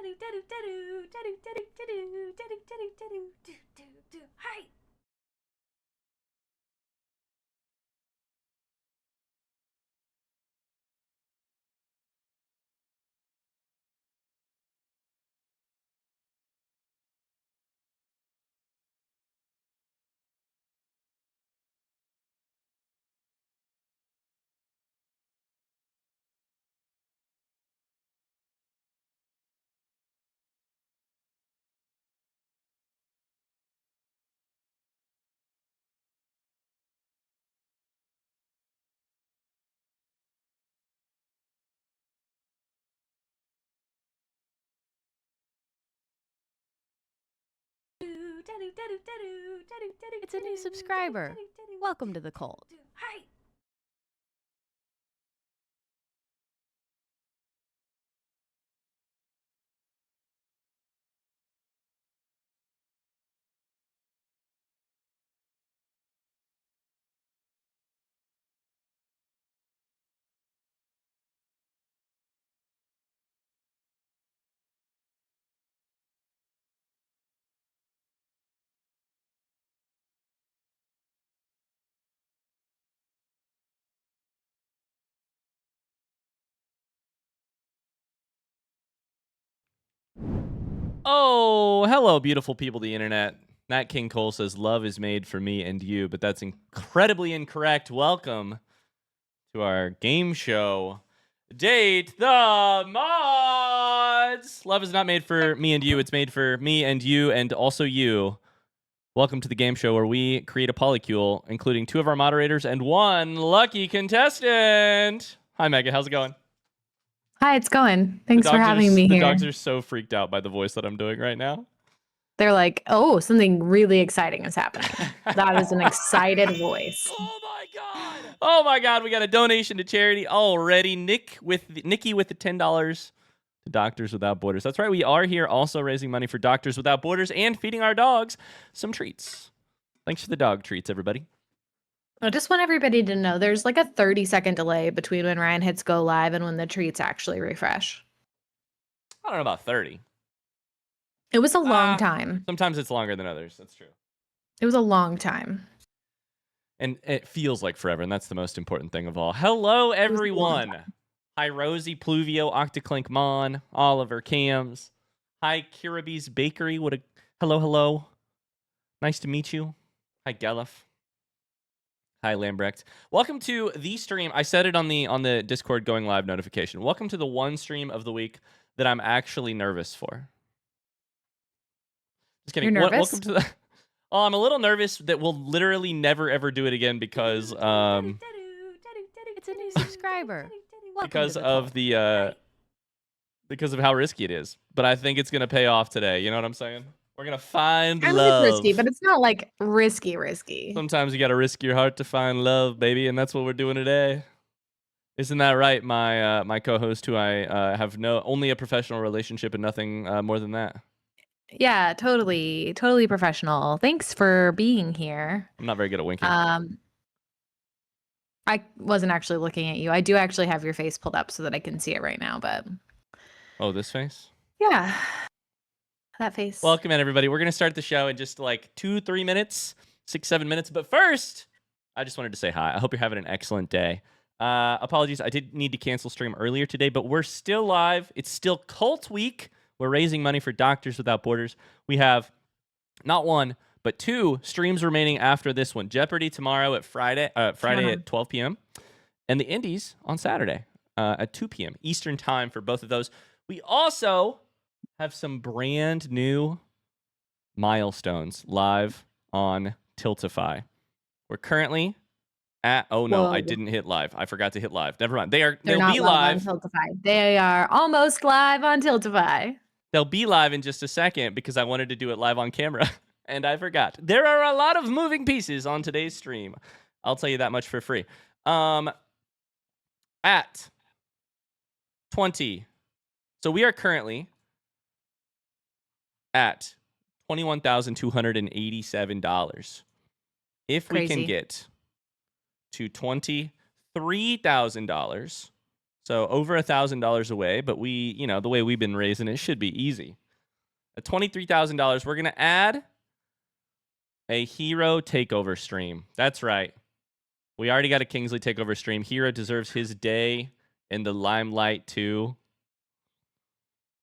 Hi. It's a new subscriber. Welcome to the cult. Hi. Oh, hello, beautiful people of the internet. Nat King Cole says, love is made for me and you, but that's incredibly incorrect. Welcome to our game show. Date the mods. Love is not made for me and you. It's made for me and you and also you. Welcome to the game show where we create a polycule, including 2 of our moderators and 1 lucky contestant. Hi, Megan. How's it going? Hi, it's going. Thanks for having me The here. dogs are so freaked out by the voice that I'm doing right now. They're like, oh, something really exciting is happening. That is an excited voice. Oh my god! Oh my god! We got a donation to charity already. Nikki with the $10 to Doctors Without Borders. That's right. We are here also raising money for Doctors Without Borders and feeding our dogs some treats. Thanks for the dog treats, everybody. I just want everybody to know there's like a 30-second delay between when Ryan hits go live and when the treats actually refresh. I don't know about 30. It was a long time. Sometimes it's longer than others. That's true. It was a long time. And it feels like forever, and that's the most important thing of all. Hello, everyone. Hi, Rosie, Pluvio, Octoclink, Mon, Oliver, Cams. Hi, Kiraby's Bakery. Hello. Nice to meet you. Hi, Gelef. Hi, Lambrecht. Welcome to the stream. I said it on the Discord going live notification. Welcome to the one stream of the week that I'm actually nervous for. Just kidding. You're nervous? Welcome to the... Oh, I'm a little nervous that we'll literally never ever do it again because It's a new subscriber. because of how risky it is. But I think it's gonna pay off today. You know what I'm saying? We're gonna find love. It's risky, but it's not like risky. Sometimes you gotta risk your heart to find love, baby, and that's what we're doing today. Isn't that right, my co-host, who I have only a professional relationship and nothing more than that? Yeah, totally professional. Thanks for being here. I'm not very good at winking. I wasn't actually looking at you. I do actually have your face pulled up so that I can see it right now, but Oh, this face? yeah. That face. Welcome in, everybody. We're gonna start the show in just like 2-3 minutes, 6-7 minutes. But first, I just wanted to say hi. I hope you're having an excellent day. Apologies, I did need to cancel stream earlier today, but we're still live. It's still Cult Week. We're raising money for Doctors Without Borders. We have not 1, but 2 streams remaining after this one. Jeopardy tomorrow at Friday at 12 p.m. and the Indies on Saturday at 2 p.m. Eastern time for both of those. We also have some brand new milestones live on Tiltify. We're currently at... Oh, no, I didn't hit live. I forgot to hit live. Never mind. They'll be live. On Tiltify. They are almost live on Tiltify. They'll be live in just a second because I wanted to do it live on camera, and I forgot. There are a lot of moving pieces on today's stream. I'll tell you that much for free. At 20. So we are currently at $21,287. If we can get to $23,000, So over $1,000 away, but we, the way we've been raising it should be easy. At $23,000, we're going to add a hero takeover stream. That's right. We already got a Kingsley takeover stream. Hero deserves his day in the limelight too.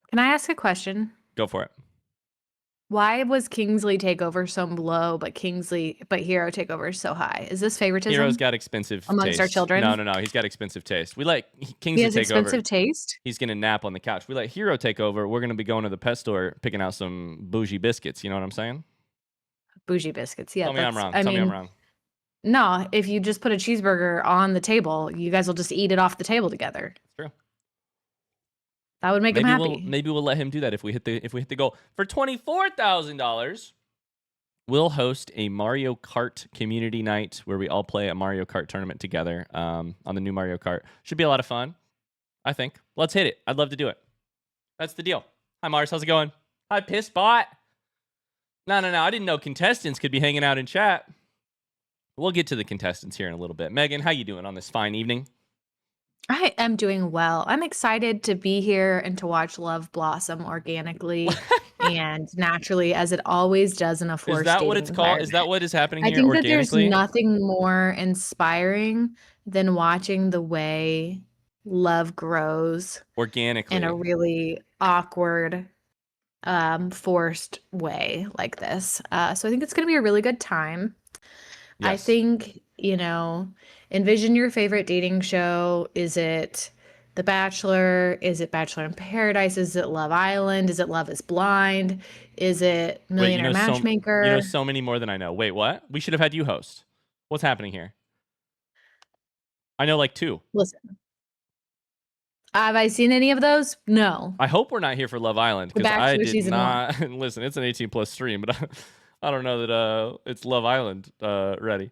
Can I ask a question? Go for it. Why was Kingsley takeover so low, but Hero takeover so high? Is this favoritism? Hero's got expensive amongst taste. our children? No. He's got expensive taste. We let Kingsley He has take expensive over. taste. He's gonna nap on the couch. We let Hero take over. We're gonna be going to the pet store, picking out some bougie biscuits. You know what I'm saying? Bougie biscuits. Yeah. Tell me I'm wrong. I Tell me mean, I'm wrong. no, if you just put a cheeseburger on the table, you guys will just eat it off the table together. It's true. That would make him happy. Maybe we'll let him do that if we hit the goal. For $24,000, we'll host a Mario Kart community night where we all play a Mario Kart tournament together on the new Mario Kart. Should be a lot of fun, I think. Let's hit it. I'd love to do it. That's the deal. Hi, Mars. How's it going? Hi, Piss Bot. No. I didn't know contestants could be hanging out in chat. We'll get to the contestants here in a little bit. Megan, how you doing on this fine evening? I am doing well. I'm excited to be here and to watch love blossom organically and naturally, as it always does in a forced Is that what dating it's called? Is that what is happening here I think that organically? there's nothing more inspiring than watching the way love grows Organically. in a really awkward, forced way like this. So I think it's going to be a really good time. I Yes. think, envision your favorite dating show. Is it The Bachelor? Is it Bachelor in Paradise? Is it Love Island? Is it Love is Blind? Is it Millionaire Matchmaker? You know so many more than I know. Wait, what? We should have had you host. What's happening here? I know like 2. Listen. Have I seen any of those? No. I hope we're not here for Love Island The because I Bachelor did season not. Listen, it's an 18+ stream, but I don't know that it's Love Island ready.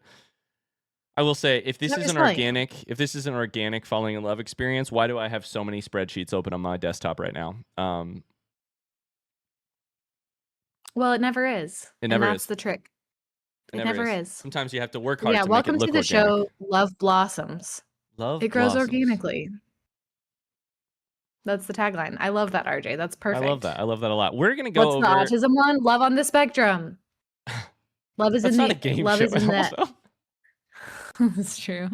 I will say, if this is an organic falling in love experience, why do I have so many spreadsheets open on my desktop right now? Well, it never is. It never that's is. the trick. It never is. Sometimes you have to work hard Yeah, to welcome make it to look the organic. show Love Blossoms. Love It grows blossoms. organically. That's the tagline. I love that, RJ. That's perfect. I love that. I love that a lot. We're gonna go What's over. the autism one? Love on the spectrum. Love is That's in not the a game love show. is in that. also. That's true.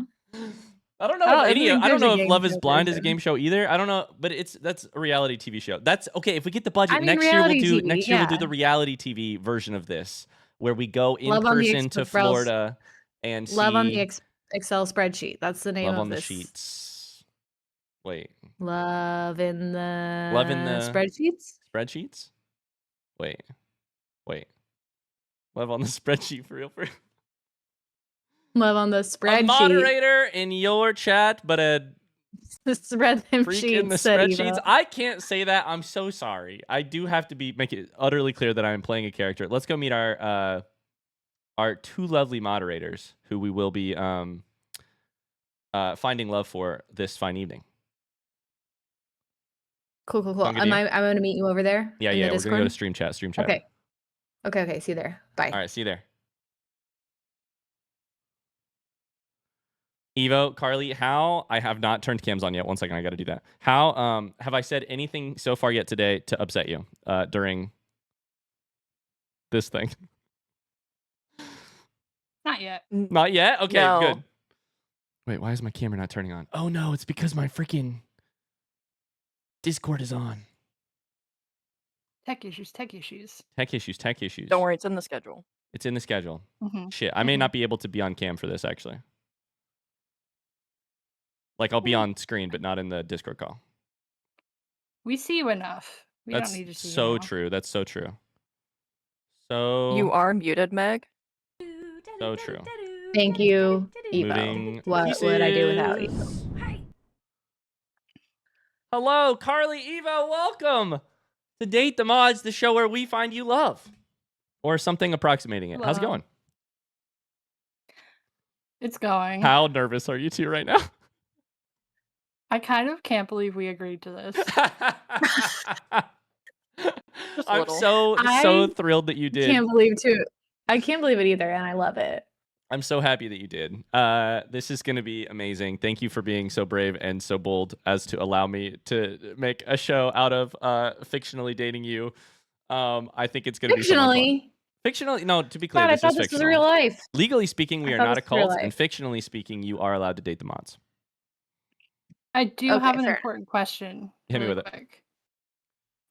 I don't know Oh, I if any. think I don't there's a know if game Love is show Blind is a version. game show either. I don't know, but that's a reality TV show. That's okay. If we get the budget I mean, next year, we'll reality do TV, next year. We'll do yeah. the reality TV version of this, where we go in Love on the person to Express- Florida and see Love on the Excel spreadsheet. That's the name Love of on the this. sheets. Wait, Love in the spreadsheets. spreadsheets. Wait. Love on the spreadsheet for real. Love on the A spreadsheet. moderator in your chat, but a Spread them freak sheets. in the said spreadsheets. Evo. I can't say that. I'm so sorry. I do have to make it utterly clear that I'm playing a character. Let's go meet our 2 lovely moderators who we will be finding love for this fine evening. Cool. Sound good to you? I'm going to meet you over there. Yeah. in the We're gonna go to Discord? stream chat. Okay. See you there. Bye. All right. See you there. Evo, Carly, how I have not turned cams on yet. 1 second, I got to do that. How have I said anything so far yet today to upset you during this thing? Not yet. Not yet? Okay, No. good. Wait, why is my camera not turning on? Oh no, it's because my freaking Discord is on. Tech issues. Tech issues. Tech issues. Don't worry, it's in the schedule. It's in the schedule. Mm-hmm. Shit, I may not be able to be on cam for this actually. Like I'll be on screen, but not in the Discord call. We see you enough. We That's don't need to see so you more. true. That's so true. So You are muted, Meg. So true. Thank you, Moving Evo. What would I do without you? pieces. Hello, Carly, Evo, welcome to Date the Mods, the show where we find you love. Or something approximating it. How's it Hello. going? It's going. How nervous are you two right now? I kind of can't believe we agreed to this. I'm little. so I thrilled that you did. I can't believe it either, and I love it. I'm so happy that you did. This is going to be amazing. Thank you for being so brave and so bold as to allow me to make a show out of fictionally dating you. I think it's going to be so much fun. Fictionally. Fictionally, no, to be clear, God, I this thought is this was fictional. real life. Legally speaking, we I are thought not a this was real cult, and life. fictionally speaking, you are allowed to date the mods. I do Okay, have an fair. important question Hit me really with it. quick.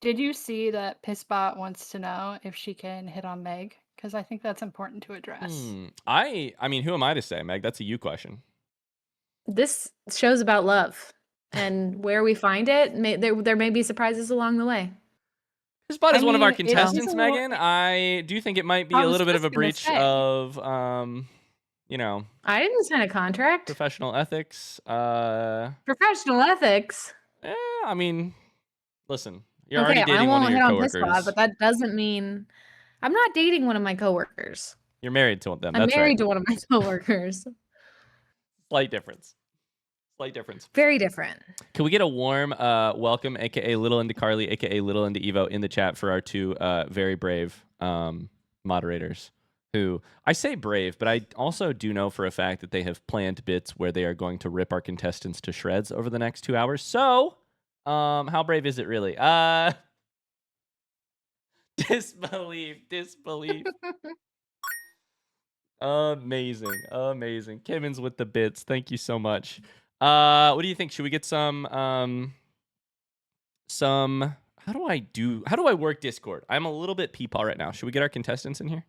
Did you see that Pissbot wants to know if she can hit on Meg? Because I think that's important to address. I mean, who am I to say, Meg? That's a you question. This show's about love, and where we find it, there may be surprises along the way. Pissbot is I one of our mean, it contestants, is a little- Megan. I do think it might be I a was little bit of just a gonna breach say. of, you know, I didn't sign a contract. professional ethics. Professional ethics. I mean, listen, you're Okay, already I dating one won't of hit your on Pissbot, coworkers. but that doesn't mean I'm not dating one of my coworkers. You're married to them. I'm That's married right. to one of my coworkers. Slight difference. Slight difference. Very different. Can we get a warm welcome, aka Little into Carly, aka Little into Evo, in the chat for our two very brave moderators? Who I say brave, but I also do know for a fact that they have planned bits where they are going to rip our contestants to shreds over the next 2 hours. So, how brave is it really? Disbelief. Amazing. Kevin's with the bits. Thank you so much. What do you think? Should we get some how do I work Discord? I'm a little bit peepaw right now. Should we get our contestants in here?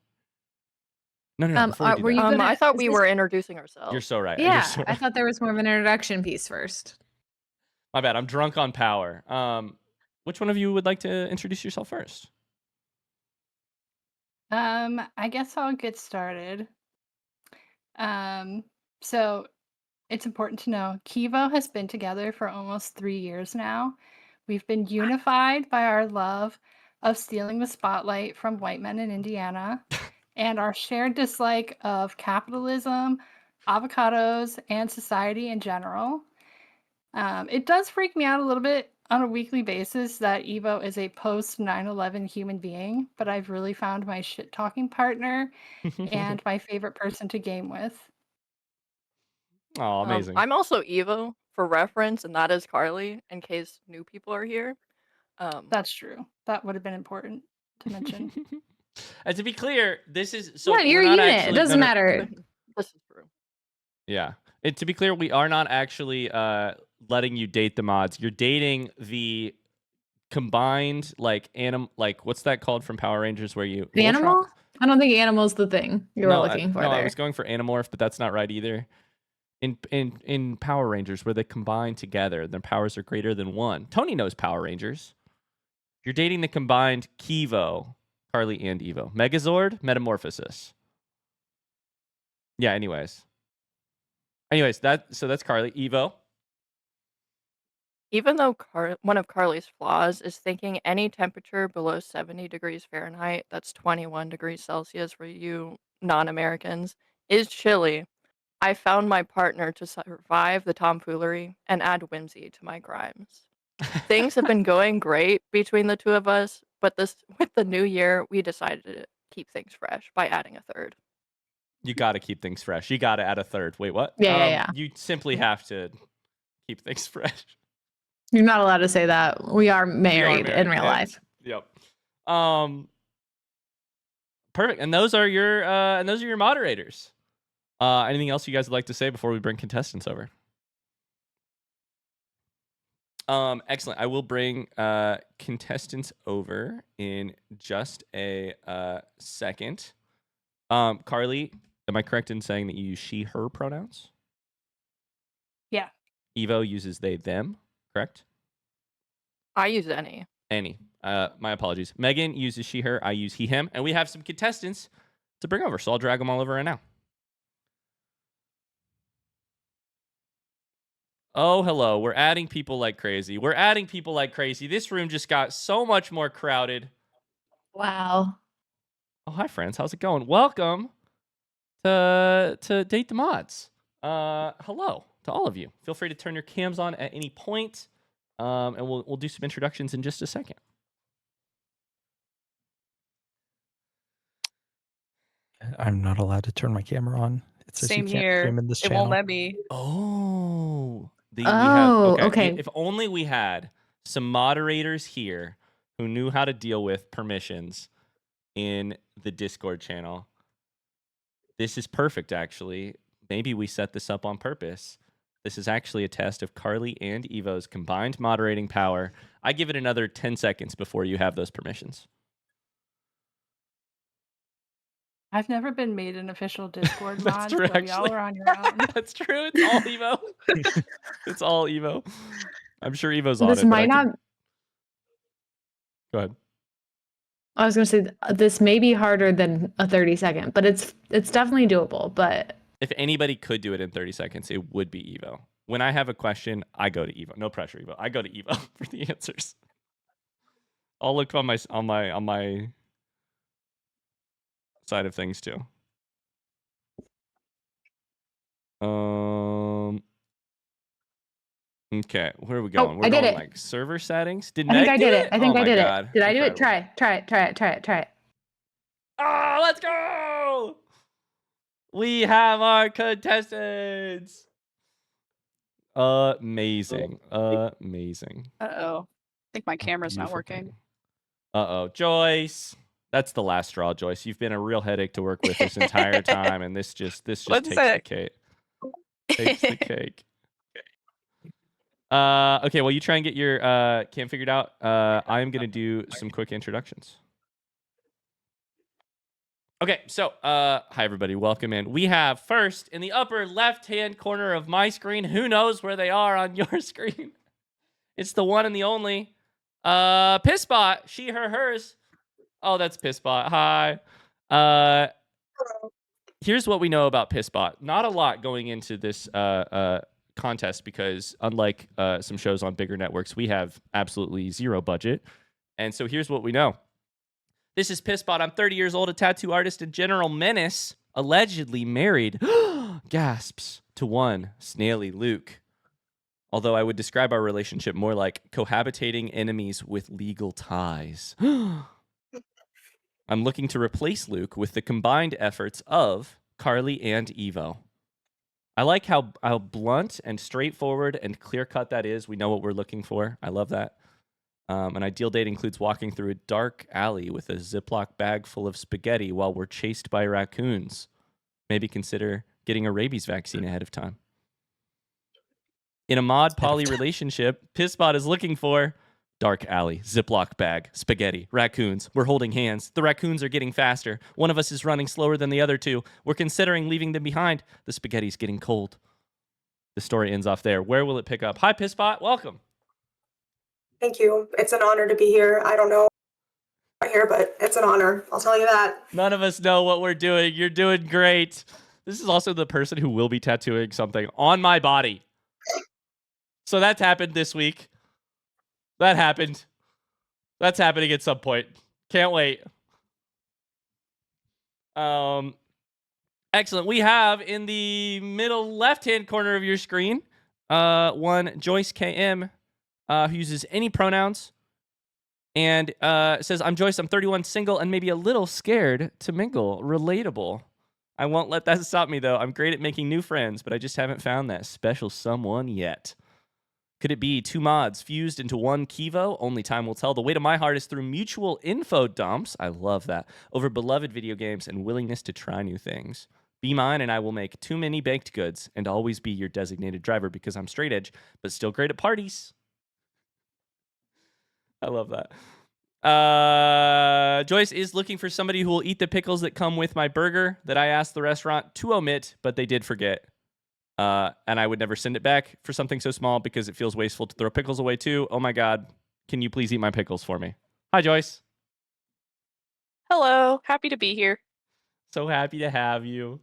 No. Before we do were that. you gonna, I thought is we this- were introducing ourselves. You're so right. Yeah, You're so I right. thought there was more of an introduction piece first. My bad. I'm drunk on power. Which one of you would like to introduce yourself first? I guess I'll get started. So it's important to know Kivo has been together for almost 3 years now. We've been unified by our love of stealing the spotlight from white men in Indiana and our shared dislike of capitalism, avocados, and society in general. It does freak me out a little bit on a weekly basis that Evo is a post 9/11 human being, but I've really found my shit talking partner and my favorite person to game with. Oh, amazing. I'm also Evo for reference, and that is Carly, in case new people are here. That's true. That would have been important to mention. And to be clear, this is so What, you're we're a not unit. actually, It doesn't no. matter. This is true. Yeah. To be clear, we are not actually letting you date the mods. You're dating the combined like what's that called from Power Rangers where you The Voltron- animal? I don't think animal's the thing you were No, looking for no, there. I was going for Animorph, but that's not right either. In Power Rangers, where they combine together, their powers are greater than one. Tony knows Power Rangers. You're dating the combined Kivo, Carly and Evo. Megazord, Metamorphosis. Yeah, anyways, that's Carly. Evo. Even though one of Carly's flaws is thinking any temperature below 70 degrees Fahrenheit, that's 21 degrees Celsius for you non-Americans, is chilly, I found my partner to survive the tomfoolery and add whimsy to my crimes. Things have been going great between the two of us, but with the new year, we decided to keep things fresh by adding a third. You got to keep things fresh. You got to add a third. Wait, what? Yeah. You simply have to keep things fresh. You're not allowed to say that. We are married in real life. Yep. Perfect. And those are your moderators. Anything else you guys would like to say before we bring contestants over? Excellent. I will bring contestants over in just a second. Carly, am I correct in saying that you use she, her pronouns? Yeah. Evo uses they, them, correct? I use any. Any. My apologies. Megan uses she, her. I use he, him. And we have some contestants to bring over, so I'll drag them all over right now. Oh, hello. We're adding people like crazy. This room just got so much more crowded. Wow. Oh, hi, friends. How's it going? Welcome to Date the Mods. Hello to all of you. Feel free to turn your cams on at any point, and we'll do some introductions in just a second. I'm not allowed to turn my camera on. says Same you can't here. stream in this It channel. won't let me. Oh, we have Oh, okay. okay. If only we had some moderators here who knew how to deal with permissions in the Discord channel. This is perfect, actually. Maybe we set this up on purpose. This is actually a test of Carly and Evo's combined moderating power. I give it another 10 seconds before you have those permissions. I've never been made an official Discord That's mod, true, so y'all actually. are on your own. That's true. It's all Evo. It's all Evo. I'm sure Evo's on This it. But might not. Go ahead. I was gonna say this may be harder than a 30-second, but it's definitely doable. But If anybody could do it in 30 seconds, it would be Evo. When I have a question, I go to Evo. No pressure, Evo. I go to Evo for the answers. I'll look on my side of things too. Okay, where are we going? We're I did going it. like server settings. Did I think Meg I do did it. I think Oh I my did God. it. Did I do it? Incredible. Try it. Oh, let's go! We have our contestants. Amazing. Amazing. Uh-oh. I think my camera's not Beautiful working. thing. Uh-oh. Joyce. That's the last straw, Joyce. You've been a real headache to work with this entire time, and this just What's takes that? the cake. Takes the cake. Okay, well, you try and get your cam figured out. I'm gonna do some quick introductions. Okay, so hi everybody, welcome in. We have first in the upper left-hand corner of my screen. Who knows where they are on your screen? It's the one and the only Pissbot. She, her, hers. Oh, that's Pissbot. Hi. Here's what we know about Pissbot. Not a lot going into this contest because unlike some shows on bigger networks, we have absolutely zero budget. And so here's what we know. This is Pissbot. I'm 30 years old, a tattoo artist and general menace, allegedly married, gasps, to one Snaily Luke. Although I would describe our relationship more like cohabitating enemies with legal ties. I'm looking to replace Luke with the combined efforts of Carly and Evo. I like how blunt and straightforward and clear-cut that is. We know what we're looking for. I love that. An ideal date includes walking through a dark alley with a Ziploc bag full of spaghetti while we're chased by raccoons. Maybe consider getting a rabies vaccine ahead of time. In a mod poly relationship, Pissbot is looking for dark alley, Ziploc bag, spaghetti, raccoons. We're holding hands. The raccoons are getting faster. One of us is running slower than the other two. We're considering leaving them behind. The spaghetti's getting cold. The story ends off there. Where will it pick up? Hi, Pissbot. Welcome. Thank you. It's an honor to be here. I don't know why I'm here, but it's an honor. I'll tell you that. None of us know what we're doing. You're doing great. This is also the person who will be tattooing something on my body. So that's happened this week. That happened. That's happening at some point. Can't wait. Excellent. We have in the middle left-hand corner of your screen, one Joyce KM, who uses any pronouns and says, I'm Joyce, I'm 31, single, and maybe a little scared to mingle. Relatable. I won't let that stop me, though. I'm great at making new friends, but I just haven't found that special someone yet. Could it be two mods fused into one Kivo? Only time will tell. The way to my heart is through mutual info dumps. I love that. Over beloved video games and willingness to try new things. Be mine and I will make too many baked goods and always be your designated driver because I'm straight edge, but still great at parties. I love that. Joyce is looking for somebody who will eat the pickles that come with my burger that I asked the restaurant to omit, but they did forget. And I would never send it back for something so small because it feels wasteful to throw pickles away too. Oh my God. Can you please eat my pickles for me? Hi, Joyce. Hello. Happy to be here. So happy to have you.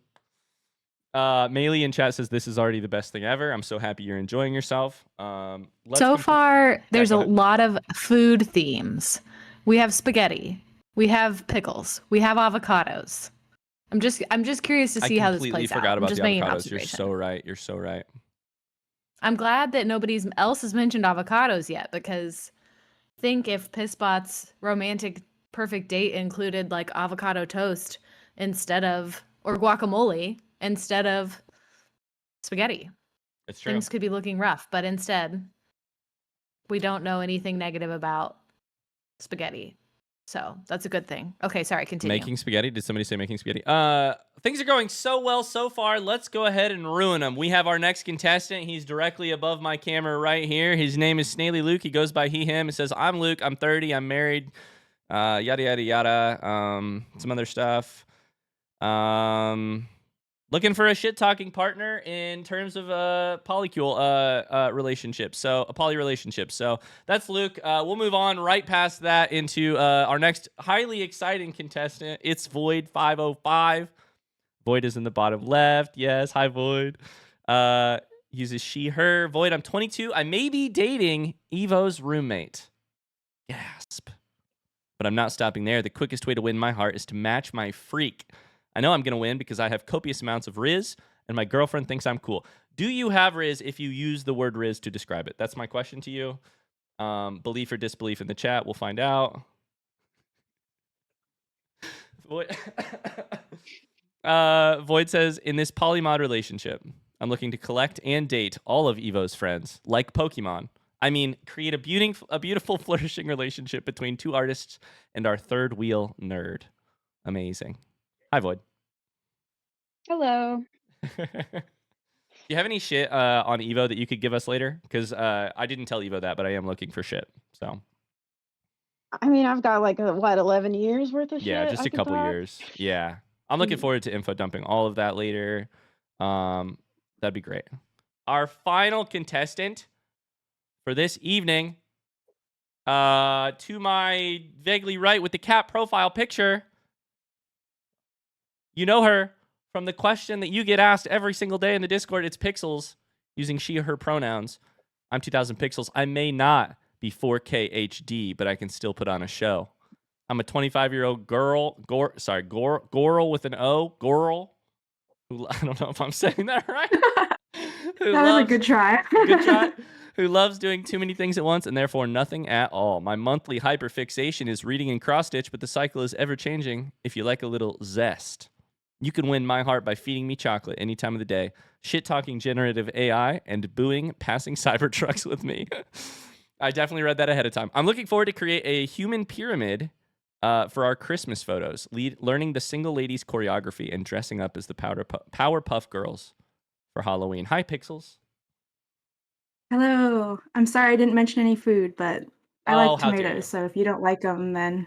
Maylee in chat says this is already the best thing ever. I'm so happy you're enjoying yourself. so far, there's go a ahead. lot of food themes. We have spaghetti. We have pickles. We have avocados. I'm just curious to see how this plays out. I completely forgot I'm about just the making an avocados. You're observation. so right. You're so right. I'm glad that nobody else has mentioned avocados yet because I think if Pissbot's romantic perfect date included like avocado toast instead of or guacamole instead of spaghetti. It's true. Things could be looking rough, but instead, we don't know anything negative about spaghetti. So that's a good thing. Okay, sorry, continue. Making spaghetti? Did somebody say making spaghetti? Things are going so well so far. Let's go ahead and ruin them. We have our next contestant. He's directly above my camera right here. His name is Snaily Luke. He goes by he, him. It says, I'm Luke. I'm 30. I'm married. Yada, yada, yada. Some other stuff. Looking for a shit-talking partner in terms of a polycule relationship. So a poly relationship. So that's Luke. We'll move on right past that into our next highly exciting contestant. It's Void 505. Void is in the bottom left. Yes, hi Void. Uses she, her. Void, I'm 22. I may be dating Evo's roommate. Gasp. But I'm not stopping there. The quickest way to win my heart is to match my freak. I know I'm going to win because I have copious amounts of Riz, and my girlfriend thinks I'm cool. Do you have Riz if you use the word Riz to describe it? That's my question to you. Belief or disbelief in the chat. We'll find out. Void says, in this polymod relationship, I'm looking to collect and date all of Evo's friends, like Pokemon. I mean, create a beautiful, flourishing relationship between two artists and our third wheel nerd. Amazing. Hi, Void. Hello. Do you have any shit on Evo that you could give us later? Because I didn't tell Evo that, but I am looking for shit. So I mean, I've got like 11 years worth of yeah, shit. just I a could couple talk. years. Yeah, I'm looking forward to info dumping all of that later. That'd be great. Our final contestant for this evening, to my vaguely right with the cat profile picture. You know her from the question that you get asked every single day in the Discord. It's Pixels, using she or her pronouns. I'm 2000 Pixels. I may not be 4K HD, but I can still put on a show. I'm a 25-year-old girl with an O, girl. Who, I don't know if I'm saying that right. That was a good try. Good try. Who loves doing too many things at once and therefore nothing at all. My monthly hyperfixation is reading and cross-stitch, but the cycle is ever-changing if you like a little zest. You can win my heart by feeding me chocolate any time of the day, shit-talking generative AI, and booing passing Cybertrucks with me. I definitely read that ahead of time. I'm looking forward to create a human pyramid for our Christmas photos, learning the single ladies choreography and dressing up as the Powerpuff Girls for Halloween. Hi, Pixels. Hello. I'm sorry I didn't mention any food, but I Oh, like how dare you. tomatoes, so if you don't like them, then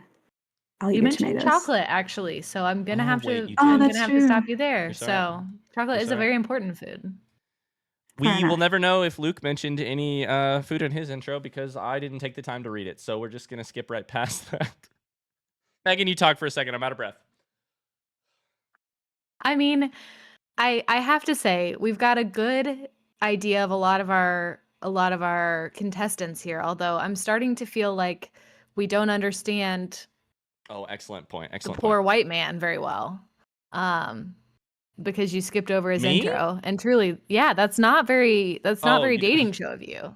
I'll eat You your mentioned tomatoes. chocolate, actually, so I'm gonna Oh, have wait, to. you Oh, I'm did. that's gonna have to true. stop you there. You're So sorry. chocolate You're is a sorry. very important food. We Fair will enough. never know if Luke mentioned any food in his intro because I didn't take the time to read it. So we're just going to skip right past that. Megan, you talk for a second. I'm out of breath. I mean, I have to say we've got a good idea of a lot of our contestants here. Although I'm starting to feel like we don't understand Oh, excellent point. the Excellent poor point. white man very well. Because you skipped over his Me? intro. And truly, yeah, that's not very Oh, dating show of you.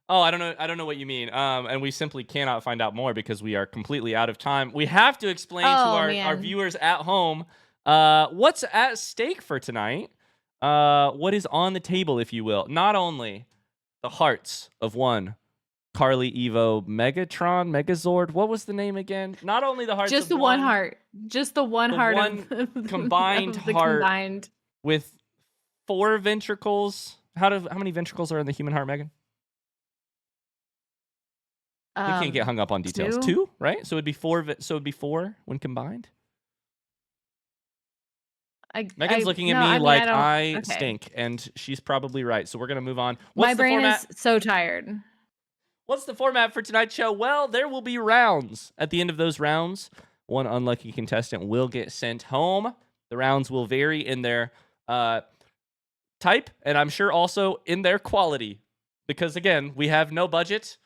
Oh, I don't know what you mean. And we simply cannot find out more because we are completely out of time. We have to explain to Oh, our man. viewers at home what's at stake for tonight. What is on the table, if you will. Not only the hearts of one Carly Evo Megazord. What was the name again? Not only the hearts Just of the one heart. Just the one the heart one of combined of the heart. combined. with 4 ventricles. How many ventricles are in the human heart, Megan? We can't get hung up on details. 2, right? So it'd be 4. So it'd be 4 when combined. Megan's looking at me like I stink, and she's probably right. So we're gonna move on. My brain is so tired. What's the format for tonight's show? Well, there will be rounds. At the end of those rounds, one unlucky contestant will get sent home. The rounds will vary in their type, and I'm sure also in their quality, because again, we have no budget.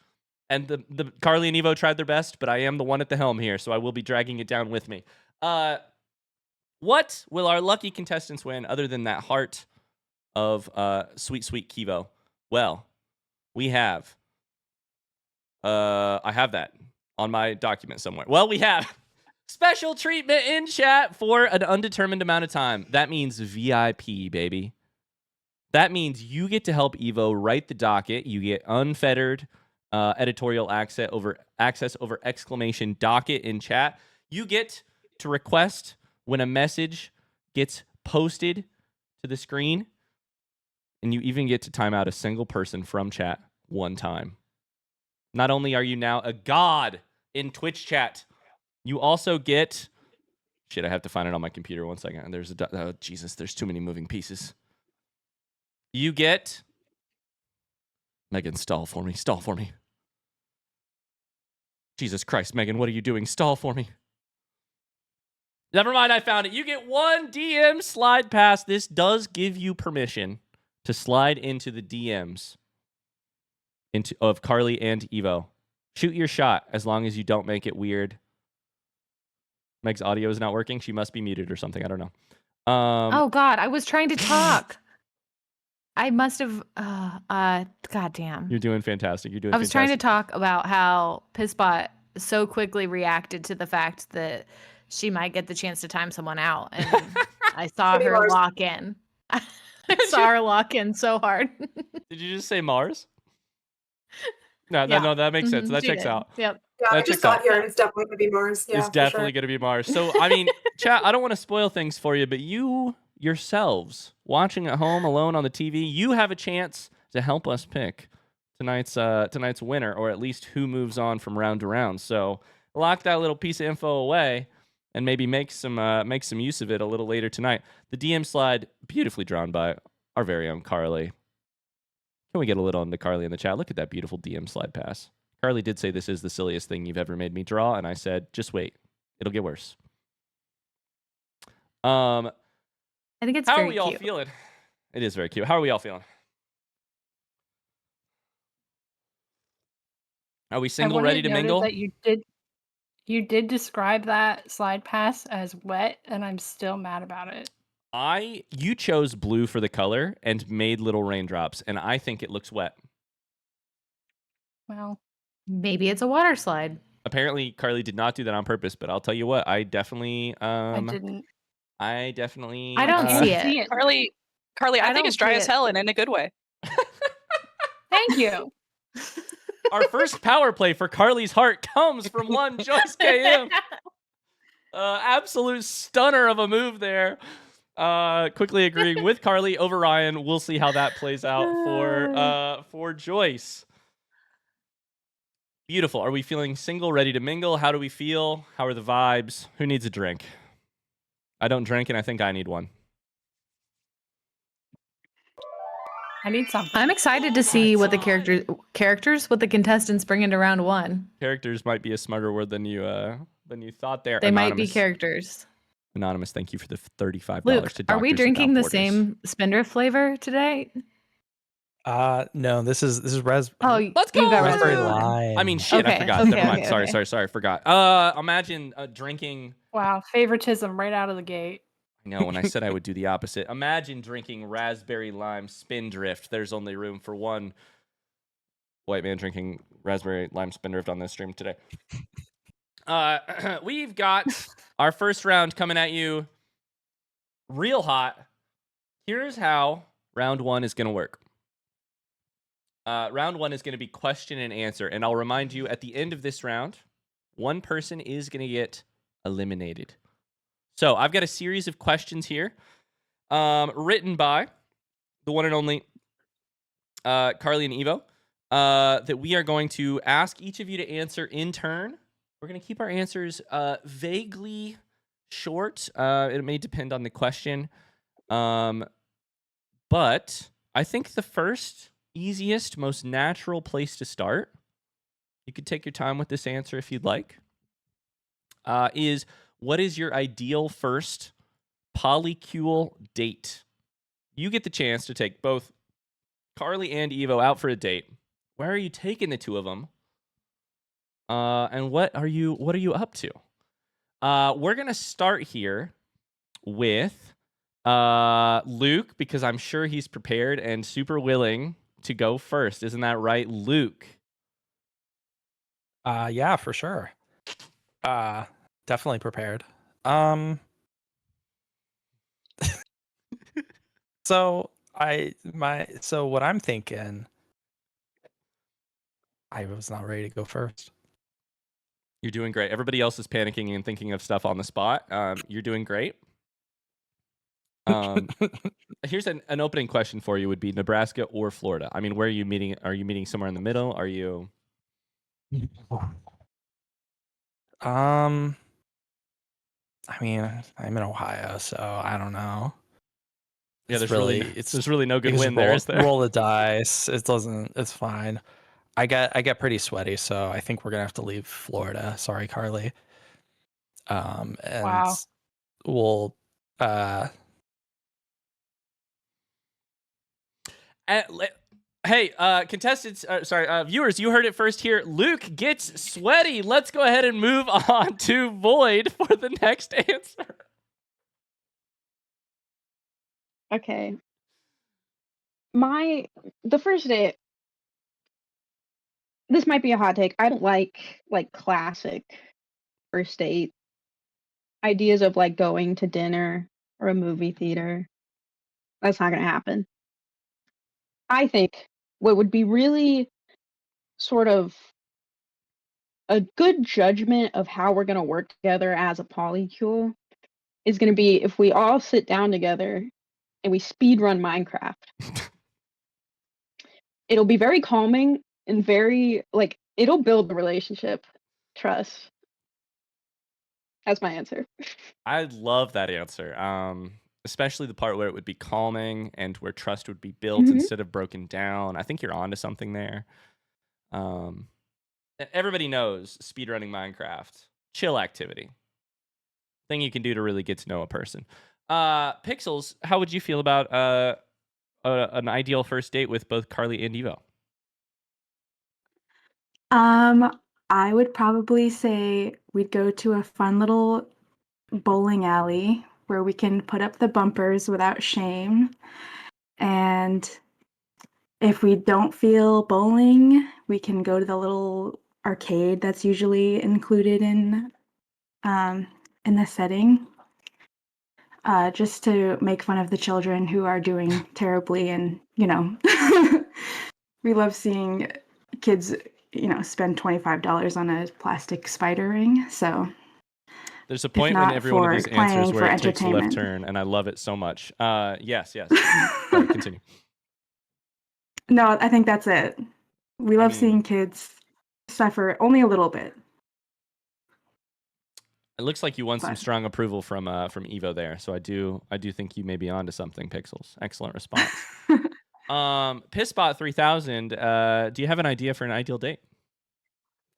And the Carly and Evo tried their best, but I am the one at the helm here, so I will be dragging it down with me. What will our lucky contestants win other than that heart of sweet, sweet Kivo? Well, we have... I have that on my document somewhere. Well, we have special treatment in chat for an undetermined amount of time. That means VIP, baby. That means you get to help Evo write the docket. You get unfettered editorial access over exclamation docket in chat. You get to request when a message gets posted to the screen. And you even get to time out a single person from chat one time. Not only are you now a god in Twitch chat, you also get... Shit, I have to find it on my computer. 1 second. There's oh, Jesus, there's too many moving pieces. You get... Megan, stall for me. Stall for me. Jesus Christ, Megan, what are you doing? Stall for me. Never mind, I found it. You get 1 DM slide pass. This does give you permission to slide into the DMs of Carly and Evo. Shoot your shot as long as you don't make it weird. Meg's audio is not working. She must be muted or something. I don't know. Oh God, I was trying to talk. I must have. God damn. You're doing fantastic. You're doing. I was trying to fantastic. talk about how Pissbot so quickly reacted to the fact that she might get the chance to time someone out, and I saw Pretty her Mars. lock in. I saw her lock in so hard. Did you just say Mars? No, Yeah. no, that makes sense. Mhm, That she checks did. out. Yep. Yeah, I That just checks out. got here and it's definitely gonna be Mars. Yeah, It's for definitely sure. going to be Mars. So, I mean, chat, I don't want to spoil things for you, but you yourselves watching at home alone on the TV, you have a chance to help us pick tonight's winner, or at least who moves on from round to round. So lock that little piece of info away and maybe make some use of it a little later tonight. The DM slide, beautifully drawn by our very own Carly. Can we get a little into Carly in the chat? Look at that beautiful DM slide pass. Carly did say this is the silliest thing you've ever made me draw, and I said, just wait. It'll get worse. I think it's How very are we all cute. feeling? It is very cute. How are we all feeling? Are we I single, wanted ready to noted mingle? That you did describe that slide pass as wet, and I'm still mad about it. You chose blue for the color and made little raindrops, and I think it looks wet. Well, Maybe it's a water slide. Apparently, Carly did not do that on purpose, but I'll tell you what, I definitely I didn't. I don't can't see it. Carly, I I think don't it's dry see as it. hell and in a good way. Thank you. Our first power play for Carly's heart comes from one Joyce KM. Absolute stunner of a move there. Quickly agreeing with Carly over Ryan. We'll see how that plays out for Joyce. Beautiful. Are we feeling single, ready to mingle? How do we feel? How are the vibes? Who needs a drink? I don't drink, and I think I need one. I need something. I'm excited to see what the what the contestants bring into round one. Characters might be a smarter word than you thought there. They might be Anonymous. characters. Anonymous, thank you for the $35 Luke, to are we Doctors drinking Without the Borders. same Spindrift flavor today? No, this is Oh, Let's go! you got raspberry raspberry. lime. I mean, shit, I Okay, forgot. okay, Never mind. okay, okay. Sorry, forgot. Imagine drinking... Wow, favoritism right out of the gate. No, when I said I would do the opposite. Imagine drinking raspberry lime Spindrift. There's only room for one white man drinking raspberry lime Spindrift on this stream today. We've got our first round coming at you real hot. Here's how round one is going to work. Round one is going to be question and answer. And I'll remind you, at the end of this round, one person is going to get eliminated. So I've got a series of questions here written by the one and only Carly and Evo that we are going to ask each of you to answer in turn. We're going to keep our answers vaguely short. It may depend on the question. But I think the first, easiest, most natural place to start, you could take your time with this answer if you'd like, is what is your ideal first polycule date? You get the chance to take both Carly and Evo out for a date. Where are you taking the two of them? And what are you up to? We're gonna start here with Luke, because I'm sure he's prepared and super willing to go first. Isn't that right, Luke? Yeah, for sure. definitely prepared. So what I'm thinking, I was not ready to go first. You're doing great. Everybody else is panicking and thinking of stuff on the spot. You're doing great. Here's an opening question for you: would be Nebraska or Florida? I mean, where are you meeting? Are you meeting somewhere in the middle? Are you? I mean, I'm in Ohio, so I don't know. Yeah, It's there's really no you good can just win there, is there? roll the dice. It's fine. I get pretty sweaty, so I think we're gonna have to leave Florida. Sorry, Carly. And Wow. we'll Hey, contestants, viewers, you heard it first here. Luke gets sweaty. Let's go ahead and move on to Void for the next answer. Okay. The first day, this might be a hot take. I don't like classic first date ideas of like going to dinner or a movie theater. That's not gonna happen. I think what would be really sort of a good judgment of how we're gonna work together as a polycule is gonna be if we all sit down together and we speed run Minecraft. It'll be very calming and very like it'll build the relationship, trust. That's my answer. I love that answer. Especially the part where it would be calming and where trust would be built Mhm. instead of broken down. I think you're onto something there. Everybody knows speedrunning Minecraft, chill activity, thing you can do to really get to know a person. Pixels, how would you feel about an ideal first date with both Carly and Evo? I would probably say we'd go to a fun little bowling alley where we can put up the bumpers without shame. And if we don't feel bowling, we can go to the little arcade that's usually included in the setting. Just to make fun of the children who are doing terribly, and we love seeing kids spend $25 on a plastic spider ring. So there's a if point in not every one of for these answers playing, where for it takes a left entertainment. turn, and I love it so much. Yes. Sorry, continue. No, I think that's it. We love seeing kids suffer only a little bit. It looks like you won some But- strong approval from Evo there, so I do think you may be onto something. Pixels, excellent response. Pissbot 3000, do you have an idea for an ideal date?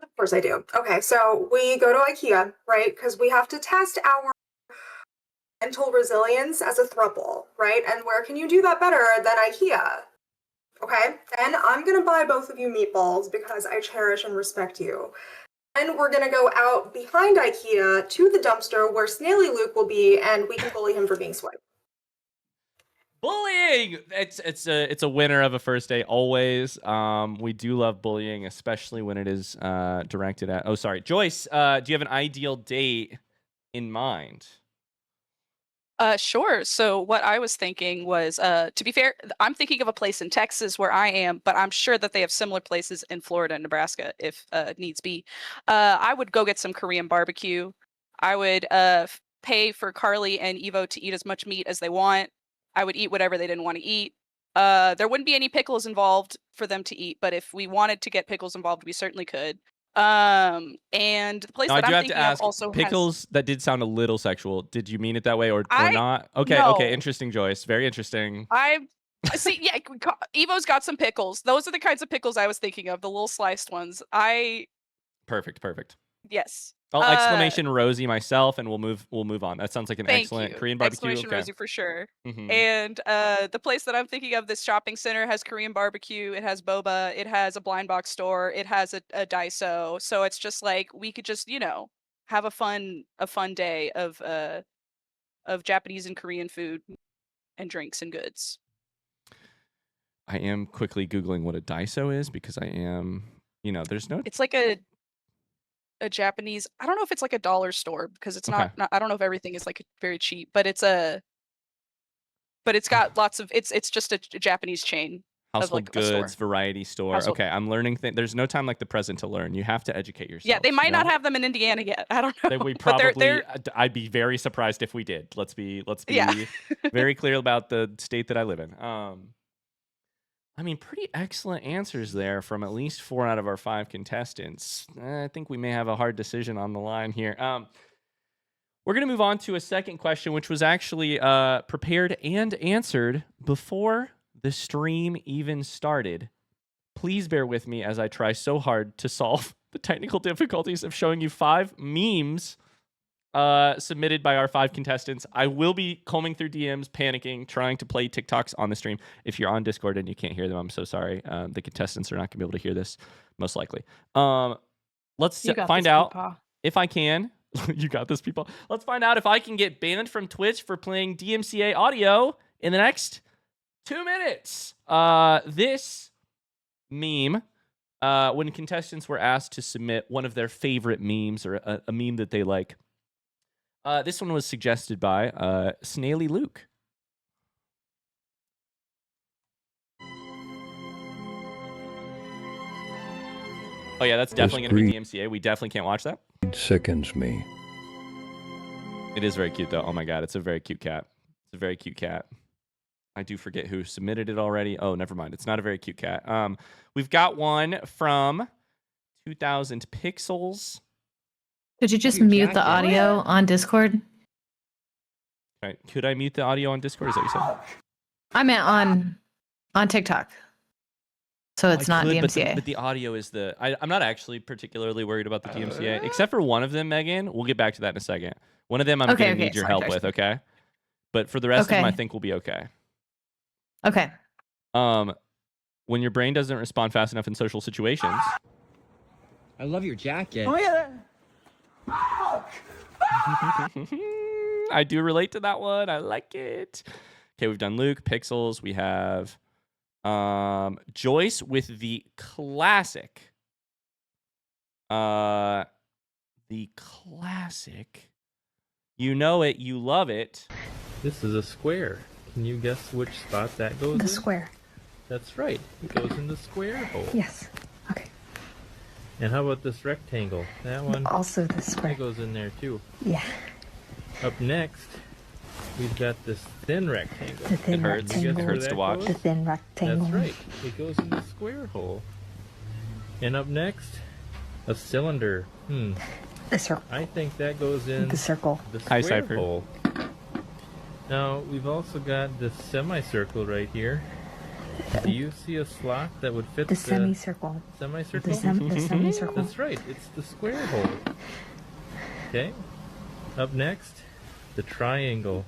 Of course I do. Okay, so we go to IKEA, right? Because we have to test our mental resilience as a throuple, right? And where can you do that better than IKEA? Okay, and I'm gonna buy both of you meatballs because I cherish and respect you. And we're gonna go out behind IKEA to the dumpster where Snaily Luke will be, and we can bully him for being sweaty. Bullying! It's a winner of a first date always. We do love bullying, especially when it is directed at. Oh, sorry, Joyce. Do you have an ideal date in mind? Sure. So what I was thinking was, to be fair, I'm thinking of a place in Texas where I am, but I'm sure that they have similar places in Florida and Nebraska if needs be. I would go get some Korean barbecue. I would pay for Carly and Evo to eat as much meat as they want. I would eat whatever they didn't want to eat. There wouldn't be any pickles involved for them to eat, but if we wanted to get pickles involved, we certainly could. And the place Now, I that do I'm have to thinking of ask, also has. pickles, that did sound a little sexual. Did you mean it that way or I not? Okay, no. interesting, Joyce. Very interesting. I see. Yeah, Evo's got some pickles. Those are the kinds of pickles I was thinking of, the little sliced ones. Perfect. Yes. I'll exclamation Rosie myself, and we'll move on. That sounds like an Thank excellent you. Korean barbecue. Exclamation Okay. Rosie for sure. Mhm. And the place that I'm thinking of, this shopping center, has Korean barbecue. It has boba. It has a blind box store. It has a Daiso. So it's just like we could just have a fun day of Japanese and Korean food and drinks and goods. I am quickly Googling what a Daiso is because I am, there's no. It's like a a Japanese. I don't know if it's like a dollar store because it's Okay. not. I don't know if everything is like very cheap, but it's got lots of. It's just a Japanese chain of Household like a store. goods, variety store. Household. Okay, I'm learning things. There's no time like the present to learn. You have to educate yourself. Yeah, they might you not know? have them in Indiana yet. I don't know. That we But probably. I'd be very surprised if we did. Let's be Yeah. very clear about the state that I live in. I mean, pretty excellent answers there from at least 4 out of our 5 contestants. I think we may have a hard decision on the line here. We're going to move on to a second question, which was actually prepared and answered before the stream even started. Please bear with me as I try so hard to solve the technical difficulties of showing you 5 memes submitted by our 5 contestants. I will be combing through DMs, panicking, trying to play TikToks on the stream. If you're on Discord and you can't hear them, I'm so sorry. The contestants are not going to be able to hear this, most likely. Let's find out if I can. You got this, people. Let's find out if I can get banned from Twitch for playing DMCA audio in the next 2 minutes. This meme, when contestants were asked to submit one of their favorite memes or a meme that they like, this one was suggested by Snaily Luke. Oh yeah, that's definitely going to be DMCA. We definitely can't watch that. It sickens me. It is very cute though. Oh my god, it's a very cute cat. It's a very cute cat. I do forget who submitted it already. Oh, never mind. It's not a very cute cat. We've got one from 2000 Pixels. Could you just mute the audio on Discord? Right. Could I mute the audio on Discord? Is that what you said? I meant on TikTok. So it's not DMCA. But the audio is the... I'm not actually particularly worried about the DMCA, except for one of them, Megan. We'll get back to that in a second. One of them I'm going to need your help with, okay? But for the rest of them, I think we'll be okay. Okay. When your brain doesn't respond fast enough in social situations... I love your jacket. Oh, yeah. I do relate to that one. I like it. Okay, we've done Luke, Pixels. We have Joyce with the classic. You know it, you love it. This is a square. Can you guess which spot that goes in? The square. That's right. It goes in the square hole. Yes. Okay. And how about this rectangle? That one also the square. That goes in there too. Yeah. Up next, we've got this thin rectangle. The thin rectangle. It hurts to watch. The thin rectangle. That's right. It goes in the square hole. And up next, a cylinder. The circle. I think that goes in the circle. The Hi, square Cypher. hole. Now, we've also got this semicircle right here. Do you see a slot that would fit the semicircle? Semicircle? The semicircle. That's right. It's the square hole. Okay. Up next, the triangle.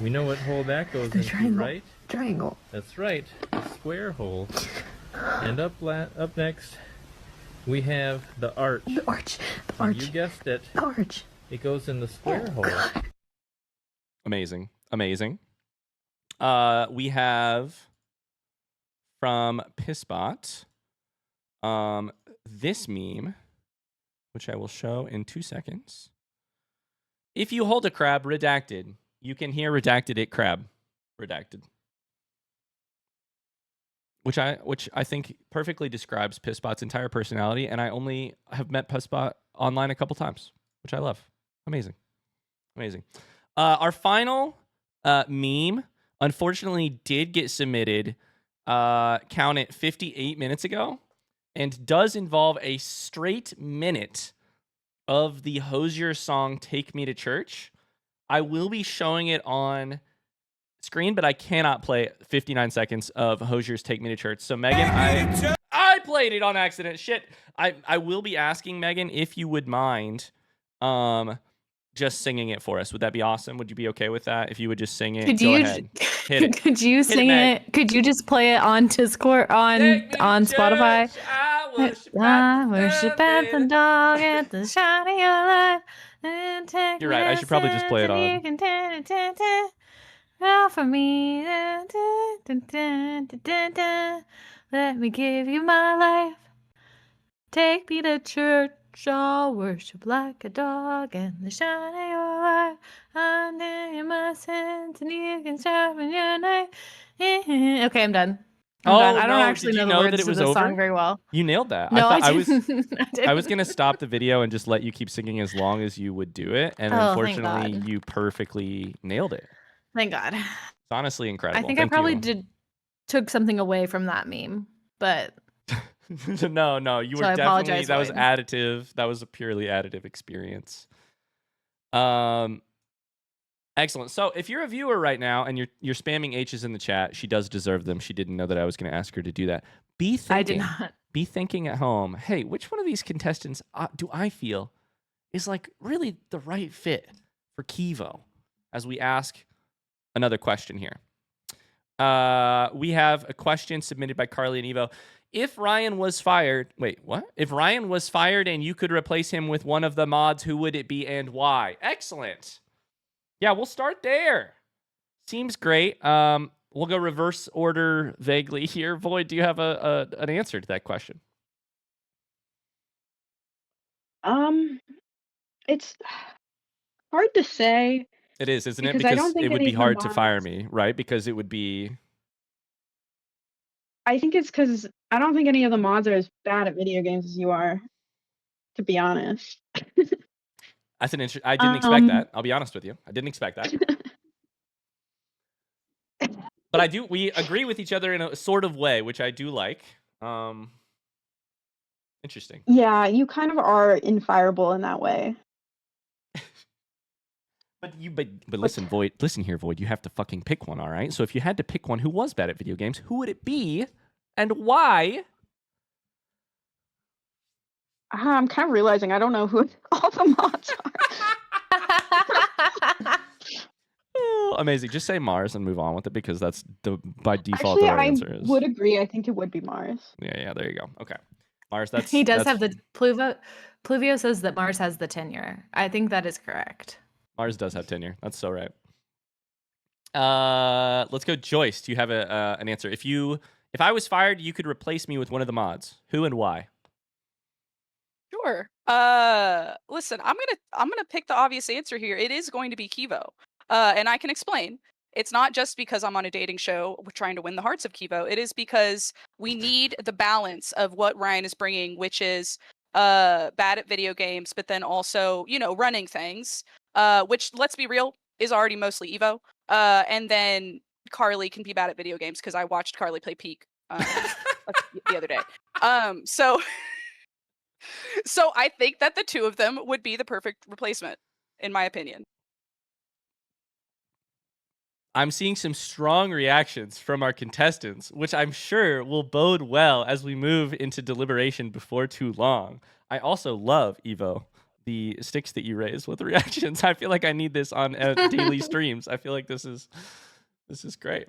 We know what hole that goes into, triangle. right? Triangle. That's right. The square hole. And up next, we have the arch. The arch. The arch. You guessed it. The arch. It goes in the square hole. Amazing. Amazing. We have from Pissbot this meme, which I will show in 2 seconds. If you hold a crab, redacted, you can hear redacted it crab. Redacted. Which I think perfectly describes Pissbot's entire personality, and I only have met Pissbot online a couple times, which I love. Amazing. Amazing. Our final meme, unfortunately, did get submitted, count it, 58 minutes ago, and does involve a straight minute of the Hozier song Take Me to Church. I will be showing it on screen, but I cannot play 59 seconds of Hozier's Take Me to Church. So Megan, I played it on accident. Shit. I will be asking Megan if you would mind just singing it for us. Would that be awesome? Would you be okay with that? If you would just sing it, go ahead. Hit it. Could you sing it? Could you just play it on Discord on Spotify? I worship at the dog at the shining light. You're right. I should probably just play it on. For me, let me give you my life. Take me to church. Shall worship like a dog in the shining of your light. Under my sins and you can sharpen your knife. Okay, I'm done. I'm done. Oh I don't no! actually Did you know the know that words it to was the over? song very well. You nailed that. No, I I was didn't. I was gonna stop the video and just let you keep singing as long as you would do it, and Oh, thank unfortunately, God. you perfectly nailed it. Thank God. It's honestly I incredible. think I Thank probably you. took something away from that meme, but No, you so were I definitely apologize, that was Lloyd. additive. That was a purely additive experience. Excellent. So if you're a viewer right now and you're spamming H's in the chat, she does deserve them. She didn't know that I was going to ask her to do that. Be thinking. I did not. Be thinking at home. Hey, which one of these contestants do I feel is like really the right fit for Kivo? As we ask another question here. We have a question submitted by Carly and Evo. If Ryan was fired, wait, what? If Ryan was fired and you could replace him with one of the mods, who would it be and why? Excellent. Yeah, we'll start there. Seems great. We'll go reverse order vaguely here. Void, do you have an answer to that question? It's hard to say. It is, isn't it? Because I don't Because think it would any be of the hard to fire mods. me, right? Because it would be. I think it's because I don't think any of the mods are as bad at video games as you are, to be honest. That's an I didn't expect that. I'll be honest with you. I didn't expect that. But we agree with each other in a sort of way, which I do like. Interesting. Yeah, you kind of are infireable in that way. But listen, Void. Listen here, Void. You have to fucking pick one, all right? So if you had to pick one who was bad at video games, who would it be, and why? I'm kind of realizing I don't know who all the mods are. Oh, amazing. Just say Mars and move on with it because that's by default Actually, the right I answer is. would agree. I think it would be Mars. Yeah. There you go. Okay, Mars. That's He does that's, have the Pluvio says that Mars has the tenure. I think that is correct. Mars does have tenure. That's so right. Let's go, Joyce. Do you have an answer? If I was fired, you could replace me with one of the mods. Who and why? Sure. Listen, I'm gonna pick the obvious answer here. It is going to be Kivo. And I can explain. It's not just because I'm on a dating show trying to win the hearts of Kivo. It is because we need the balance of what Ryan is bringing, which is bad at video games, but then also, running things. Which, let's be real, is already mostly Evo. And then Carly can be bad at video games because I watched Carly play Peak the other day. So I think that the two of them would be the perfect replacement, in my opinion. I'm seeing some strong reactions from our contestants, which I'm sure will bode well as we move into deliberation before too long. I also love, Evo, the sticks that you raise with reactions. I feel like I need this on daily streams. I feel like this is great.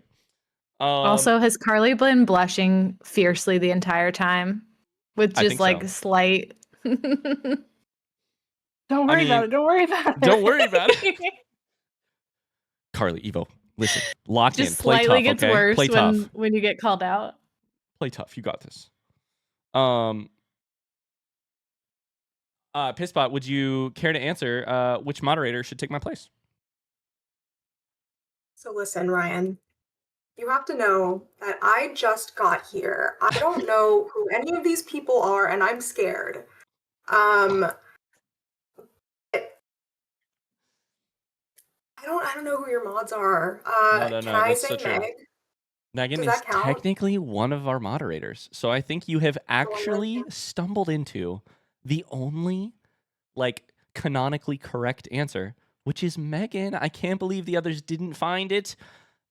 Also, has Carly been blushing fiercely the entire time with just like slight? Don't worry about it. Don't worry about it. Don't worry about it. Carly, Evo, listen, lock in. Just Play tough, slightly gets okay? worse Play tough. when you get called out. Play tough. You got this. Pisspot, would you care to answer which moderator should take my place? So listen, Ryan, you have to know that I just got here. I don't know who any of these people are, and I'm scared. I don't know who your mods are. No, can I that's say so true. Meg? Megan Does is that count? technically one of our moderators. So I think you have actually stumbled into the only canonically correct answer, which is Megan. I can't believe the others didn't find it,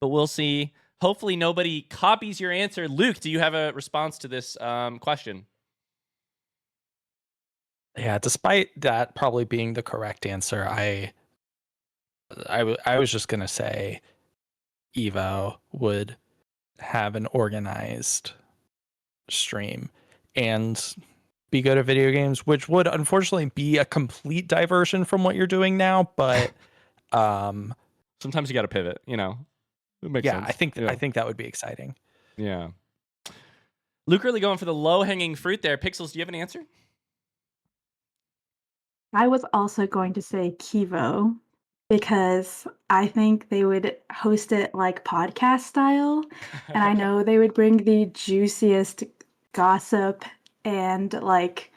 but we'll see. Hopefully nobody copies your answer. Luke, do you have a response to this question? Yeah, despite that probably being the correct answer, I was just gonna say Evo would have an organized stream and be good at video games, which would unfortunately be a complete diversion from what you're doing now. But sometimes you got to pivot. It makes sense. I think that would be exciting. Yeah. Luke really going for the low hanging fruit there. Pixels, do you have an answer? I was also going to say Kivo because I think they would host it like podcast style. And I know they would bring the juiciest gossip and like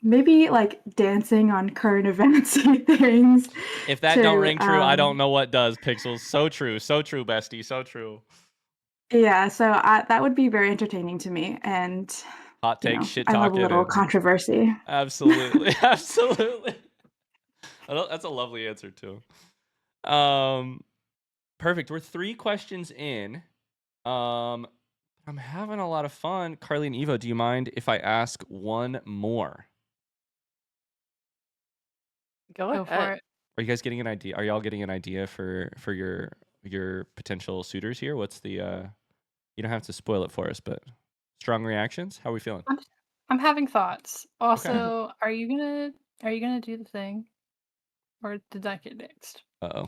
maybe like dancing on current events things. If that don't ring true, I don't know what does, Pixels. So true, bestie, so true. Yeah, so that would be very entertaining to me. And Hot take, shit I love a talking. little controversy. Absolutely, absolutely. That's a lovely answer too. Perfect. We're 3 questions in. I'm having a lot of fun. Carly and Evo, do you mind if I ask one more? Go for ahead. it. Are you guys getting an idea? Are y'all getting an idea for your potential suitors here? What's the you don't have to spoil it for us, but strong reactions? How are we feeling? I'm having thoughts. Also, are you gonna do the thing, or did that get nixed?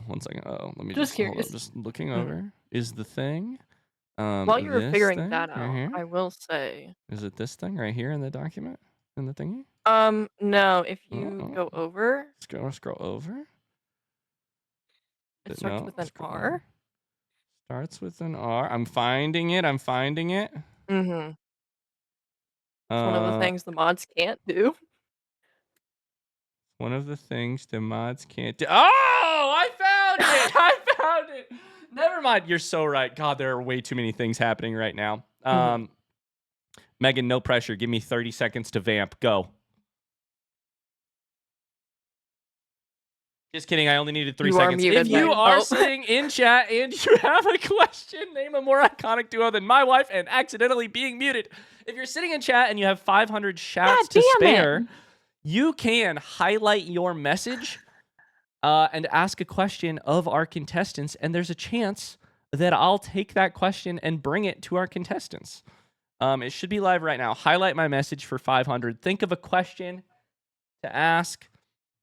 One second. Let me Just hold up. curious. Just looking over. Is the thing While you were this figuring thing that right out, here? I will say, Is it this thing right here in the document? In the thingy? no, if you go over, Scroll over. it starts with an R. Starts with an R. I'm finding it. Mm-hmm. It's one of the things the mods can't do. One of the things the mods can't do. Oh, I found it. I found it. Never mind. You're so right. God, there are way too many things happening right now. Megan, no pressure. Give me 30 seconds to vamp. Go. Just kidding. I only needed 3 You are seconds. muted, If you Megan. are Oh. sitting in chat and you have a question, name a more iconic duo than my wife and accidentally being muted. If you're sitting in chat and you have 500 shouts to spare, you can highlight your message and ask a question of our contestants, and there's a chance that I'll take that question and bring it to our contestants. It should be live right now. Highlight my message for 500. Think of a question to ask,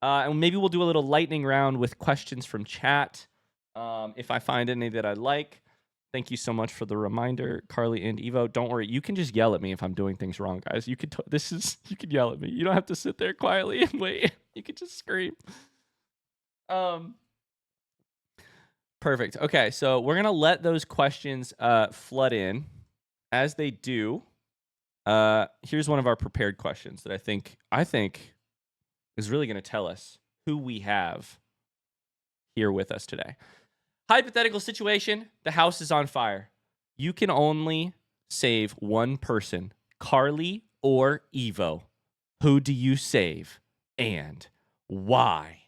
and maybe we'll do a little lightning round with questions from chat if I find any that I like. Thank you so much for the reminder, Carly and Evo. Don't worry, you can just yell at me if I'm doing things wrong, guys. You could you can yell at me. You don't have to sit there quietly and wait. You could just scream. Perfect. Okay, so we're gonna let those questions flood in. As they do, here's one of our prepared questions that I think is really gonna tell us who we have here with us today. Hypothetical situation: the house is on fire. You can only save one person, Carly or Evo. Who do you save and why?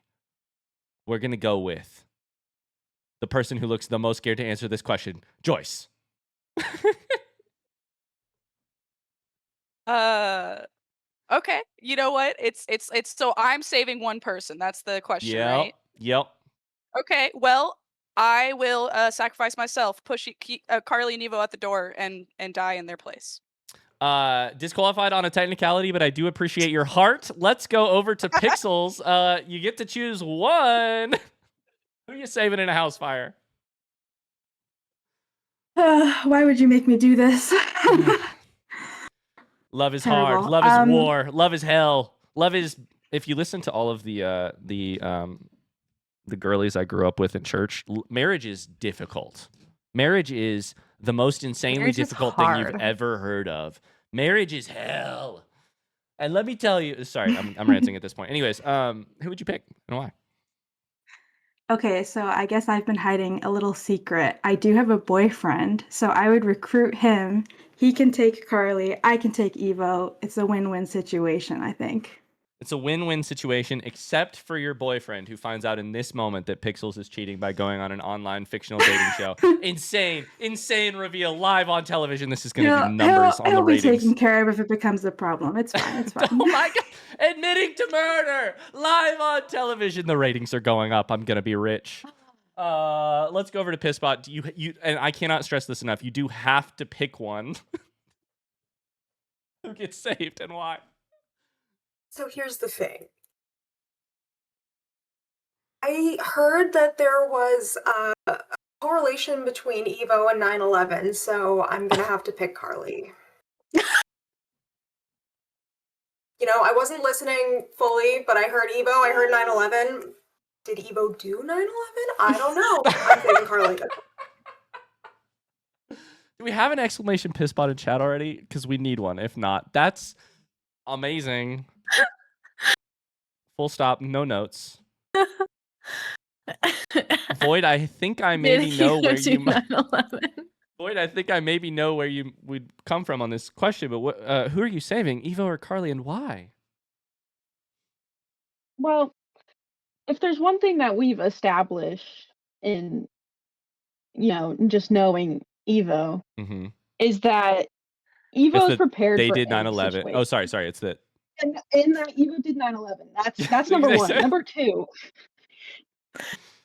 We're gonna go with the person who looks the most scared to answer this question, Joyce. Okay. You know what? It's so I'm saving one person. That's the question, right? Yep. Okay. Well, I will sacrifice myself, push Carly and Evo at the door, and die in their place. Disqualified on a technicality, but I do appreciate your heart. Let's go over to Pixels. You get to choose one. Who are you saving in a house fire? Why would you make me do this? Love is Terrible. hard. Love is war. Love is hell. Love is. If you listen to all of the girlies I grew up with in church, marriage is difficult. Marriage is the most insanely difficult thing you've ever heard of. Marriage is hell. And let me tell you, sorry, I'm ranting at this point. Anyways, who would you pick and why? Okay, so I guess I've been hiding a little secret. I do have a boyfriend, so I would recruit him. He can take Carly, I can take Evo. It's a win-win situation, I think. It's a win-win situation, except for your boyfriend, who finds out in this moment that Pixels is cheating by going on an online fictional dating show. Insane reveal live on television. This is going to do numbers on the He'll be ratings. taken care of if it becomes a problem. It's fine. It's fine. Oh my God! Admitting to murder live on television. The ratings are going up. I'm going to be rich. Let's go over to Pisspot. You and I cannot stress this enough. You do have to pick one. Who gets saved and why? So here's the thing. I heard that there was a correlation between Evo and 9/11, so I'm gonna have to pick Carly. You know, I wasn't listening fully, but I heard Evo, I heard 9/11. Did Evo do 9/11? I don't know. I'm saving Carly. Do we have an exclamation piss bot in chat already? Because we need one. If not, that's amazing. Full stop, no notes. Void, I think I maybe know where you Void, I think I maybe know where you would come from on this question, but who are you saving, Evo or Carly, and why? Well, if there's one thing that we've established in, just knowing Evo, Mm-hmm. is that It's Evo is that prepared they for did any 9/11. situation. Oh, sorry. It's that. And that Evo did 9/11. That's number one. Number two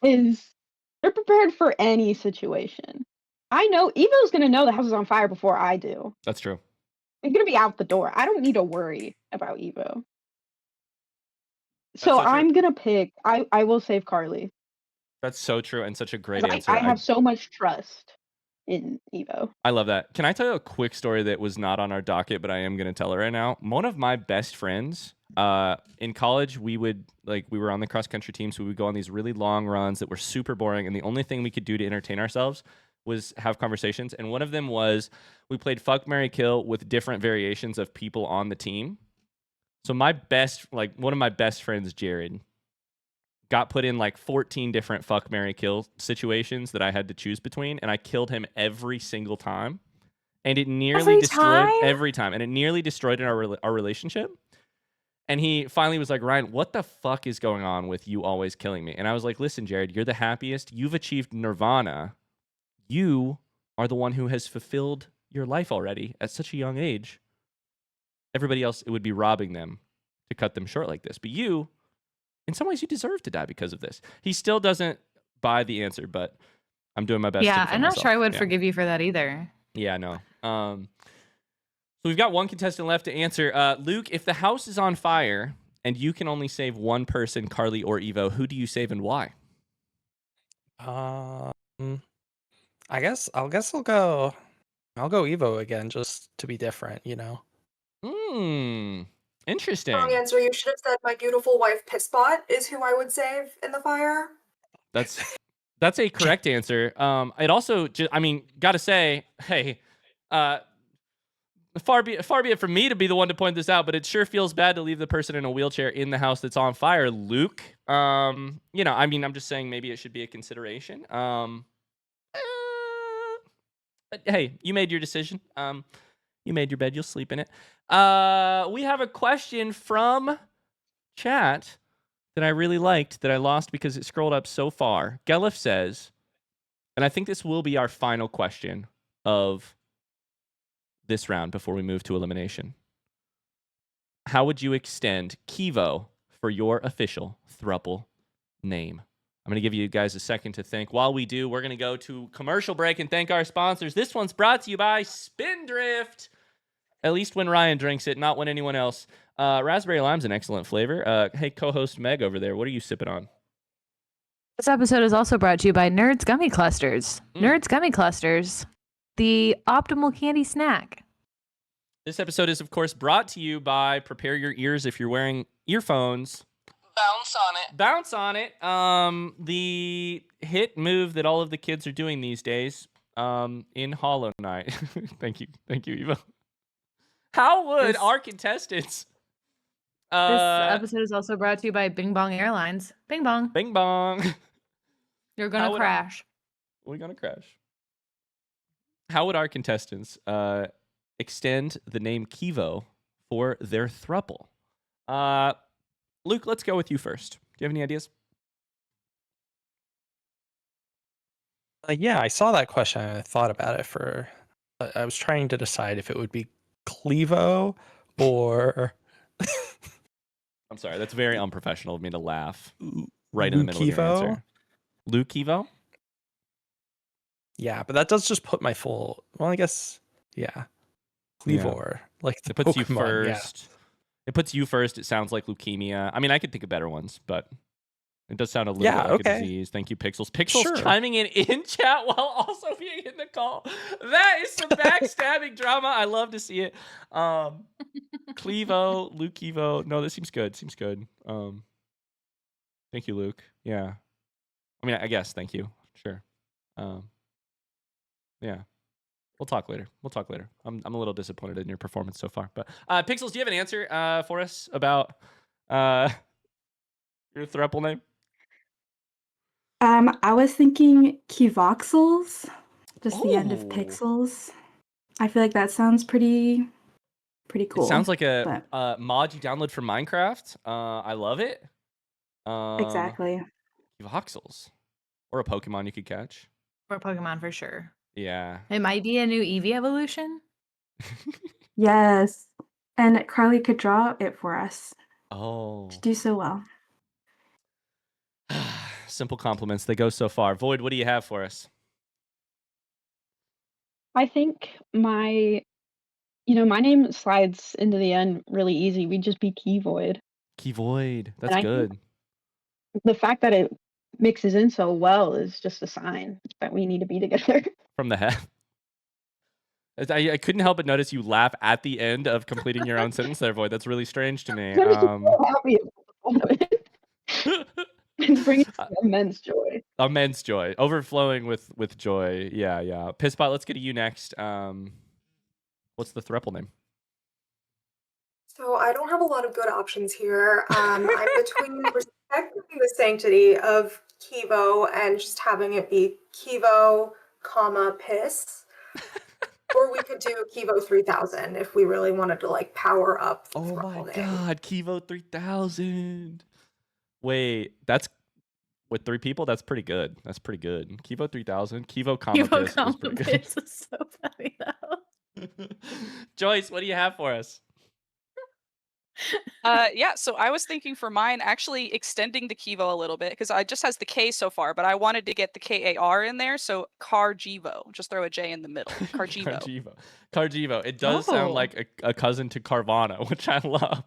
is they're prepared for any situation. I know Evo's gonna know the house is on fire before I do. That's true. They're gonna be out the door. I don't need to worry about Evo. So so true. I'm gonna pick. I will save Carly. That's so true and such a great 'Cause answer. I have so much trust in Evo. I love that. Can I tell you a quick story that was not on our docket, but I am going to tell it right now? One of my best friends in college, we were on the cross country team, so we would go on these really long runs that were super boring, and the only thing we could do to entertain ourselves was have conversations. And one of them was we played Fuck, Marry, Kill with different variations of people on the team. So one of my best friends, Jared, got put in like 14 different fuck, marry, kill situations that I had to choose between, and I killed him every single time. And it nearly destroyed every time, and it nearly destroyed our relationship. And he finally was like, Ryan, what the fuck is going on with you always killing me? And I was like, listen, Jared, you're the happiest. You've achieved nirvana. You are the one who has fulfilled your life already at such a young age. Everybody else, it would be robbing them to cut them short like this. But you, in some ways, you deserve to die because of this. He still doesn't buy the answer, but I'm doing my best. Yeah, to I'm not myself. sure I would forgive you for that either. Yeah, no. So we've got one contestant left to answer. Luke, if the house is on fire and you can only save one person, Carly or Evo, who do you save and why? I guess I'll go Evo again, just to be different, you know. Interesting. Wrong answer. You should have said my beautiful wife Pissbot is who I would save in the fire. That's a correct answer. It also, gotta say, hey, far be it from me to be the one to point this out, but it sure feels bad to leave the person in a wheelchair in the house that's on fire, Luke. I'm just saying maybe it should be a consideration. But hey, you made your decision. You made your bed, you'll sleep in it. We have a question from chat that I really liked that I lost because it scrolled up so far. Gelif says, and I think this will be our final question of this round before we move to elimination. How would you extend Kivo for your official thruple name? I'm going to give you guys a second to think. While we do, we're going to go to commercial break and thank our sponsors. This one's brought to you by Spindrift. At least when Ryan drinks it, not when anyone else. Raspberry lime's an excellent flavor. Hey, co-host Meg over there, what are you sipping on? This episode is also brought to you by Nerds Gummy Clusters. Nerds Gummy Clusters, the optimal candy snack. This episode is, of course, brought to you by Prepare Your Ears if you're wearing earphones. Bounce on it. The hit move that all of the kids are doing these days in Hollow Knight. Thank you, Evo. How would our contestants... This episode is also brought to you by Bing Bong Airlines. Bing Bong. Bing Bong. You're going to crash. We're going to crash. How would our contestants extend the name Kivo for their thruple? Luke, let's go with you first. Do you have any ideas? Yeah, I saw that question and I thought about it I was trying to decide if it would be Clevo or... I'm sorry, that's very unprofessional of me to laugh right in the middle of your answer. Luke Kivo? Yeah, but that does just put my full... Well, I guess, yeah. Clevor. Like it puts Pokemon, you first. Yeah. It puts you first. It sounds like leukemia. I mean, I could think of better ones, but It does sound a little Yeah, bit like a okay. disease. Thank you, Pixels. Pixels Sure. chiming in chat while also being in the call. That is some backstabbing drama. I love to see it. Clevo, Luke Evo. No, this seems good. Seems good. Thank you, Luke. Yeah. I mean, I guess. Thank you. Sure. Yeah. We'll talk later. I'm a little disappointed in your performance so far. But Pixels, do you have an answer for us about your thruple name? I was thinking Kivoxels, just the end of Oh. pixels. I feel like that sounds pretty cool. It sounds like but- a mod you download from Minecraft. I love it. Exactly. Voxels. Or a Pokemon you could catch. For Pokemon for sure. Yeah. It might be a new Eevee evolution. Yes. And Carly could draw it for us. Oh. To do so well. Simple compliments. They go so far. Void, what do you have for us? I think my name slides into the end really easy. We'd just be Keyvoid. Keyvoid. That's I think good. The fact that it mixes in so well is just a sign that we need to be together. From the head. I couldn't help but notice you laugh at the end of completing your own sentence there, Void. That's really strange to me. I'm so happy about it. It's bringing immense joy. Immense joy. Overflowing with joy. Yeah, yeah. Pisspot, let's get to you next. What's the thruple name? So I don't have a lot of good options here. I'm between respecting the sanctity of Kivo and just having it be Kivo, piss. Or we could do Kivo 3000 if we really wanted to like power up the Oh thruple my name. god, Kivo 3000. Wait, that's with 3 people? That's pretty good. That's pretty good. Kivo 3000. Kivo Piss is pretty good. Piss is so funny though. Joyce, what do you have for us? Yeah, so I was thinking for mine actually extending the Kivo a little bit because I just has the K so far, but I wanted to get the KAR in there, so Cargivo. Just throw a J in the middle. Cargivo. Cargivo. It does sound like a cousin to Carvana, which I love.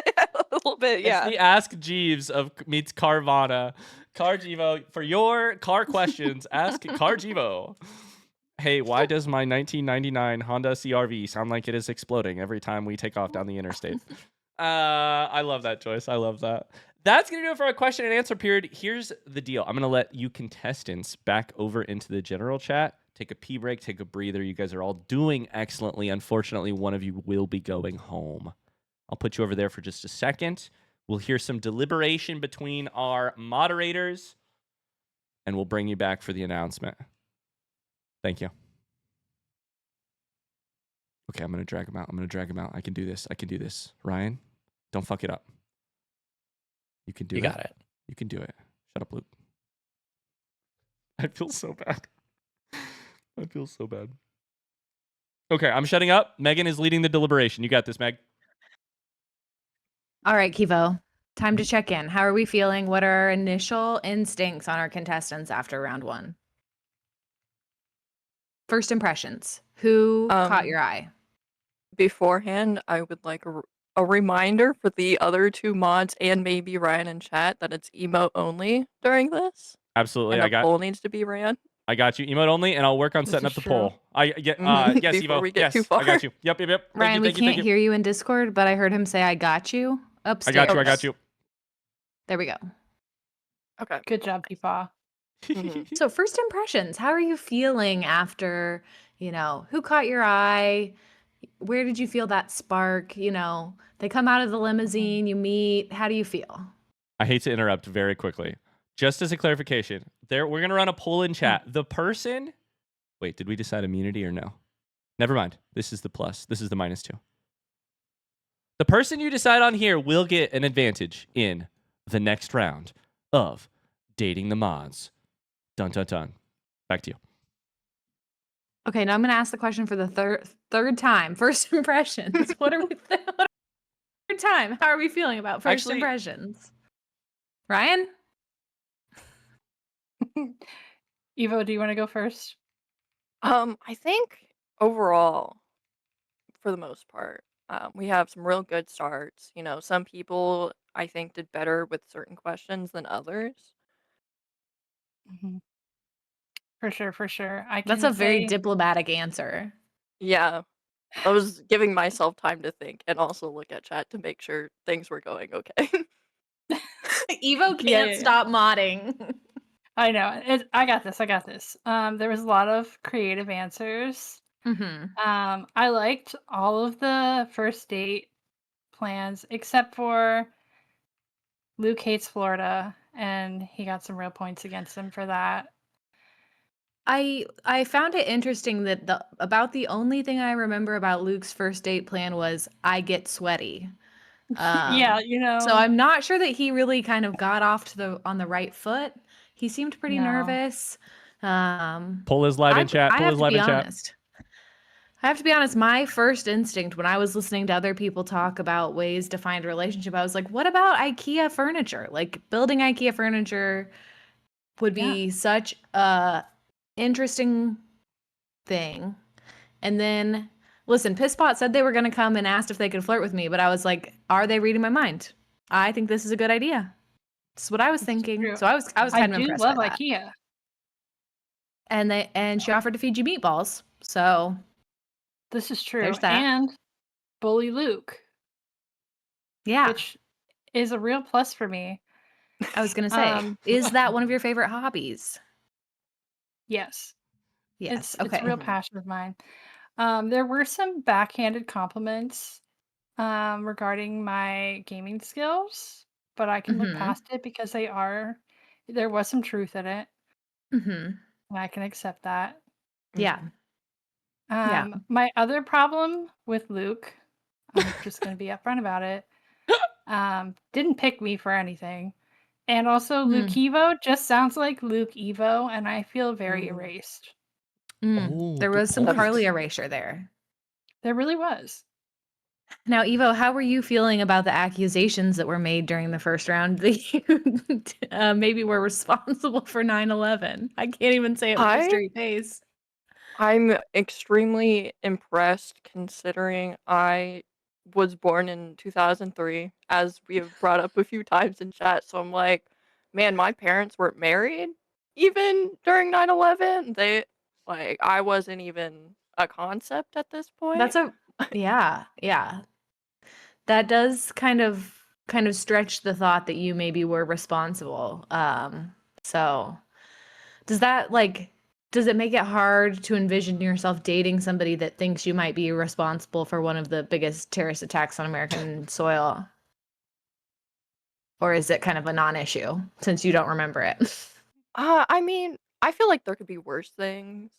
A little bit, yeah. It's the Ask Jeeves of meets Carvana. Cargivo, for your car questions, ask Cargivo. Hey, why does my 1999 Honda CRV sound like it is exploding every time we take off down the interstate? I love that, Joyce. I love that. That's going to do it for our question and answer period. Here's the deal. I'm going to let you contestants back over into the general chat. Take a pee break, take a breather. You guys are all doing excellently. Unfortunately, one of you will be going home. I'll put you over there for just a second. We'll hear some deliberation between our moderators, and we'll bring you back for the announcement. Thank you. Okay, I'm going to drag him out. I can do this. Ryan, don't fuck it up. You can do it. You got it. You can do it. Shut up, Luke. I feel so bad. Okay, I'm shutting up. Megan is leading the deliberation. You got this, Meg. All right, Kivo. Time to check in. How are we feeling? What are our initial instincts on our contestants after round 1? First impressions. Who caught your eye? Beforehand, I would like a reminder for the other 2 mods and maybe Ryan in chat that it's emote only during this. Absolutely. And a poll needs to be ran. I got you. Emote only, and I'll work on setting up the poll. Yes, Before Evo. we get Yes, too far. I got you. Yep. Thank Ryan, you, we thank you, can't hear you in Discord, but I heard him say, I got you upstairs. I got you. There we go. Okay. Good job, Deepa. So first impressions, how are you feeling after, who caught your eye? Where did you feel that spark? They come out of the limousine, you meet. How do you feel? I hate to interrupt very quickly. Just as a clarification, we're going to run a poll in chat. The person... Wait, did we decide immunity or no? Never mind. This is the plus. This is the -2. The person you decide on here will get an advantage in the next round of Dating the Mods. Dun, dun, dun. Back to you. Okay, now I'm going to ask the question for the third time. First impressions. What are we... Third time. How are we feeling about first impressions? Ryan? Evo, do you want to go first? I think overall, for the most part, we have some real good starts. Some people I think did better with certain questions than others. Mhm. For sure, for sure. I That's can a very say diplomatic answer. Yeah. I was giving myself time to think and also look at chat to make sure things were going okay. Evo can't Yeah, yeah, yeah. stop modding. I know. I got this. I got this. There was a lot of creative answers. I liked all of the first date plans except for Luke hates Florida, and he got some real points against him for that. I found it interesting that the only thing I remember about Luke's first date plan was I get sweaty. Yeah, you So know, I'm not sure that he really kind of got off on the right foot. He seemed pretty no. nervous. Pull is live in chat. I Pull have is to live be in chat. honest. I have to be honest, my first instinct when I was listening to other people talk about ways to find a relationship, I was like, what about IKEA furniture? Like building IKEA furniture would Yeah. be such a interesting thing. And then listen, Pisspot said they were going to come and asked if they could flirt with me, but I was like, are they reading my mind? I think this is a good idea. This is what I was thinking. True. So I was I kind of do impressed love by that. IKEA. And she offered to feed you meatballs. So This is true. there's that. And bully Luke, Yeah. which is a real plus for me. I was going to say, is that one of your favorite hobbies? Yes. Yes. It's a real passion of mine. There were some backhanded compliments regarding my gaming skills, but I can look past it because there was some truth in it, and I can accept that. Yeah. Yeah. My other problem with Luke, I'm just going to be upfront about it, didn't pick me for anything. And also, Luke Evo just sounds like Luke Evo, and I feel very erased. There was some Carly erasure there. There really was. Now, Evo, how were you feeling about the accusations that were made during the first round that you maybe were responsible for 9/11? I can't even say it with a straight face. I'm extremely impressed considering I was born in 2003, as we have brought up a few times in chat. So I'm like, man, my parents weren't married even during 9/11. I wasn't even a concept at this point. Yeah. That does kind of stretch the thought that you maybe were responsible. So does it make it hard to envision yourself dating somebody that thinks you might be responsible for one of the biggest terrorist attacks on American soil? Or is it kind of a non-issue since you don't remember it? I mean, I feel like there could be worse things.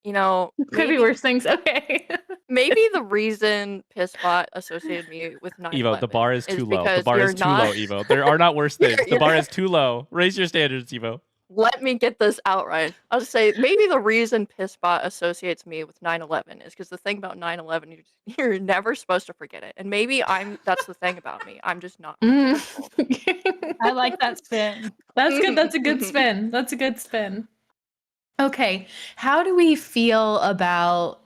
You know, Could be worse things. Okay. maybe the reason Pisspot associated me with 9/11 Evo, the bar is too low. The because bar you're is too not- low, Evo. There are not worse things. The You're- bar is too low. Raise your standards, Evo. Let me get this out right. I'll just say maybe the reason Pisspot associates me with 9/11 is because the thing about 9/11, you're never supposed to forget it. And maybe that's the thing about me. I'm just not. I like that spin. That's good. That's a good spin. That's a good spin. Okay. How do we feel about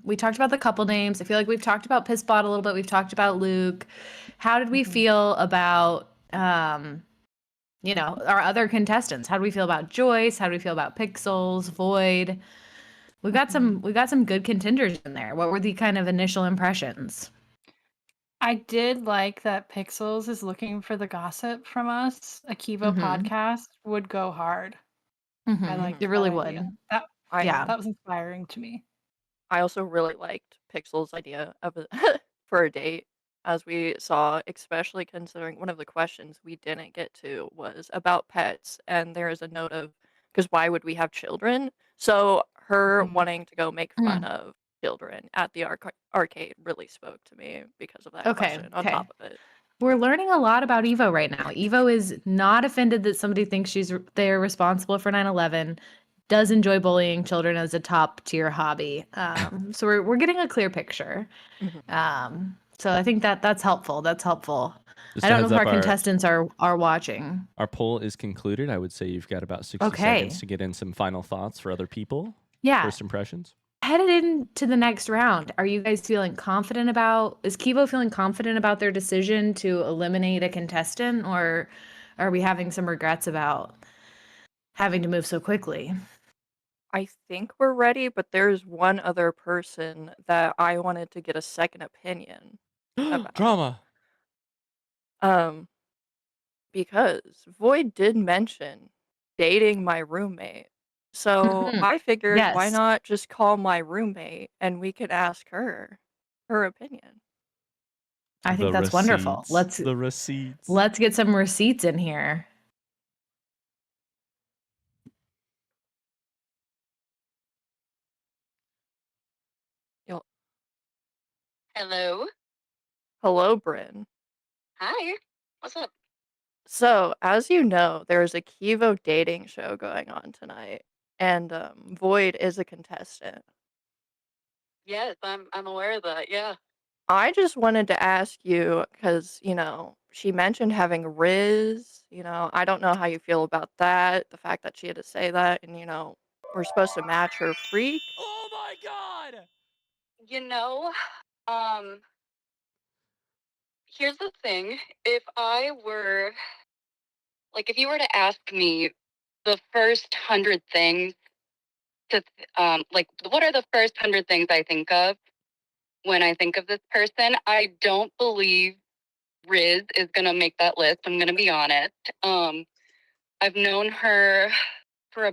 we talked about the couple names. I feel like we've talked about Pisspot a little bit. We've talked about Luke. How did we feel about our other contestants? How do we feel about Joyce? How do we feel about Pixels, Void? We got some good contenders in there. What were the kind of initial impressions? I did like that Pixels is looking for the gossip from us. A Kivo podcast would go hard. I like It really that would. idea. Yeah. That was inspiring to me. I also really liked Pixel's idea of for a date, as we saw, especially considering one of the questions we didn't get to was about pets, and there is a note of, because why would we have children? So her wanting to go make fun of children at the arcade really spoke to me because of that question on top of it. We're learning a lot about Evo right now. Evo is not offended that somebody thinks they're responsible for 9/11, does enjoy bullying children as a top tier hobby. So we're getting a clear picture. So I think that's helpful. That's helpful. Just I a don't know heads if up, our contestants are watching. Our poll is concluded. I would say you've got about 60 Okay. seconds to get in some final thoughts for other people. Yeah. First impressions. headed into the next round, are you guys feeling confident about, is Kivo feeling confident about their decision to eliminate a contestant, or are we having some regrets about having to move so quickly? I think we're ready, but there's one other person that I wanted to get a second opinion about. Drama. Because Void did mention dating my roommate. So Mhm. I figured, why Yes. not just call my roommate and we could ask her her opinion. I think that's wonderful. The receipts. Let's get some receipts in here. You'll- Hello. Hello, Bryn. Hi. What's up? So, as you know, there's a Kivo dating show going on tonight, and Void is a contestant. Yes, I'm aware of that. Yeah. I just wanted to ask you because, she mentioned having Riz. I don't know how you feel about that, the fact that she had to say that, and, we're supposed to match her freak. Oh my god! You know, um, here's the thing. If you were to ask me the first 100 things what are the first 100 things I think of when I think of this person? I don't believe Riz is gonna make that list. I'm gonna be honest. I've known her for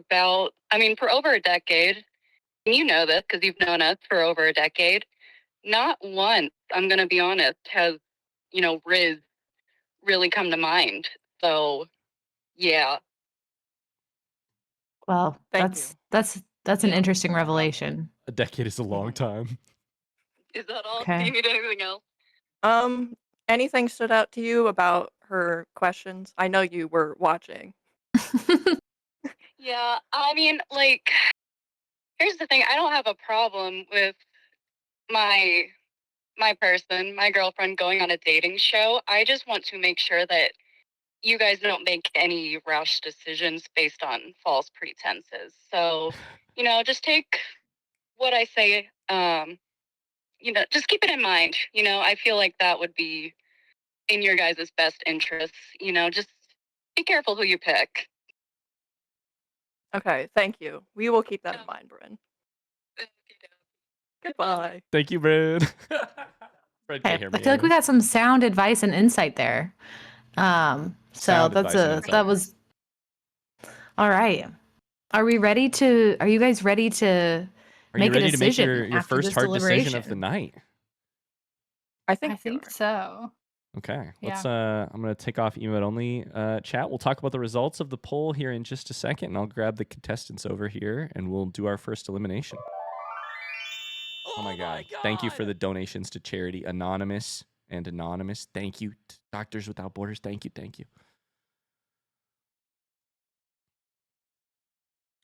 over a decade. And you know this because you've known us for over a decade. Not once, I'm gonna be honest, has, Riz really come to mind. So yeah. Well, Thank you. that's an Yeah. interesting revelation. A decade is a long time. Is that all? Okay. Do you need anything else? Anything stood out to you about her questions? I know you were watching. Yeah, here's the thing. I don't have a problem with my my girlfriend going on a dating show. I just want to make sure that you guys don't make any rash decisions based on false pretenses. So, just take what I say, just keep it in mind. I feel like that would be in your guys' best interests. Just be careful who you pick. Okay, thank you. We will keep that in mind, Bryn. Goodbye. Thank you, Brad. Fred Okay, can't hear I me. feel like we anyways. got some sound advice and insight there. So Sound advice and insight. that was all right. Are you guys ready to Are make you ready a to make decision your after first this hard decision of deliberation? the night? I I think we think are. so. Okay, let's. Yeah. I'm gonna take off emote only chat. We'll talk about the results of the poll here in just a second, and I'll grab the contestants over here, and we'll do our first elimination. Oh my god! Thank you for the donations to charity Anonymous and Anonymous. Thank you, Doctors Without Borders. Thank you, thank you.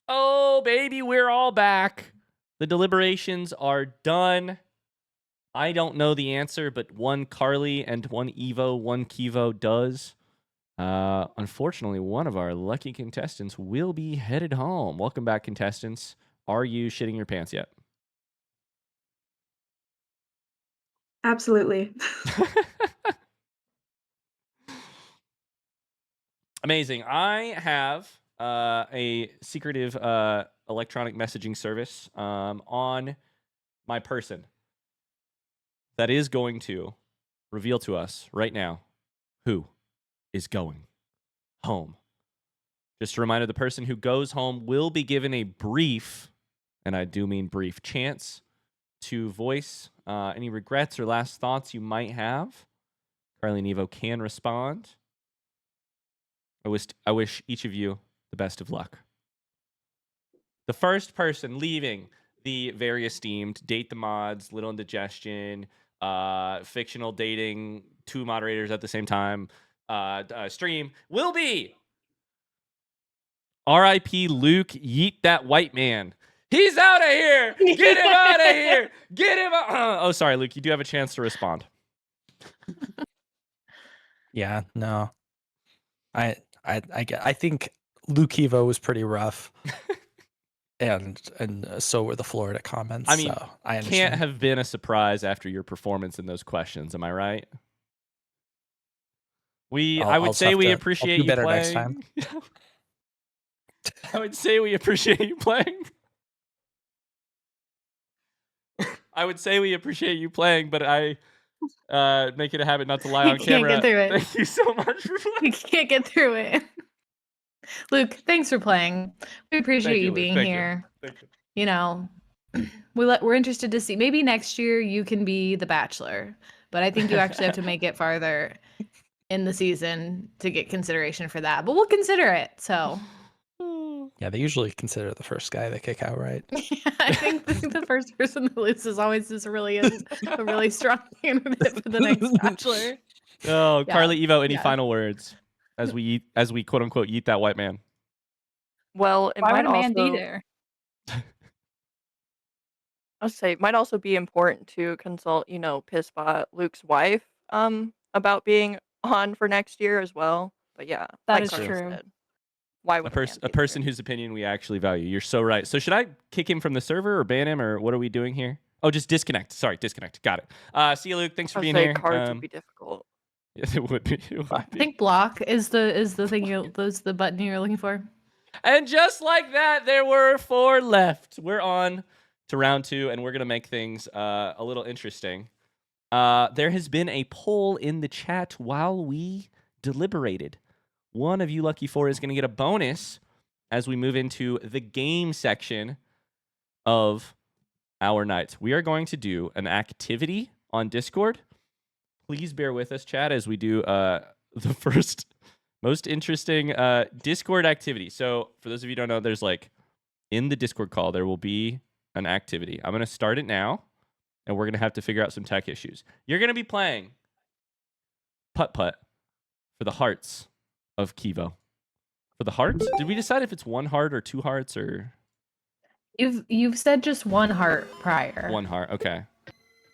Oh baby, we're all back. The deliberations are done. I don't know the answer, but one Carly and one Evo, one Kivo does. Unfortunately, one of our lucky contestants will be headed home. Welcome back, contestants. Are you shitting your pants yet? Absolutely. Amazing. I have a secretive electronic messaging service on my person that is going to reveal to us right now who is going home. Just a reminder, the person who goes home will be given a brief, and I do mean brief, chance to voice any regrets or last thoughts you might have. Carly and Evo can respond. I wish each of you the best of luck. The first person leaving the very esteemed Date the Mods, Little Indigestion, fictional dating, two moderators at the same time stream will be R.I.P. Luke, yeet that white man. He's out of here. Get him out of here. Get him out. Oh, sorry, Luke. You do have a chance to respond. Yeah, no. I think Luke Evo was pretty rough. and so were the Florida comments. I mean, so I can't understand. have been a surprise after your performance in those questions. Am I right? I would I'll just say have we to- I'll appreciate do you better playing. next time. I would say we appreciate you playing. I would say we appreciate you playing, but I make it a habit not to lie You on can't camera. get through it. Thank you so much for playing. You can't get through it. Luke, thanks for playing. We appreciate Thank you, you Luke. being Thank you. here. Thank you. You know, we're interested to see. Maybe next year you can be the Bachelor, but I think you actually have to make it farther in the season to get consideration for that. But we'll consider it. So Yeah, they usually consider the first guy they kick out, right? I think the first person that loses always is really a really strong candidate for the next Bachelor. Oh, Yeah, Carly, Evo, any yeah. final words as we quote unquote eat that white man? Well, it Why might would a man be also there? I'll say it might also be important to consult, Pisspot, Luke's wife, about being on for next year as well. But yeah, That like is Carly true. said, why A would a man be person whose opinion we actually value. You're so right. So should I kick him from the server or ban him or what are we doing here? Oh, just disconnect. Sorry, disconnect. Got it. See you, Luke. Thanks for I'll being say here. cards would be difficult. Yes, it would be. It would I be. think block is the thing the button you're looking for. And just like that, there were 4 left. We're on to round 2, and we're going to make things a little interesting. There has been a poll in the chat while we deliberated. One of you lucky 4 is going to get a bonus as we move into the game section of our nights. We are going to do an activity on Discord. Please bear with us, chat, as we do the first most interesting Discord activity. So for those of you who don't know, there's in the Discord call, there will be an activity. I'm going to start it now, and we're going to have to figure out some tech issues. You're going to be playing putt-putt for the hearts of Kivo. For the hearts? Did we decide if it's 1 heart or 2 hearts or? You've said just 1 heart prior. 1 heart, okay.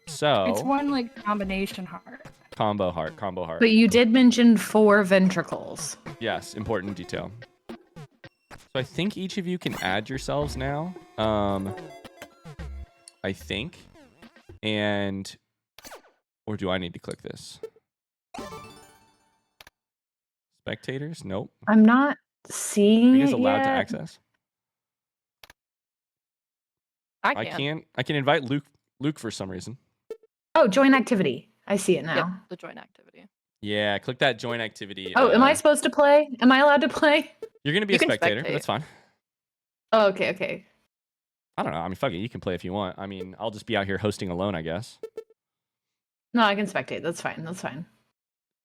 So It's one combination heart. combo heart. But you did mention 4 ventricles. Yes, important detail. So I think each of you can add yourselves now. I think. And or do I need to click this? Spectators? Nope. I'm not seeing Are you guys it allowed yet. to access? I can. I can invite Luke for some reason. Oh, join activity. I see it now. Yep, the join activity. Yeah, click that join activity. Oh, am I supposed to play? Am I allowed to play? You're going to be You a can spectator. spectate. That's fine. Oh, okay. I don't know. I mean, fuck it. You can play if you want. I mean, I'll just be out here hosting alone, I guess. No, I can spectate. That's fine.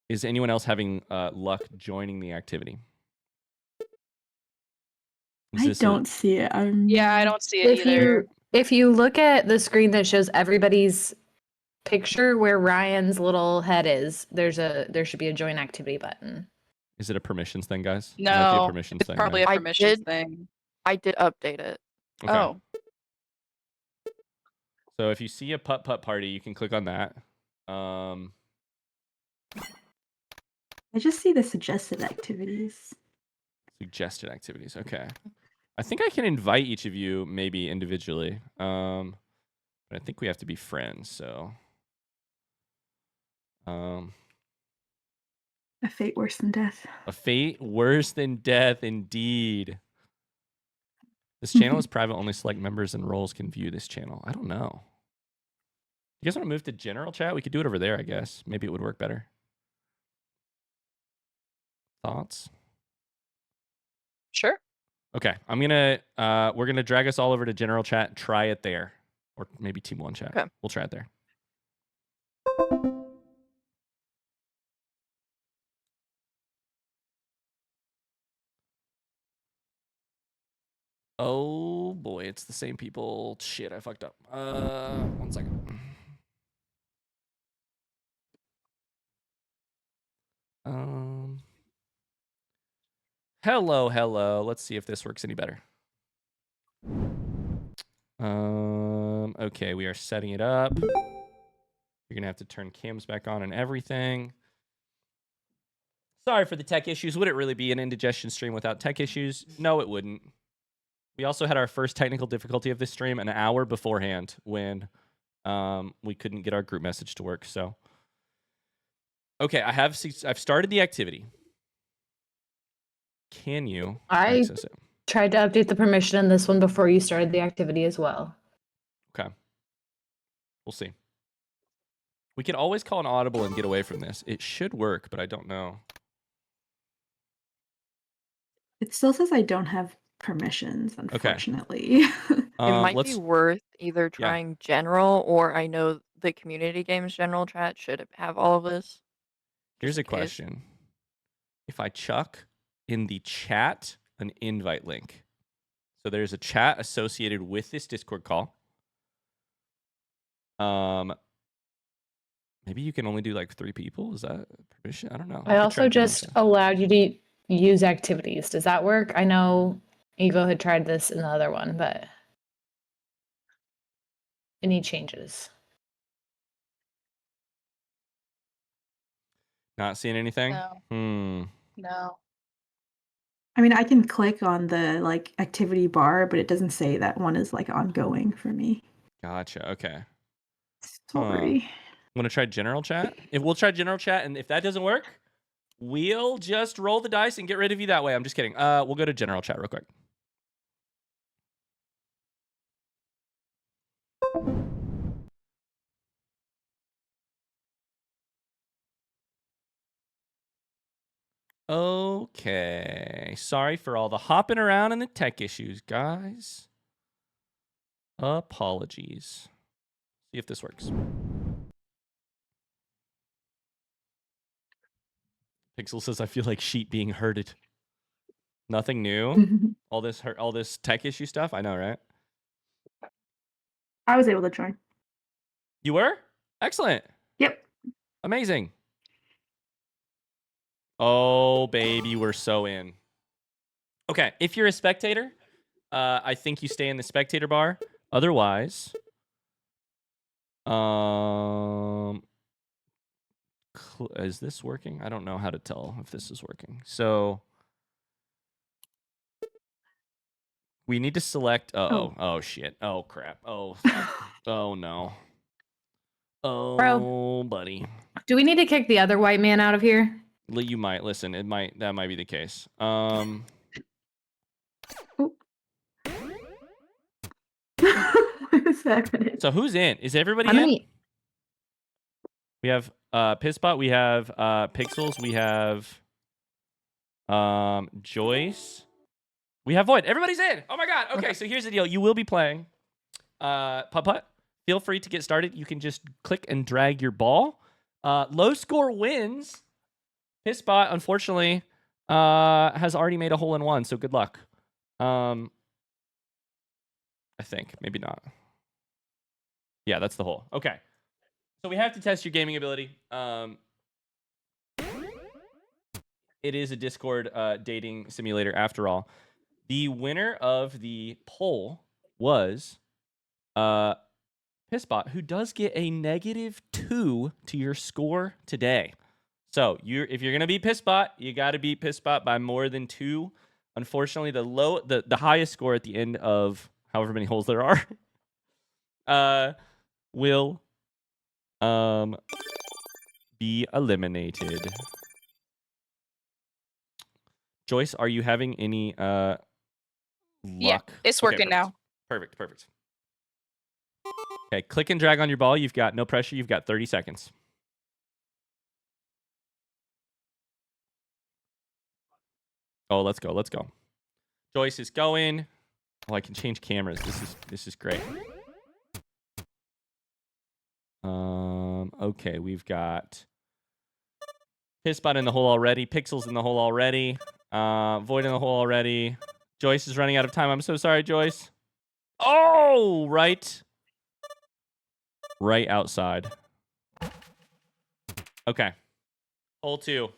Is anyone else having luck joining the activity? Is I this don't see it. Yeah, I don't see it either. If you look at the screen that shows everybody's picture where Ryan's little head is, there should be a join activity button. Is it a permissions thing, guys? It might be a No, permissions it's thing, probably right? a permissions thing. I did update it. Okay. Oh, So if you see a putt-putt party, you can click on that. I just see the suggested activities. Suggested activities. Okay. I think I can invite each of you maybe individually. But I think we have to be friends, so. A fate worse than death. A fate worse than death, indeed. This channel is private. Only select members and roles can view this channel. I don't know. You guys want to move to general chat? We could do it over there, I guess. Maybe it would work better. Thoughts? Sure. Okay, we're gonna drag us all over to general chat. Try it there, or maybe team 1 chat. Okay. We'll try it there. Oh boy, it's the same people. Shit, I fucked up. 1 second. Hello. Let's see if this works any better. Okay, we are setting it up. You're gonna have to turn cams back on and everything. Sorry for the tech issues. Would it really be an indigestion stream without tech issues? No, it wouldn't. We also had our first technical difficulty of this stream an hour beforehand when we couldn't get our group message to work. So, okay, I've started the activity. Can you I access it? tried to update the permission in this one before you started the activity as well. Okay. We'll see. We could always call an audible and get away from this. It should work, but I don't know. It still says I don't have permissions, Okay. unfortunately. It might be let's. worth either Yeah. trying general, or I know the community games general chat should have all of this. Here's a in case. question. If I chuck in the chat an invite link. So there's a chat associated with this Discord call. Maybe you can only do like 3 people. Is that permission? I don't know. I also just allowed you to use activities. Does that work? I know Evo had tried this in the other one, but any changes? Not seeing anything? No. No. I mean, I can click on the like activity bar, but it doesn't say that one is like ongoing for me. Gotcha. Okay. Sorry. I'm gonna try general chat. If we'll try general chat, and if that doesn't work, we'll just roll the dice and get rid of you that way. I'm just kidding. We'll go to general chat real quick. Okay. Sorry for all the hopping around and the tech issues, guys. Apologies. See if this works. Pixel says, I feel like sheep being herded. Nothing new? all this tech issue stuff? I know, right? I was able to join. You were? Excellent. Yep. Amazing. Oh, baby, we're so in. Okay, if you're a spectator, I think you stay in the spectator bar. Otherwise, is this working? I don't know how to tell if this is working. So we need to select. Oh shit. Oh crap. Oh, oh no. Oh, Bro. buddy. Do we need to kick the other white man out of here? You might listen. That might be the case. What is happening? So who's in? Is everybody in? We have Pisspot, we have Pixels, we have Joyce. We have Void. Everybody's in. Oh my god. Okay, so here's the deal. You will be playing Putt-Putt. Feel free to get started. You can just click and drag your ball. Low score wins. Pisspot, unfortunately, has already made a hole-in-one, so good luck. I think. Maybe not. Yeah, that's the hole. Okay. So we have to test your gaming ability. It is a Discord dating simulator after all. The winner of the poll was Pisspot, who does get a -2 to your score today. So if you're gonna beat Pisspot, you got to beat Pisspot by more than 2. Unfortunately, the highest score at the end of however many holes there are will be eliminated. Joyce, are you having any luck? Yeah, it's working now. Perfect. Okay, click and drag on your ball. You've got no pressure. You've got 30 seconds. Oh, let's go. Joyce is going. Oh, I can change cameras. This is great. Okay, we've got Pisspot in the hole already. Pixels in the hole already. Void in the hole already. Joyce is running out of time. I'm so sorry, Joyce. Oh, right outside. Okay. Hole 2.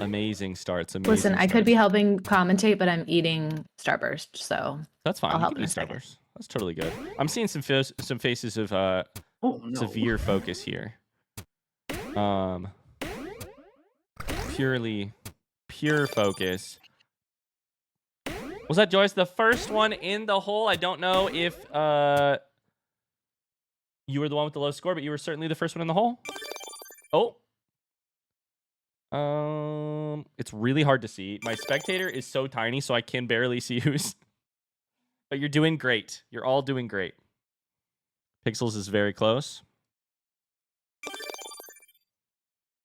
Amazing starts. Amazing. Listen, I could be helping commentate, but I'm eating Starburst, so that's fine. I'll help you can eat Starburst. That's totally good. I'm seeing some faces of severe focus here. Pure focus. Was that Joyce? The first one in the hole. I don't know if you were the one with the low score, but you were certainly the first one in the hole. Oh. It's really hard to see. My spectator is so tiny, so I can barely see who's. But you're doing great. You're all doing great. Pixels is very close.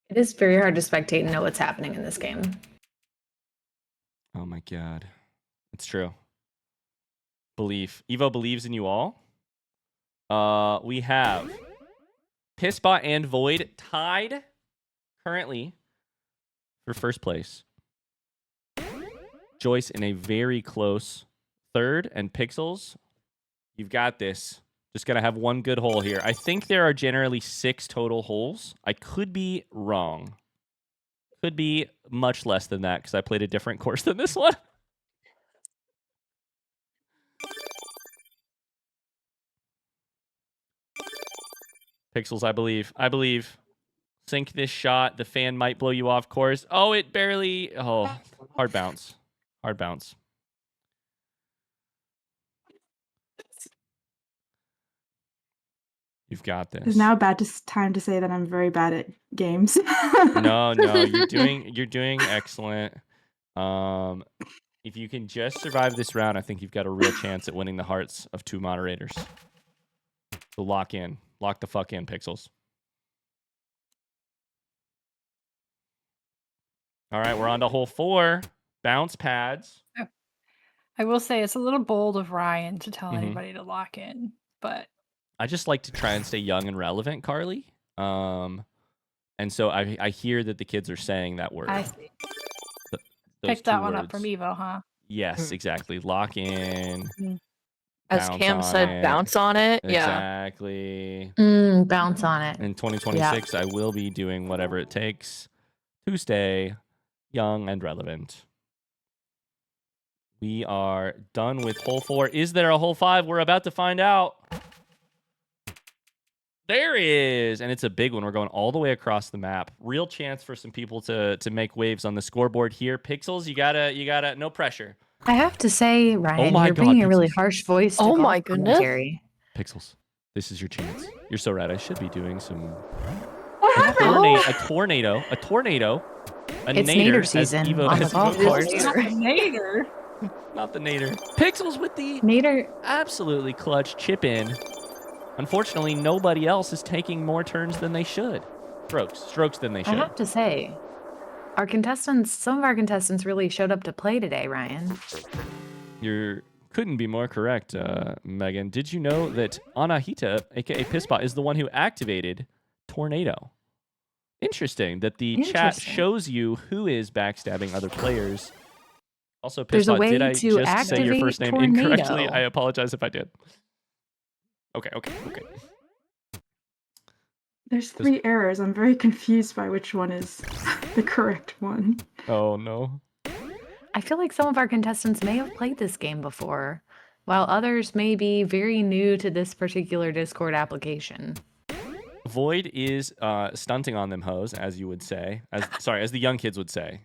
It is very hard to spectate and know what's happening in this game. Oh my god. It's true. Belief. Evo believes in you all. We have Pissbot and Void tied currently for first place. Joyce in a very close third, and Pixels, you've got this. Just gotta have one good hole here. I think there are generally 6 total holes. I could be wrong. Could be much less than that because I played a different course than this one. Pixels, I believe. Sink this shot. The fan might blow you off course. Oh, it barely. Oh, hard bounce. Hard bounce. You've got this. It's now a bad time to say that I'm very bad at games. No, you're doing excellent. If you can just survive this round, I think you've got a real chance at winning the hearts of 2 moderators. So lock in. Lock the fuck in, Pixels. All right, we're on to hole 4. Bounce pads. I will say it's a little bold of Ryan to tell anybody to lock in, but I just like to try and stay young and relevant, Carly. And so I hear that the kids are saying that word. I see. Those Pick that 2 one words. up from Evo, huh? Yes, exactly. Lock in. As bounce Cam on said, it. bounce on it. Yeah. Exactly. Bounce on it. In 2026, I will be doing whatever it takes to stay young and relevant. We are done with hole 4. Is there a hole 5? We're about to find out. There is, and it's a big one. We're going all the way across the map. Real chance for some people to make waves on the scoreboard here. Pixels, you gotta, no pressure. I have to say, Ryan, my you're God, bringing a really Pixels. harsh voice to Oh golf my goodness. commentary. Pixels, this is your chance. You're so right. I should be doing some. What happened? A tornado. A It's nader, nader as season Evo on the has golf called course. it. Nader. Not the nader. Pixels with the Nader. absolutely clutch chip in. Unfortunately, nobody else is taking more turns than they should. Strokes than they I should. have to say, some of our contestants really showed up to play today, Ryan. You couldn't be more correct, Megan. Did you know that Anahita, aka Pissbot, is the one who activated Tornado? Interesting that the chat shows you who is backstabbing other players. Also, There's a Pissbot, way did I to just say your activate first name Tornado. incorrectly? I apologize if I did. Okay. There's 3 errors. I'm very confused by which one is the correct one. Oh, no. I feel like some of our contestants may have played this game before, while others may be very new to this particular Discord application. Void is stunting on them hoes, as you would say. As the young kids would say.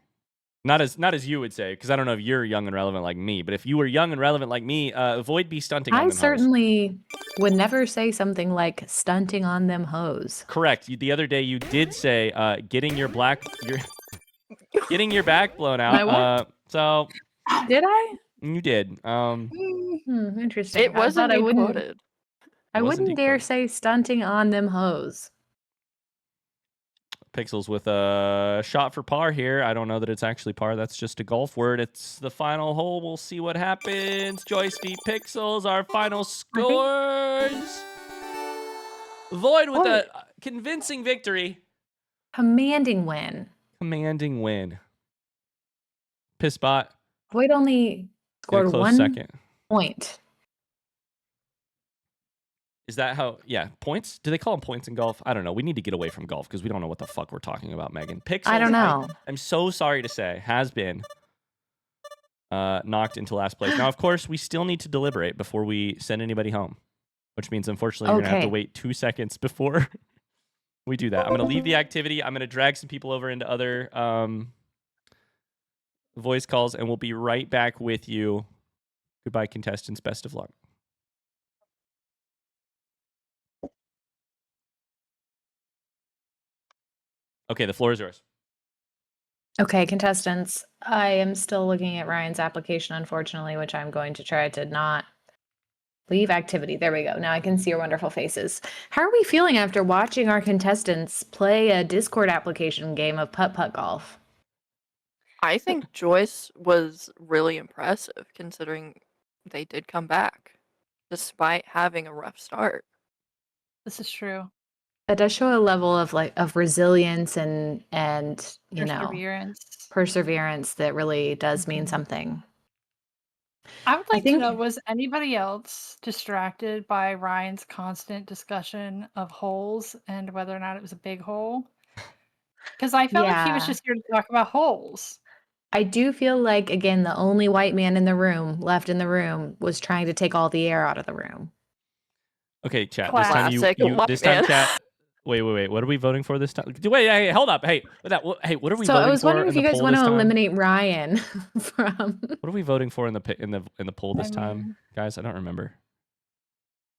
Not as you would say, because I don't know if you're young and relevant like me, but if you were young and relevant like me, Void be stunting on I them hoes. certainly would never say something like stunting on them hoes. Correct. The other day you did say getting your back blown out. So Did I? you did. Interesting. It wasn't I me wouldn't. quoted. I wouldn't dare say stunting on them hoes. Pixels with a shot for par here. I don't know that it's actually par. That's just a golf word. It's the final hole. We'll see what happens. Joyce v. Pixels, our final scores. Void with a convincing victory. Commanding win. Commanding win. Pissbot. Void only scored one second. point. Is that how? Yeah, points? Do they call them points in golf? I don't know. We need to get away from golf because we don't know what the fuck we're talking about, Megan. Pixels, I don't know. I'm so sorry to say, has been knocked into last place. Now, of course, we still need to deliberate before we send anybody home. which means unfortunately you're going to have to Okay. wait 2 seconds before we do that. I'm going to leave the activity. I'm going to drag some people over into other voice calls, and we'll be right back with you. Goodbye, contestants. Best of luck. Okay, the floor is yours. Okay, contestants. I am still looking at Ryan's application, unfortunately, which I'm going to try to not leave activity. There we go. Now I can see your wonderful faces. How are we feeling after watching our contestants play a Discord application game of putt-putt golf? I think Joyce was really impressive considering they did come back despite having a rough start. This is true. That does show a level of of resilience and you know, Perseverance. perseverance that really does mean something. I would I like to think know, was anybody else distracted by Ryan's constant discussion of holes and whether or not it was a big hole? Because I felt like he was yeah. just here to talk about holes. I do feel like again the only white man in the room left in the room was trying to take all the air out of the room. Okay, chat. This time Classic white this time, man. chat. Wait. What are we voting for this time? Wait, hey, hold up. Hey, what are we So I voting was for wondering in if the you guys poll want this to time? eliminate Ryan from. What are we voting for in the poll this I time, mean, guys? I don't remember.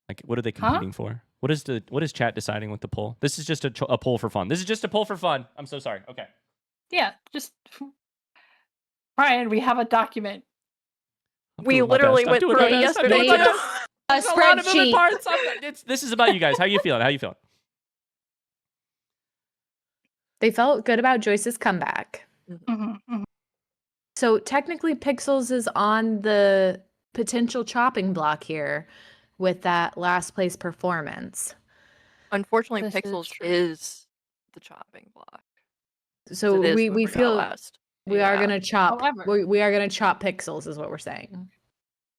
Like, what are they huh? competing for? What is chat deciding with the poll? This is just a poll for fun. This is just a poll for fun. I'm so sorry. Okay. Yeah, just Ryan, we have a document. I'm We doing my literally best. I'm went doing through my it best. I'm yesterday doing my too. best. A There's a lot of moving spreadsheet. parts. This is about you guys. How you feeling? How you feeling? They felt good about Joyce's comeback. Mhm. So technically, Pixels is on the potential chopping block here with that last place performance. Unfortunately, This is Pixels true. is the chopping block. 'cause So it is we whoever got feel last. we are Yeah. gonna chop. However, We are gonna chop Pixels, is what we're saying.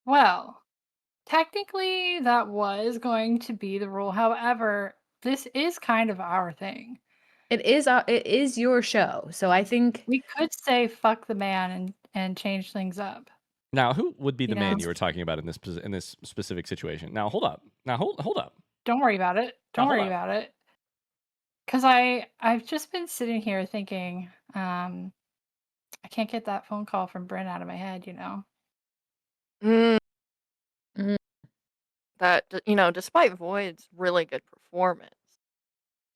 well, technically that was going to be the rule. However, this is kind of our thing. It is your show, so I think We could say fuck the man and change things up. Now, who would be the You man know? you were talking about in this specific situation? Now, hold up. Now, hold up. Don't worry about it. Now, Don't hold worry up. about it. Because I've just been sitting here thinking, I can't get that phone call from Bryn out of my head, you know? Mm, Mm. that despite Void's really good performance,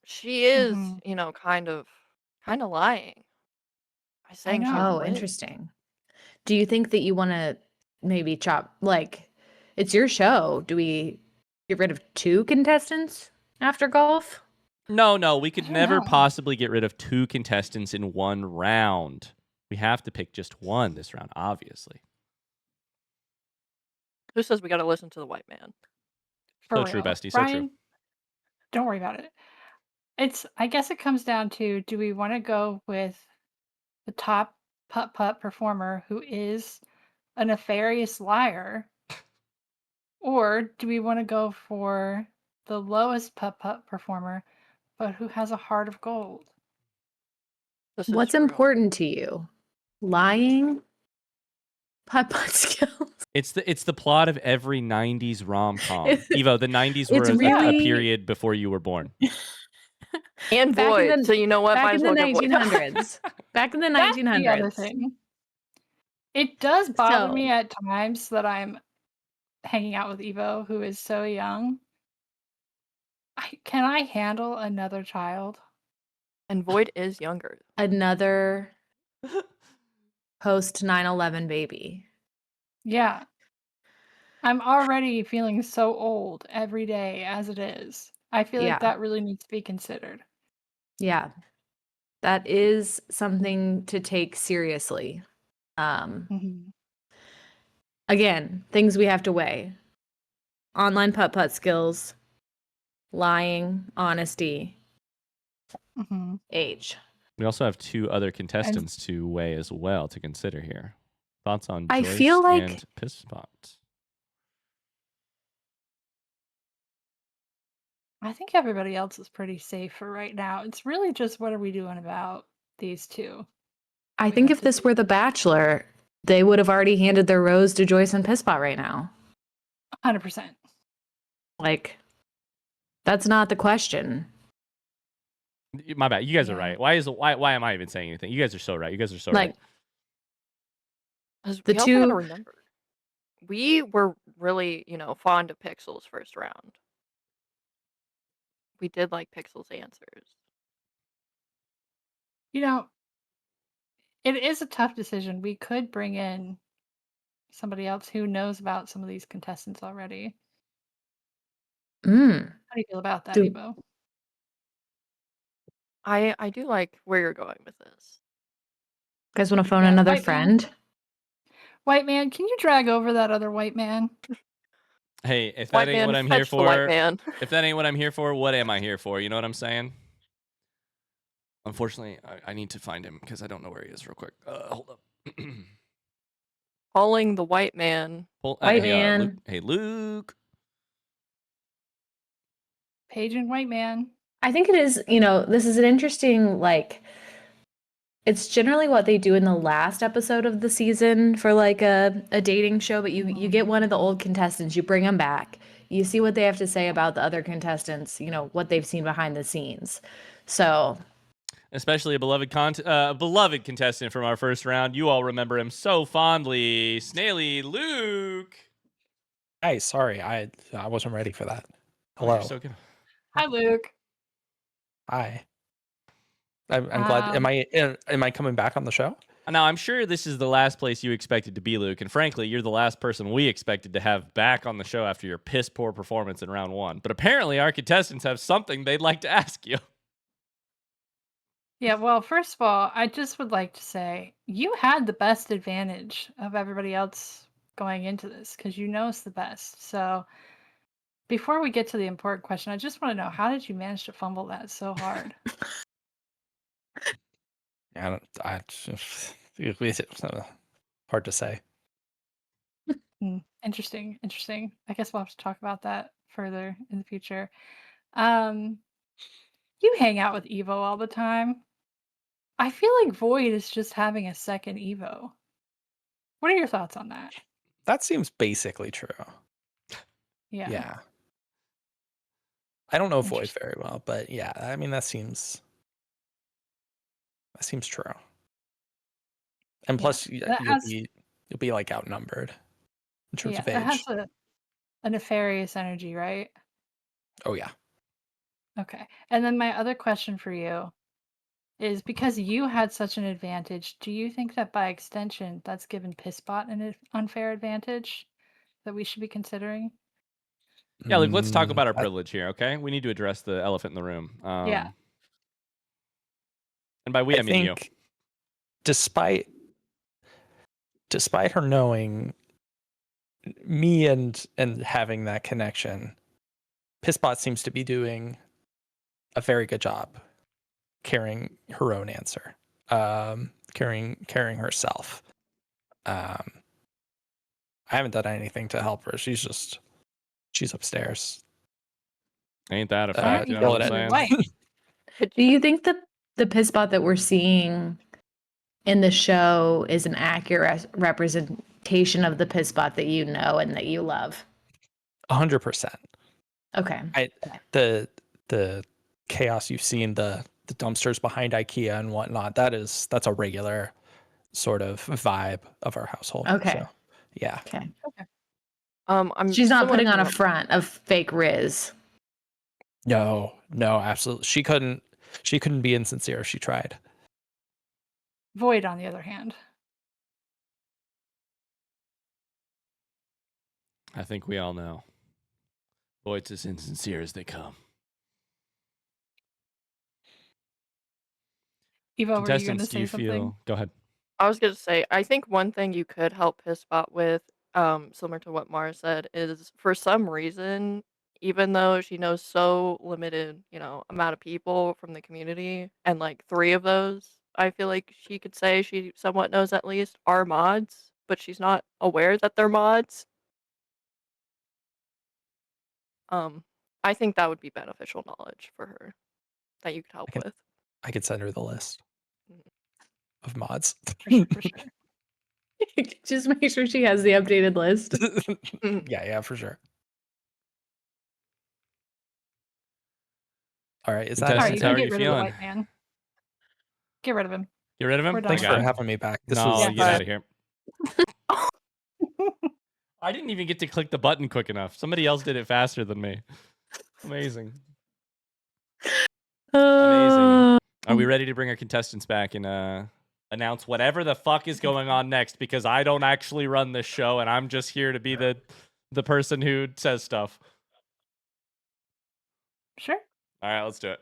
she is, Mhm. kind of lying by I saying she know. didn't Oh, win. interesting. Do you think that you want to maybe chop it's your show? Do we get rid of 2 contestants after golf? No, we could don't never know. possibly get rid of 2 contestants in one round. We have to pick just one this round, obviously. Who says we got to listen to the white man? For So real. true, bestie. So true. Ryan, don't worry about it. I guess it comes down to, do we want to go with the top putt-putt performer who is a nefarious liar, or do we want to go for the lowest putt-putt performer but who has a heart of gold? This is What's true. important to you? Lying? Putt-putt skills? It's the plot of every 90s rom-com. It's Evo, the 90s were it's a really period before you were born. And back in Void. the So you know what? back Might in as the well get Void. 1900s. Back in the That's the other 1900s. thing. It does bother So, me at times that I'm hanging out with Evo, who is so young. Can I handle another child? And Void is younger. another post 9/11 baby. Yeah. I'm already feeling so old every day as it is. I feel like Yeah. that really needs to be considered. Yeah. That is something to take seriously. Mhm. Again, things we have to weigh. Online putt-putt skills, lying, honesty, Mhm. age. We also have 2 other contestants to weigh as well to consider here. Thoughts on I Joyce feel like and Pisspot? I think everybody else is pretty safe for right now. It's really just, what are we doing about these 2? I We think have if to this were The Bachelor, they would have already handed their rose to Joyce and Pisspot right now. 100%. Like, that's not the question. My bad. You guys are Yeah. right. Why am I even saying anything? You guys are so right. You guys are so Like, right. 'Cause the we also gotta two. remember, we were really, fond of Pixel's first round. We did like Pixel's answers. You know, it is a tough decision. We could bring in somebody else who knows about some of these contestants already. Mm, How do you feel about that, do Evo? I do like where you're going with this. you guys want to phone Yeah, another white man. friend? White man, can you drag over that other white man? Hey, if that White ain't man, what I'm here fetch the white for, man. if that ain't what I'm here for, what am I here for? You know what I'm saying? Unfortunately, I need to find him because I don't know where he is real quick. Hold up. Calling the white man. White Hey, Luke. man. Hey, Luke. Paging white man. I think it is, this is an interesting, like, it's generally what they do in the last episode of the season for like a dating show, but you get one of the old contestants, you bring them back, you see what they have to say about the other contestants, what they've seen behind the scenes. So Especially a beloved contestant from our first round. You all remember him so fondly. Snaily Luke. Hey, sorry, I wasn't ready for that. Oh, you're Hello. so good. Hi, Luke. Hi. I'm glad. Am I coming back on the show? Now, I'm sure this is the last place you expected to be, Luke. And frankly, you're the last person we expected to have back on the show after your piss poor performance in round 1. But apparently, our contestants have something they'd like to ask you. Yeah, well, first of all, I just would like to say you had the best advantage of everybody else going into this because you know it's the best. So before we get to the important question, I just want to know, how did you manage to fumble that so hard? Yeah, it's hard to say. Interesting. I guess we'll have to talk about that further in the future. You hang out with Evo all the time. I feel like Void is just having a second Evo. What are your thoughts on that? That seems basically true. Yeah. Yeah. I don't know Void Interesting. very well, but yeah, I mean that seems true. And Yeah. plus That has you'll be like outnumbered in terms yeah, of that has age. a nefarious energy, right? Oh yeah. Okay. And then my other question for you is, because you had such an advantage, do you think that by extension that's given Pissbot an unfair advantage that we should be considering? Yeah, Luke, let's talk about our I privilege here, okay? We need to address the elephant in the room. Yeah. And by we, I mean you. think despite her knowing me and having that connection, Pissbot seems to be doing a very good job carrying her own answer, carrying herself. I haven't done anything to help her. She's upstairs. Ain't that a fact? You know Kill what it. I'm saying? do you think that the Pissbot that we're seeing in the show is an accurate representation of the Pissbot that you know and that you love? 100%. Okay. The chaos you've seen, the dumpsters behind IKEA and whatnot, that's a regular sort of vibe of our household. Okay. So, yeah. Okay. I'm She's not similar putting to on a what- front of fake Riz. No, absolutely. She couldn't be insincere if she tried. Void, on the other hand. I think we all know. Void's as insincere as they come. Evo, were you going to Contestants, do say you something? feel... Go ahead. I was gonna say, I think one thing you could help Pissbot with, similar to what Mara said, is for some reason, even though she knows so limited, amount of people from the community, and like 3 of those, I feel like she could say she somewhat knows at least, are mods, but she's not aware that they're mods. I think that would be beneficial knowledge for her that you could help with. I could send her the list of mods. For sure. Just make sure she has the updated list. Yeah, for sure. All right, is that All right, Contestants, you how can are get you rid of the feeling? white man. Get rid of him. Get rid of him? We're done Thanks with for him. having me back. This No, was get out of here. I didn't even get to click the button quick enough. Somebody else did it faster than me. Amazing. Amazing. Are we ready to bring our contestants back and announce whatever the fuck is going on next? Because I don't actually run this show, and I'm just here to be the person who says stuff. Sure. All right, let's do it.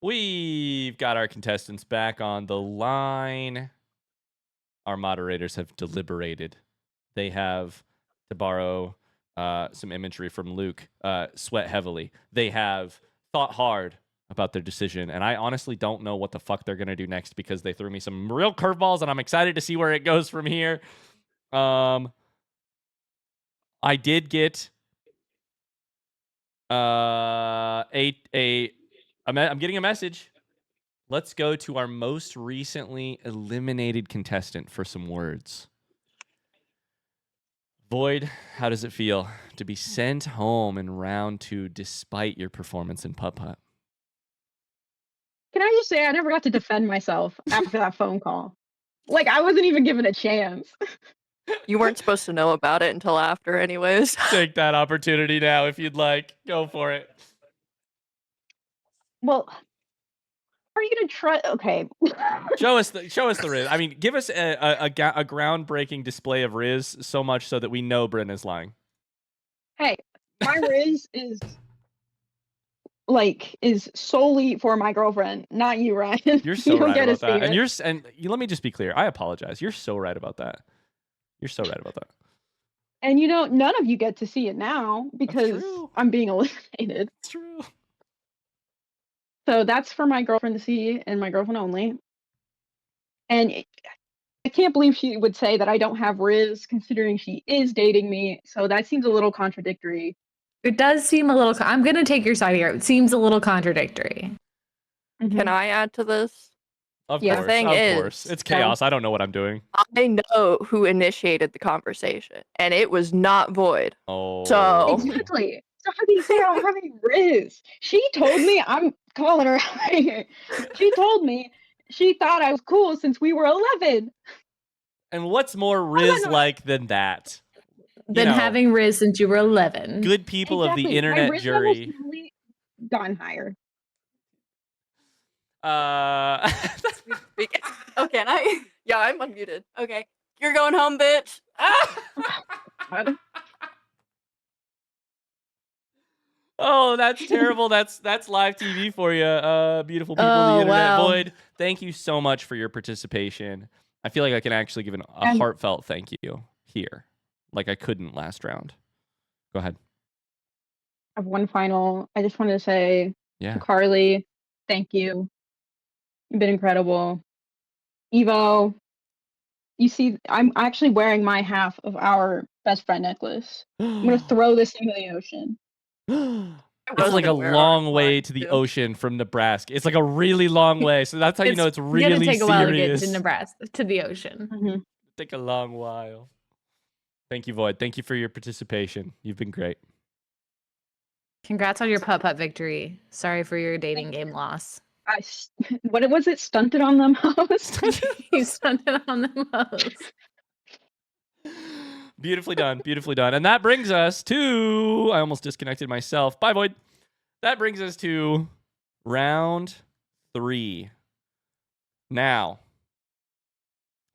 We've got our contestants back on the line. Our moderators have deliberated. They have, to borrow some imagery from Luke, sweat heavily. They have thought hard about their decision, and I honestly don't know what the fuck they're going to do next because they threw me some real curveballs, and I'm excited to see where it goes from here. I did get I'm getting a message. Let's go to our most recently eliminated contestant for some words. Void, how does it feel to be sent home in round 2 despite your performance in Putt-Putt? Can I just say I never got to defend myself after that phone call? Like, I wasn't even given a chance. You weren't supposed to know about it until after, anyways. Take that opportunity now if you'd like. Go for it. Well, are you gonna try? Okay. Show us the Riz. I mean, give us a groundbreaking display of Riz so much so that we know Bryn is lying. Hey, my Riz is solely for my girlfriend, not you, Ryan. You're so You don't right get to about see that. it. And let me just be clear. I apologize. You're so right about that. You're so right about that. And none of you get to see it now because I'm being eliminated. It's true. So that's for my girlfriend to see and my girlfriend only. And I can't believe she would say that I don't have Riz, considering she is dating me. So that seems a little contradictory. It does seem a little. I'm going to take your side here. It seems a little contradictory. Can I add to this? Of Yeah. course. The thing Of is, course. It's chaos. I don't know what I'm doing. I know who initiated the conversation, and it was not Void. Oh. So Exactly. So how do you say I don't have any Riz? She told me, I'm calling her out here. She told me she thought I was cool since we were 11. And what's more Riz-like than that? Than having Riz since you were 11. Good people of the Exactly. internet My Riz level's jury. really gone higher. Oh, can I? Yeah, I'm unmuted. Okay. You're going home, bitch. Oh, that's terrible. That's live TV for you, beautiful people of the internet. wow. Void, thank you so much for your participation. I feel like I can actually give a heartfelt thank you here, like I couldn't last round. Go ahead. I have one final. I just wanted to say, Yeah. Carly, thank you. You've been incredible. Evo, you see, I'm actually wearing my half of our best friend necklace. I'm gonna throw this into the ocean. It's like a long way to the ocean from Nebraska. It's like a really long way. So that's how you know it's really gonna take a while to get serious. to Nebraska, to the ocean. Take a long while. Thank you, Void. Thank you for your participation. You've been great. Congrats on your putt-putt victory. Sorry for your dating game loss. What was it? Stunted on the most? You stunted on the most. Beautifully done. Beautifully done. And that brings us to... I almost disconnected myself. Bye, Void. That brings us to round 3. Now,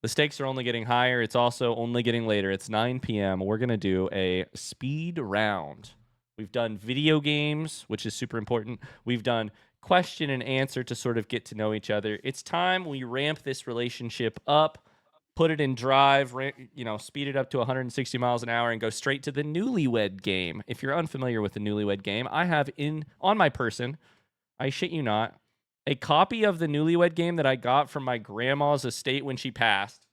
the stakes are only getting higher. It's also only getting later. It's 9 p.m. We're going to do a speed round. We've done video games, which is super important. We've done question and answer to sort of get to know each other. It's time we ramp this relationship up, put it in drive, speed it up to 160 miles an hour and go straight to the newlywed game. If you're unfamiliar with the newlywed game, I have on my person, I shit you not, a copy of the newlywed game that I got from my grandma's estate when she passed.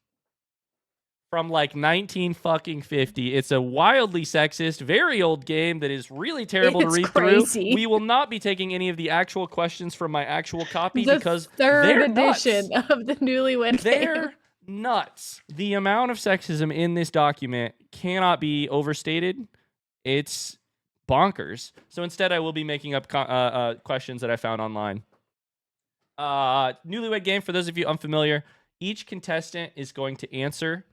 From like 1950. It's a wildly sexist, very old game that is really terrible to read crazy. through. We will not be taking any of the actual questions from my actual copy The because third they're edition nuts. of the newlywed They're game. nuts. The amount of sexism in this document cannot be overstated. It's bonkers. So instead, I will be making up questions that I found online. Newlywed Game, for those of you unfamiliar, each contestant is going to answer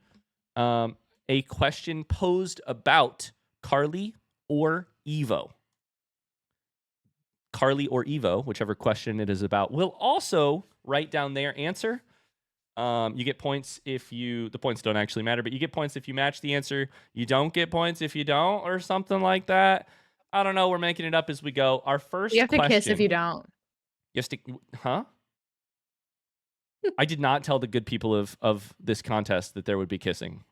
a question posed about Carly or Evo. Carly or Evo, whichever question it is about, will also write down their answer. You get points if the points don't actually matter, but you get points if you match the answer. You don't get points if you don't, or something like that. I don't know. We're making it up as we go. Our first You have to question. kiss if you don't. You have to, huh? I did not tell the good people of this contest that there would be kissing.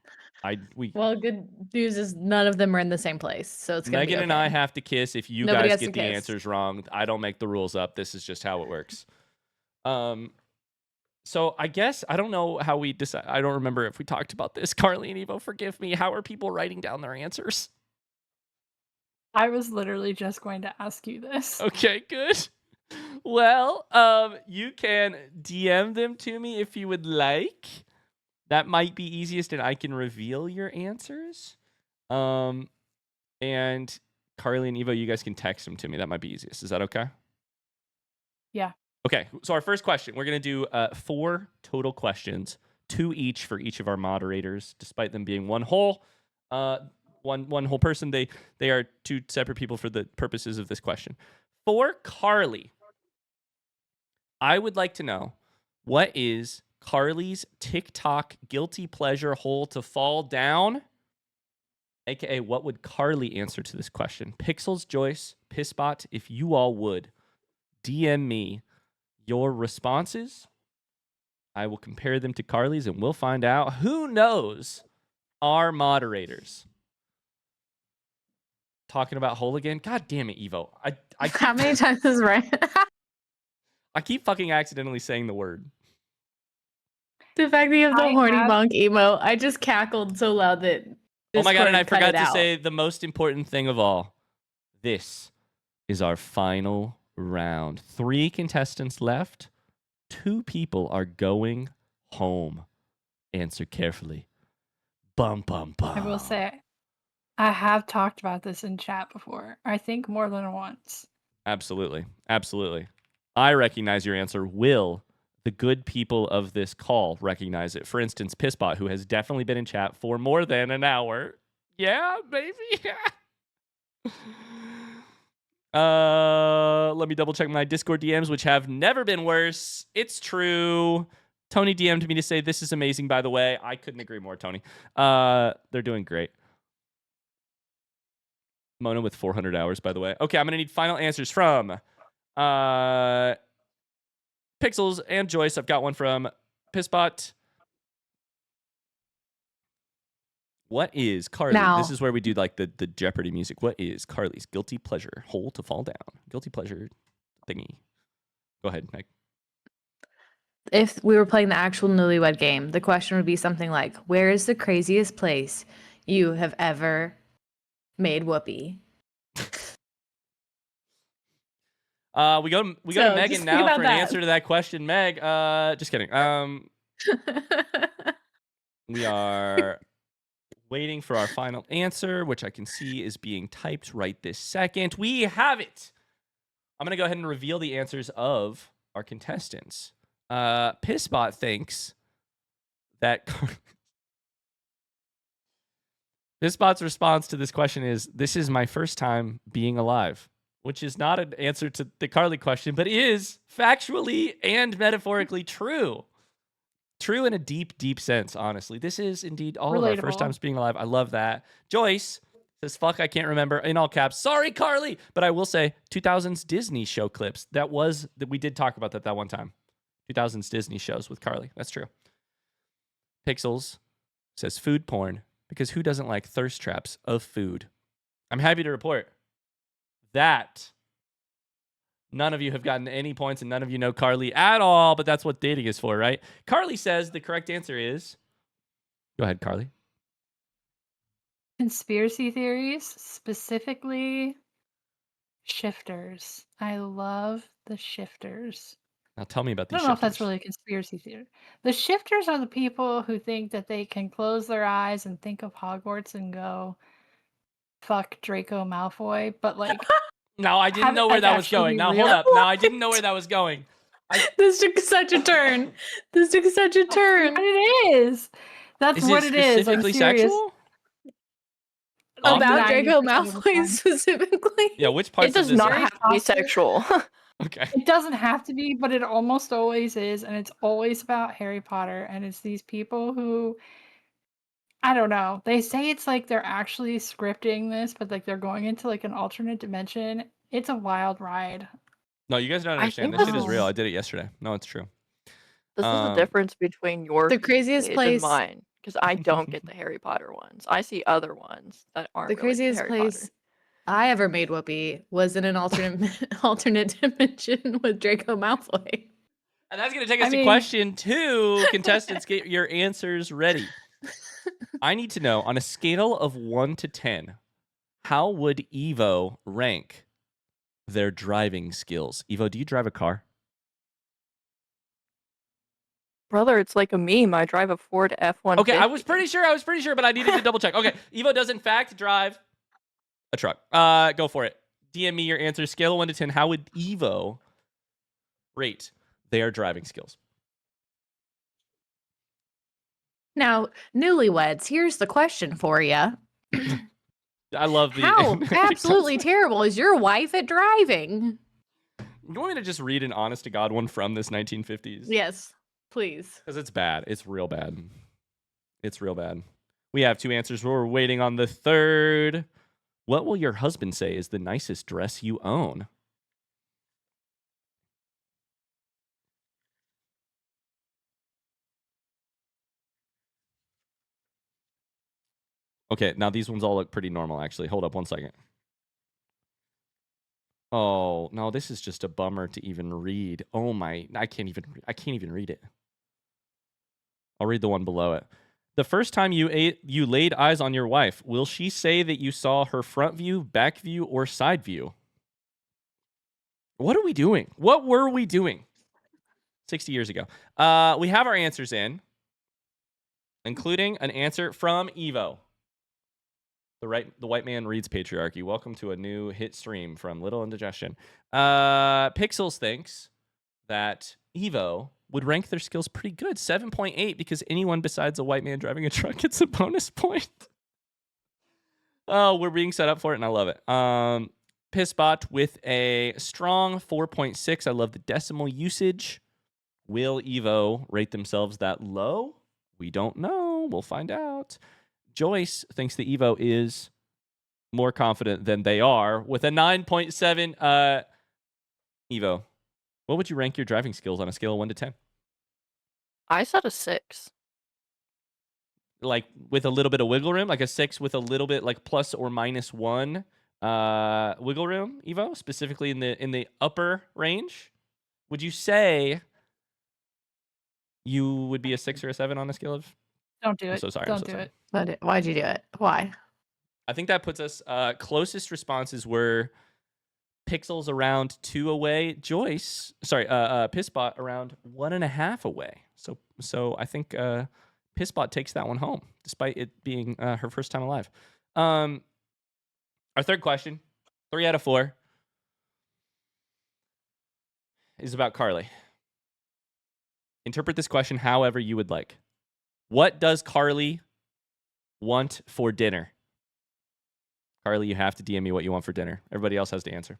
Well, good news is none of them are in the same place, so it's gonna Megan be and okay. I have to kiss if you Nobody guys has get to the kiss. answers wrong. I don't make the rules up. This is just how it works. So I guess I don't know how we decide. I don't remember if we talked about this. Carly and Evo, forgive me. How are people writing down their answers? I was literally just going to ask you this. Okay, good. Well, you can DM them to me if you would like. That might be easiest, and I can reveal your answers. And Carly and Evo, you guys can text them to me. That might be easiest. Is that okay? Yeah. Okay, so our first question, we're going to do 4 total questions, 2 each for each of our moderators, despite them being one whole person. They are 2 separate people for the purposes of this question. For Carly, I would like to know, what is Carly's TikTok guilty pleasure hole to fall down? AKA, what would Carly answer to this question? Pixels, Joyce, Pissbot, if you all would, DM me your responses. I will compare them to Carly's, and we'll find out who knows our moderators. Talking about hole again? God damn it, Evo. I keep, How many times is right? I keep fucking accidentally saying the word. The fact that you have the I horny have- bonk emo, I just cackled so loud that Oh my god, and I Discord cut forgot it to out. say the most important thing of all. This is our final round. 3 contestants left. 2 people are going home. Answer carefully. Bum, bum, bum. I will say, I have talked about this in chat before. I think more than once. Absolutely. Absolutely. I recognize your answer. Will the good people of this call recognize it? For instance, Pissbot, who has definitely been in chat for more than an hour. Yeah, maybe. Let me double check my Discord DMs, which have never been worse. It's true. Tony DM'd me to say this is amazing, by the way. I couldn't agree more, Tony. They're doing great. Mona with 400 hours, by the way. Okay, I'm going to need final answers from Pixels and Joyce. I've got one from Pissbot. What is Carly? Now- This is where we do like the Jeopardy music. What is Carly's guilty pleasure hole to fall down? Guilty pleasure thingy. Go ahead, Meg. If we were playing the actual Newlywed Game, the question would be something like, where is the craziest place you have ever made whoopee? We go to So, Megan just think now about for an that. answer to that question. Meg, just kidding. We are waiting for our final answer, which I can see is being typed right this second. We have it. I'm going to go ahead and reveal the answers of our contestants. Pissbot thinks that Pissbot's response to this question is, this is my first time being alive, which is not an answer to the Carly question, but is factually and metaphorically true. True in a deep, deep sense, honestly. This is indeed all of our first Relatable. times being alive. I love that. Joyce says, fuck, I can't remember, in all caps. Sorry, Carly. But I will say 2000s Disney show clips. That we did talk about that one time. 2000s Disney shows with Carly. That's true. Pixels says food porn, because who doesn't like thirst traps of food? I'm happy to report that none of you have gotten any points and none of you know Carly at all, but that's what dating is for, right? Carly says the correct answer is... Go ahead, Carly. Conspiracy theories, specifically shifters. I love the shifters. Now tell me about I these don't know if that's shifters. really a conspiracy theory. The shifters are the people who think that they can close their eyes and think of Hogwarts and go, fuck Draco Malfoy, but like No, I didn't have know it, where like, that was actually going. be Now, real. hold up. Now, I didn't know where that was going. This took such a turn. This took such a turn. What it is. That's Is what it it is. I'm specifically serious. sexual? Like About 90% Draco of the Malfoy time. specifically. Yeah, which It parts of does this not are... have to be sexual. Okay. It doesn't have to be, but it almost always is, and it's always about Harry Potter, and it's these people who I don't know. They say it's like they're actually scripting this, but like they're going into like an alternate dimension. It's a wild ride. No, you guys don't I understand. think This this shit is real. is I did it yesterday. No, it's true. This is the difference between your The craziest page place- and mine, because I don't get the Harry Potter ones. I see other ones that aren't The really craziest Harry place Potter. I ever made Whoopi was in an alternate dimension with Draco Malfoy. And that's going to take us I to mean- question 2. Contestants, get your answers ready. I need to know, on a scale of 1 to 10, how would Evo rank their driving skills? Evo, do you drive a car? Brother, it's like a meme. I drive a Ford F-150. Okay, I was pretty sure, but I needed to double check. Okay, Evo does in fact drive a truck. Go for it. DM me your answers. Scale of 1 to 10, how would Evo rate their driving skills? Now, newlyweds, here's the question for you. I love the... How absolutely terrible is your wife at driving? You want me to just read an honest to God one from this 1950s? Yes, please. Because it's bad. It's real bad. It's real bad. We have 2 answers. We're waiting on the third. What will your husband say is the nicest dress you own? Okay, now these ones all look pretty normal, actually. Hold up one second. Oh, no, this is just a bummer to even read. Oh my, I can't even read it. I'll read the one below it. The first time you laid eyes on your wife, will she say that you saw her front view, back view, or side view? What are we doing? What were we doing 60 years ago? We have our answers in, including an answer from Evo. The white man reads patriarchy. Welcome to a new hit stream from Little Indigestion. Pixels thinks that Evo would rank their skills pretty good, 7.8, because anyone besides a white man driving a truck gets a bonus point. Oh, we're being set up for it, and I love it. Pissbot with a strong 4.6. I love the decimal usage. Will Evo rate themselves that low? We don't know. We'll find out. Joyce thinks the Evo is more confident than they are with a 9.7. Evo, what would you rank your driving skills on a scale of 1 to 10? I said a 6. Like with a little bit of wiggle room, like a 6 with a little bit like plus or minus 1 wiggle room, Evo, specifically in the upper range. Would you say you would be a 6 or a 7 on a scale of? Don't do it. I'm so sorry. Don't do it. But why'd you do it? Why? I think that puts us closest responses were Pixels around 2 away. Joyce, sorry, Pissbot around 1.5 away. So I think Pissbot takes that one home, despite it being her first time alive. Our third question, 3 out of 4, is about Carly. Interpret this question however you would like. What does Carly want for dinner? Carly, you have to DM me what you want for dinner. Everybody else has to answer.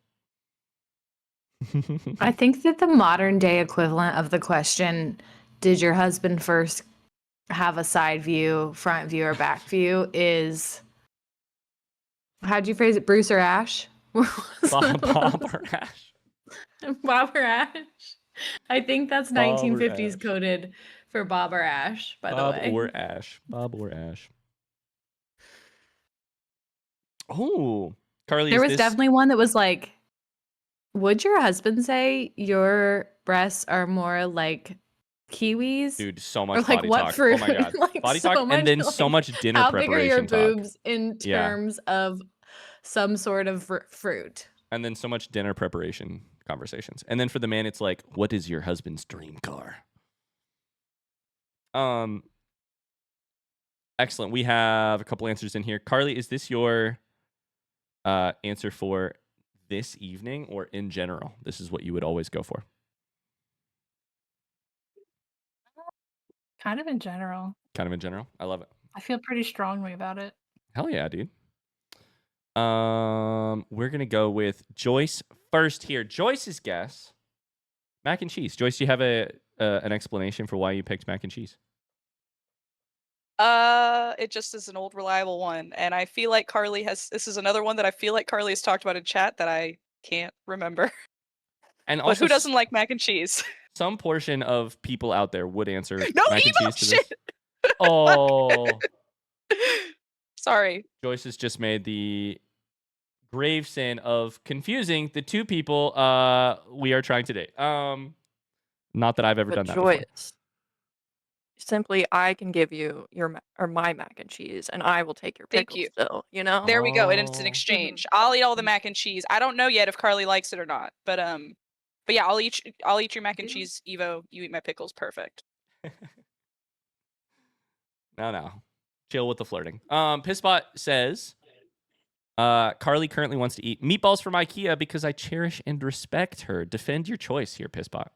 I think that the modern day equivalent of the question, did your husband first have a side view, front view, or back view, is, how'd you phrase it, Bruce or Ash? Bob or Ash. Bob or Ash? I think that's Bob or 1950s Ash. coded for Bob or Ash, by the way. Bob or Ash. Oh, Carly, There is was this... definitely one that was like, would your husband say your breasts are more like kiwis? Dude, so Or much like body what talk. fruit? Oh my god. Like Body so talk much, and then like, so much dinner how big are your preparation talk. boobs in Yeah. terms of some sort of fruit? And then so much dinner preparation conversations. And then for the man, it's like, what is your husband's dream car? Excellent. We have a couple answers in here. Carly, is this your answer for this evening or in general? This is what you would always go for. Kind of in general. Kind of in general. I love it. I feel pretty strongly about it. Hell yeah, dude. We're gonna go with Joyce first here. Joyce's guess: mac and cheese. Joyce, do you have an explanation for why you picked mac and cheese? It just is an old reliable one, and I feel like Carly has. This is another one that I feel like Carly has talked about in chat that I can't remember. And But also, who doesn't like mac and cheese? some portion of people out there would answer No, mac and Evo, cheese to this. shit. Oh, Sorry. Joyce has just made the grave sin of confusing the two people we are trying to date. Not that I've ever But done that before. Joyce, simply, I can give you my mac and cheese, and I will take your Thank pickles you. still, you know? There we go, and it's an Oh. exchange. I'll eat all the mac and cheese. I don't know yet if Carly likes it or not, but yeah, I'll eat your mac and cheese, Evo. You eat my pickles. Perfect. No. Chill with the flirting. Pisspot says, Carly currently wants to eat meatballs from IKEA because I cherish and respect her. Defend your choice here, Pisspot.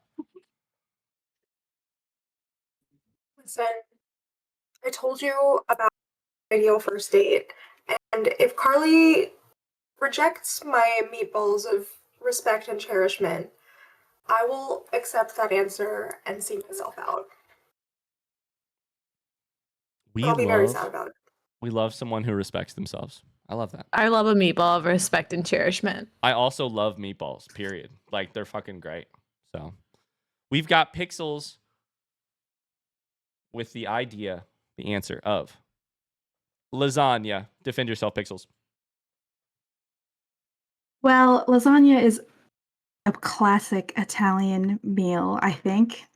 Listen, I told you about ideal first date, and if Carly rejects my meatballs of respect and cherishment, I will accept that answer and see myself out. I'll be very sad about it. We love someone who respects themselves. I love that. I love a meatball of respect and cherishment. I also love meatballs, period. Like, they're fucking great. So, we've got Pixels with the answer of lasagna. Defend yourself, Pixels. Well, lasagna is a classic Italian meal, I think.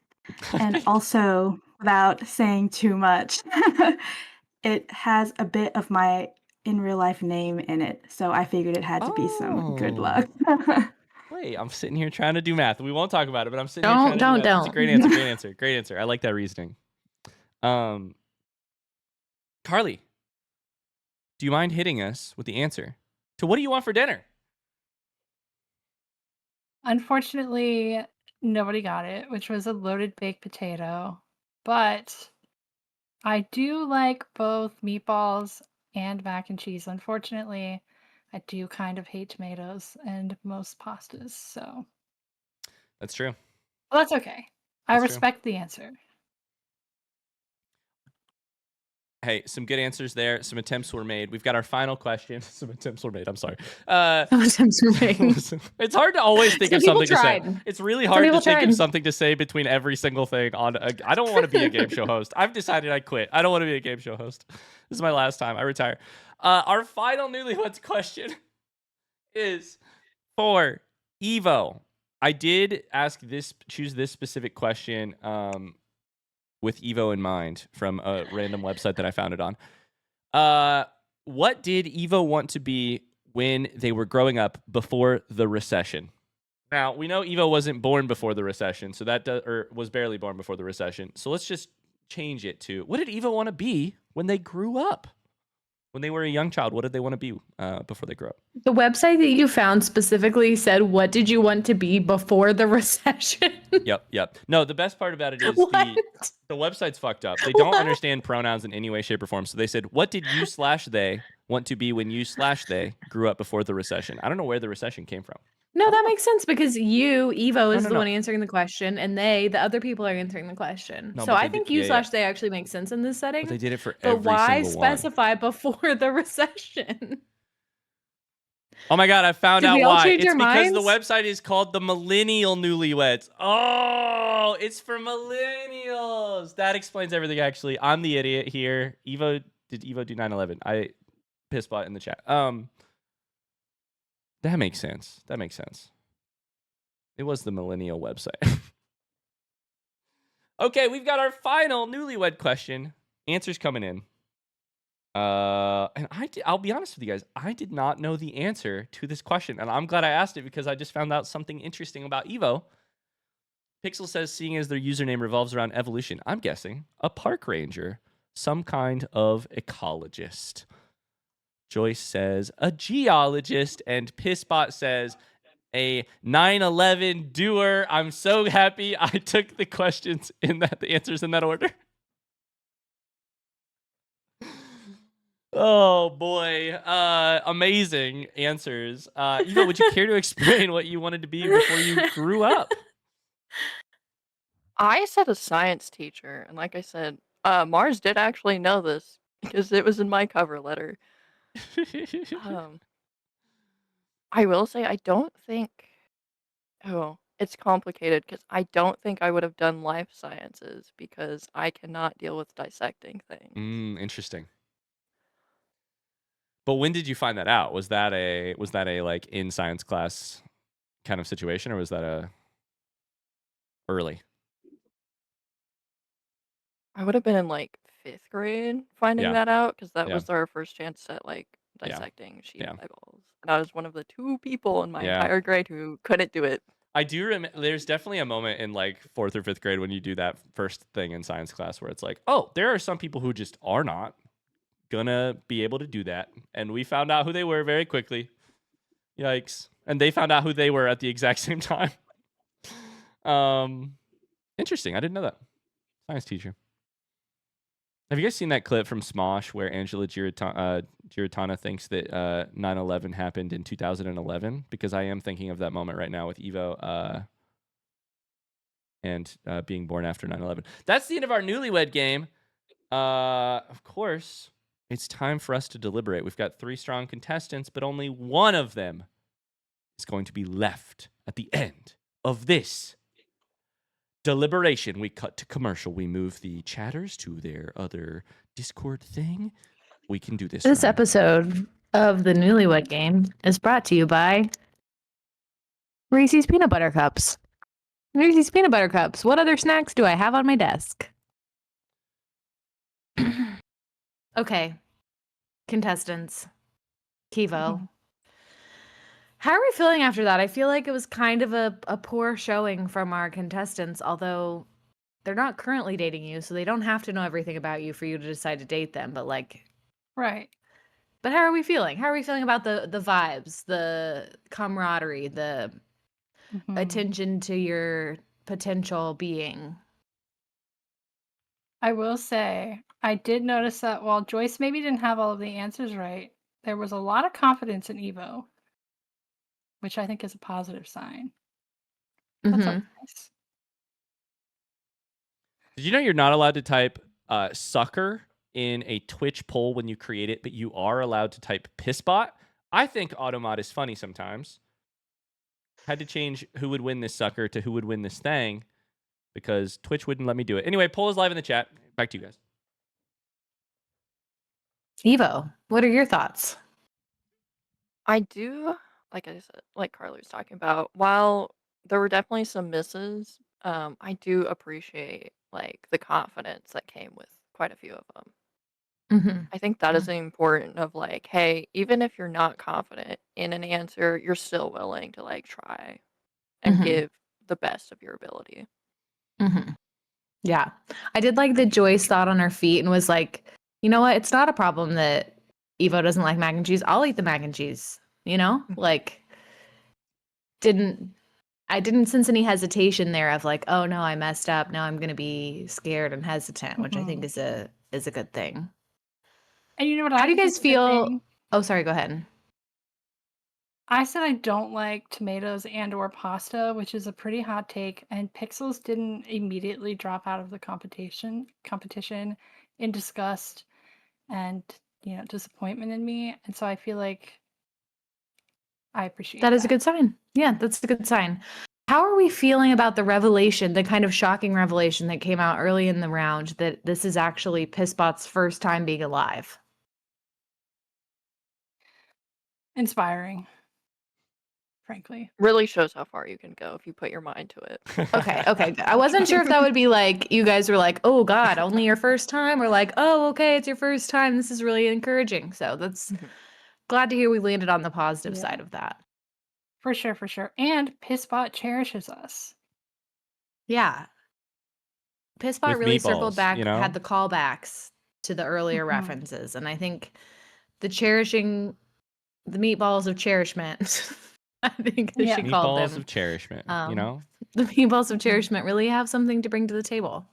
And also, without saying too much, it has a bit of my in real life name in it. So I figured it had to be some good luck. Wait, I'm sitting here trying to do math. We won't talk about it, but I'm sitting here trying to do math. That's a great answer. Great answer. Great answer. I like that reasoning. Carly, do you mind hitting us with the answer to what do you want for dinner? Unfortunately, nobody got it, which was a loaded baked potato. But I do like both meatballs and mac and cheese. Unfortunately, I do kind of hate tomatoes and most pastas, so That's true. well, that's okay. I That's true. respect the answer. Hey, some good answers there. Some attempts were made. We've got our final question. Some attempts were made. I'm sorry. Some attempts were made. It's hard to always think Some of people something to say. tried. It's really Some hard to people think of tried. something to say between every single thing on I don't want to be a game show host. I've decided I quit. I don't want to be a game show host. This is my last time. I retire. Our final newlyweds question is for Evo. I did choose this specific question with Evo in mind from a random website that I found it on. What did Evo want to be when they were growing up before the recession? Now, we know Evo wasn't born before the recession, so or was barely born before the recession. So let's just change it to, what did Evo want to be when they grew up? When they were a young child, what did they want to be before they grew up? The website that you found specifically said, "What did you want to be before the recession?" Yep. No, the best part about it is the website's fucked up. They don't understand pronouns in any way, shape, or form. So they said, what did you/they want to be when you/they grew up before the recession? I don't know where the recession came from. No, that makes sense because Evo, is no, the no. one answering the question, and the other people are answering the question. No, so but I they think did- you yeah, slash they actually makes sense in this setting. But they did it for But every why single one. specify before the recession? Oh my God, I found Did out we all why. change It's our because the minds? website is called the Millennial Newlyweds. Oh, it's for millennials. That explains everything, actually. I'm the idiot here. Did Evo do 9/11? I Pisspot in the chat. That makes sense. It was the Millennial website. Okay, we've got our final newlywed question. Answers coming in. And I'll be honest with you guys, I did not know the answer to this question, and I'm glad I asked it because I just found out something interesting about Evo. Pixel says, seeing as their username revolves around evolution, I'm guessing a park ranger, some kind of ecologist. Joyce says a geologist, and Pissbot says a 9/11 doer. I'm so happy I took the questions the answers in that order. Oh boy, amazing answers. Eva, would you care to explain what you wanted to be before you grew up? I said a science teacher, and like I said, Mars did actually know this because it was in my cover letter. Um, I will say I don't think. Oh, it's complicated because I don't think I would have done life sciences because I cannot deal with dissecting things. Interesting. But when did you find that out? Was that a like in science class kind of situation, or was that a early? I would have been in like 5th grade finding Yeah. that out because that Yeah. was our first chance at like Yeah. dissecting sheep Yeah. eyeballs. And I was one of the 2 people in my Yeah. entire grade who couldn't do it. I do remember there's definitely a moment in like 4th or 5th grade when you do that first thing in science class where it's like, oh, there are some people who just are not gonna be able to do that. And we found out who they were very quickly. Yikes. And they found out who they were at the exact same time. Interesting. I didn't know that. Science teacher. Have you guys seen that clip from Smosh where Angela Giratana thinks that 9/11 happened in 2011? Because I am thinking of that moment right now with Evo and being born after 9/11. That's the end of our newlywed game. Of course, it's time for us to deliberate. We've got 3 strong contestants, but only one of them is going to be left at the end of this deliberation. We cut to commercial. We move the chatters to their other Discord thing. We can do this. This right? episode of the Newlywed Game is brought to you by Reese's Peanut Butter Cups. Reese's Peanut Butter Cups. What other snacks do I have on my desk? Okay. Contestants. Kivo. How are we feeling after that? I feel like it was kind of a poor showing from our contestants, although they're not currently dating you, so they don't have to know everything about you for you to decide to date them, but like Right. But how are we feeling? How are we feeling about the vibes, the camaraderie, the attention to your potential being? I will say, I did notice that while Joyce maybe didn't have all of the answers right, there was a lot of confidence in Evo, which I think is a positive sign. That's always nice. Did you know you're not allowed to type sucker in a Twitch poll when you create it, but you are allowed to type pissbot? I think Automod is funny sometimes. Had to change who would win this sucker to who would win this thing because Twitch wouldn't let me do it. Anyway, poll is live in the chat. Back to you guys. Evo, what are your thoughts? I do, like I said, like Carly was talking about, while there were definitely some misses, I do appreciate like the confidence that came with quite a few of them. I think that is important of like, hey, even if you're not confident in an answer, you're still willing to like try and give the best of your ability. Yeah. I did like that Joyce thought on her feet and was like, you know what? It's not a problem that Evo doesn't like mac and cheese. I'll eat the mac and cheese, you know? Like, I didn't sense any hesitation there of like, oh no, I messed up. Now I'm going to be scared and hesitant, which I think is a good thing. And you know what? How I do you think guys is a good feel? thing? Oh, sorry. Go ahead. I said I don't like tomatoes and/or pasta, which is a pretty hot take. And Pixels didn't immediately drop out of the competition in disgust and disappointment in me. And so I feel like I appreciate That is a good sign. Yeah, that's a good sign. How are we feeling about the revelation, the kind of shocking revelation that came out early in the round that this is actually Pissbot's first time being alive? Inspiring, frankly. Really shows how far you can go if you put your mind to it. Okay. I wasn't sure if that would be like, you guys were like, oh God, only your first time, or like, oh, okay, it's your first time. This is really encouraging. So that's glad to hear we landed on the positive side of that. For sure. And Pissbot cherishes us. Yeah. Pissbot With really meatballs, circled back, you know? had the callbacks to the earlier references. And I think the cherishing, the meatballs of cherishment. I think that she called Meatballs them. of cherishment, you Um, know? The meatballs of cherishment really have something to bring to the table.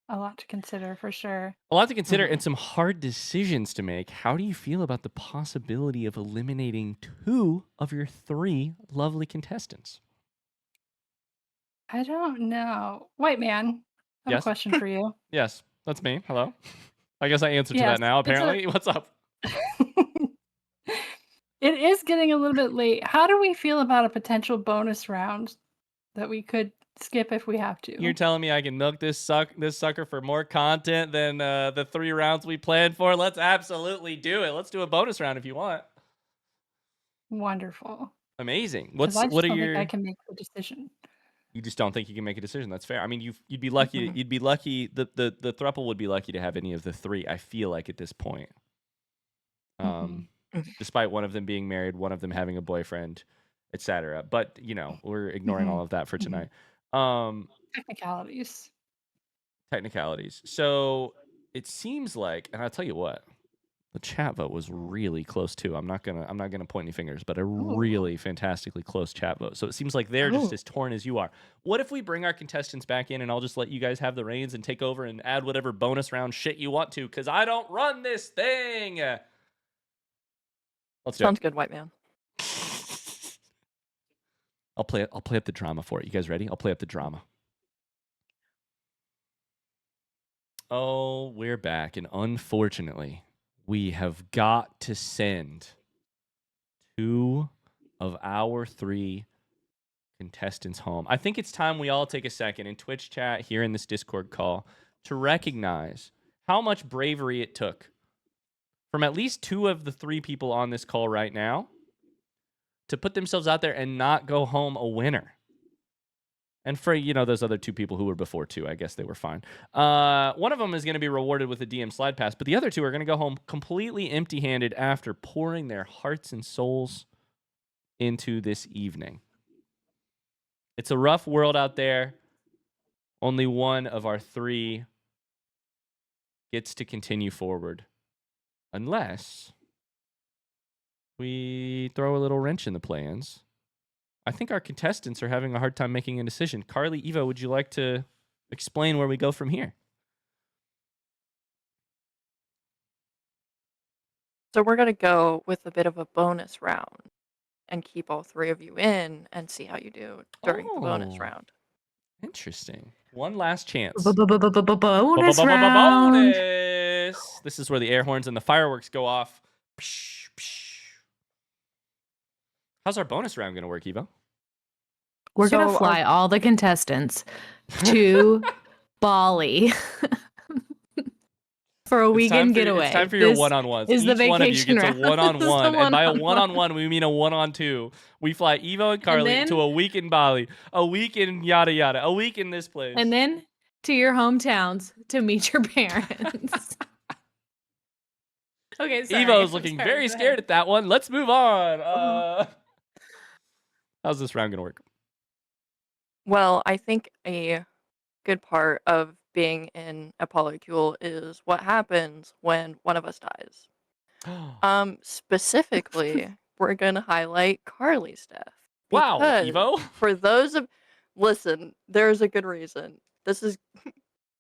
A lot to consider for sure. A lot to consider and some hard decisions to make. How do you feel about the possibility of eliminating 2 of your 3 lovely contestants? I don't know. White man, I have a Yes? question for you. Yes, that's me. Hello. I guess I answered to Yes, that now, it's a apparently. What's up? it is getting a little bit late. How do we feel about a potential bonus round that we could skip if we have You're to? telling me I can milk this sucker for more content than the 3 rounds we planned for? Let's absolutely do it. Let's do a bonus round if you want. Wonderful. Amazing. Because I What just are don't think I your? can make the decision. You just don't think you can make a decision. That's fair. I mean, you'd be lucky. You'd be lucky. The throuple would be lucky to have any of the 3. I feel like at this point, despite one of them being married, one of them having a boyfriend, etc. But we're ignoring all of that for tonight. Technicalities. Technicalities. So it seems like, and I'll tell you what, the chat vote was really close too. I'm not gonna point any fingers, but a really fantastically close chat vote. So it seems like they're just as torn as you are. What if we bring our contestants back in and I'll just let you guys have the reins and take over and add whatever bonus round shit you want to? Because I don't run this thing. Let's do Sounds it. good, white man. I'll play up the drama for it. You guys ready? I'll play up the drama. Oh, we're back, and unfortunately, we have got to send 2 of our 3 contestants home. I think it's time we all take a second in Twitch chat, here in this Discord call, to recognize how much bravery it took from at least 2 of the 3 people on this call right now to put themselves out there and not go home a winner. And for, those other 2 people who were before too, I guess they were fine. One of them is going to be rewarded with a DM slide pass, but the other 2 are going to go home completely empty-handed after pouring their hearts and souls into this evening. It's a rough world out there. Only one of our 3 gets to continue forward. Unless we throw a little wrench in the plans. I think our contestants are having a hard time making a decision. Carly, Evo, would you like to explain where we go from here? So we're going to go with a bit of a bonus round and keep all 3 of you in and see how you do during the bonus round. Interesting. One last chance. Bonus round. Bonus! This is where the air horns and the fireworks go off. Psh, psh. How's our bonus round going to work, Evo? We're going to fly all the contestants to Bali for a weekend getaway. It's time for your one-on-ones. Is Each the one of you vacation gets a round. one-on-one. And by a one-on-one, we mean a one-on-2. We fly Evo and Carly to a week in Bali, a week in yada yada, a week in this place. And then to your hometowns to meet your parents. Okay, sorry. Evo's looking very scared at that one. Let's move on. How's this round going to work? Well, I think a good part of being in a polycule is what happens when one of us dies. Specifically, we're going to highlight Carly's death. Wow, because Evo. For those of listen, there's a good reason. This is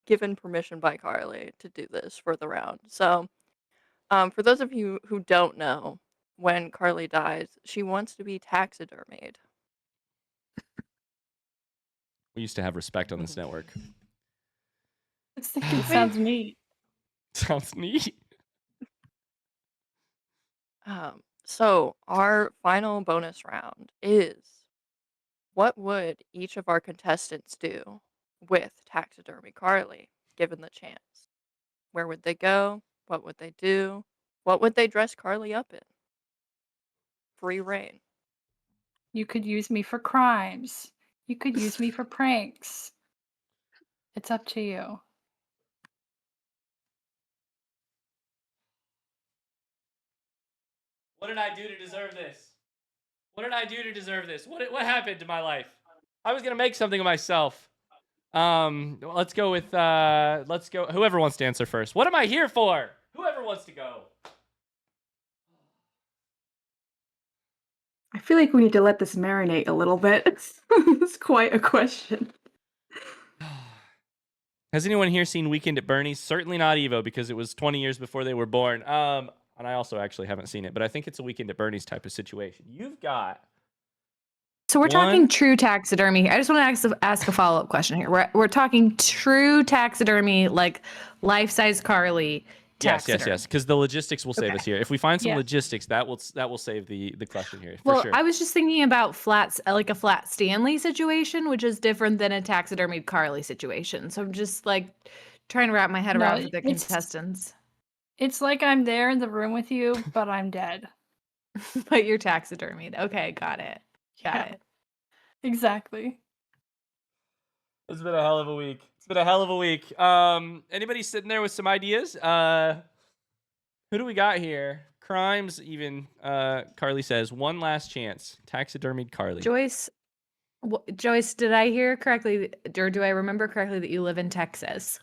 given permission by Carly to do this for the round. So, for those of you who don't know, when Carly dies, she wants to be taxidermied. We used to have respect on this network. I think it sounds neat. Sounds neat. So our final bonus round is, what would each of our contestants do with taxidermy Carly, given the chance? Where would they go? What would they do? What would they dress Carly up in? Free reign. You could use me for crimes. You could use me for pranks. It's up to you. What did I do to deserve this? What did I do to deserve this? What happened to my life? I was going to make something of myself. Let's go with whoever wants to answer first. What am I here for? Whoever wants to go. I feel like we need to let this marinate a little bit. It's quite a question. Has anyone here seen Weekend at Bernie's? Certainly not Evo, because it was 20 years before they were born. And I also actually haven't seen it, but I think it's a Weekend at Bernie's type of situation. You've got So we're talking true taxidermy. I just want to ask a follow-up question here. We're talking true taxidermy, like life-size Carly. Yes. Because the logistics will save Okay. us here. If we find some Yeah. logistics, that will save the question here. Well, for sure. I was just thinking about like a flat Stanley situation, which is different than a taxidermied Carly situation. So I'm just like trying to wrap my head No, around for the it's- contestants. It's like I'm there in the room with you, but I'm dead. But you're taxidermied. Okay, got it. Got Yeah. it. Exactly. It's been a hell of a week. Anybody sitting there with some ideas? Who do we got here? Crimes, even. Carly says, one last chance. Taxidermied Carly. Joyce, Joyce, did I hear correctly, or do I remember correctly that you live in Texas?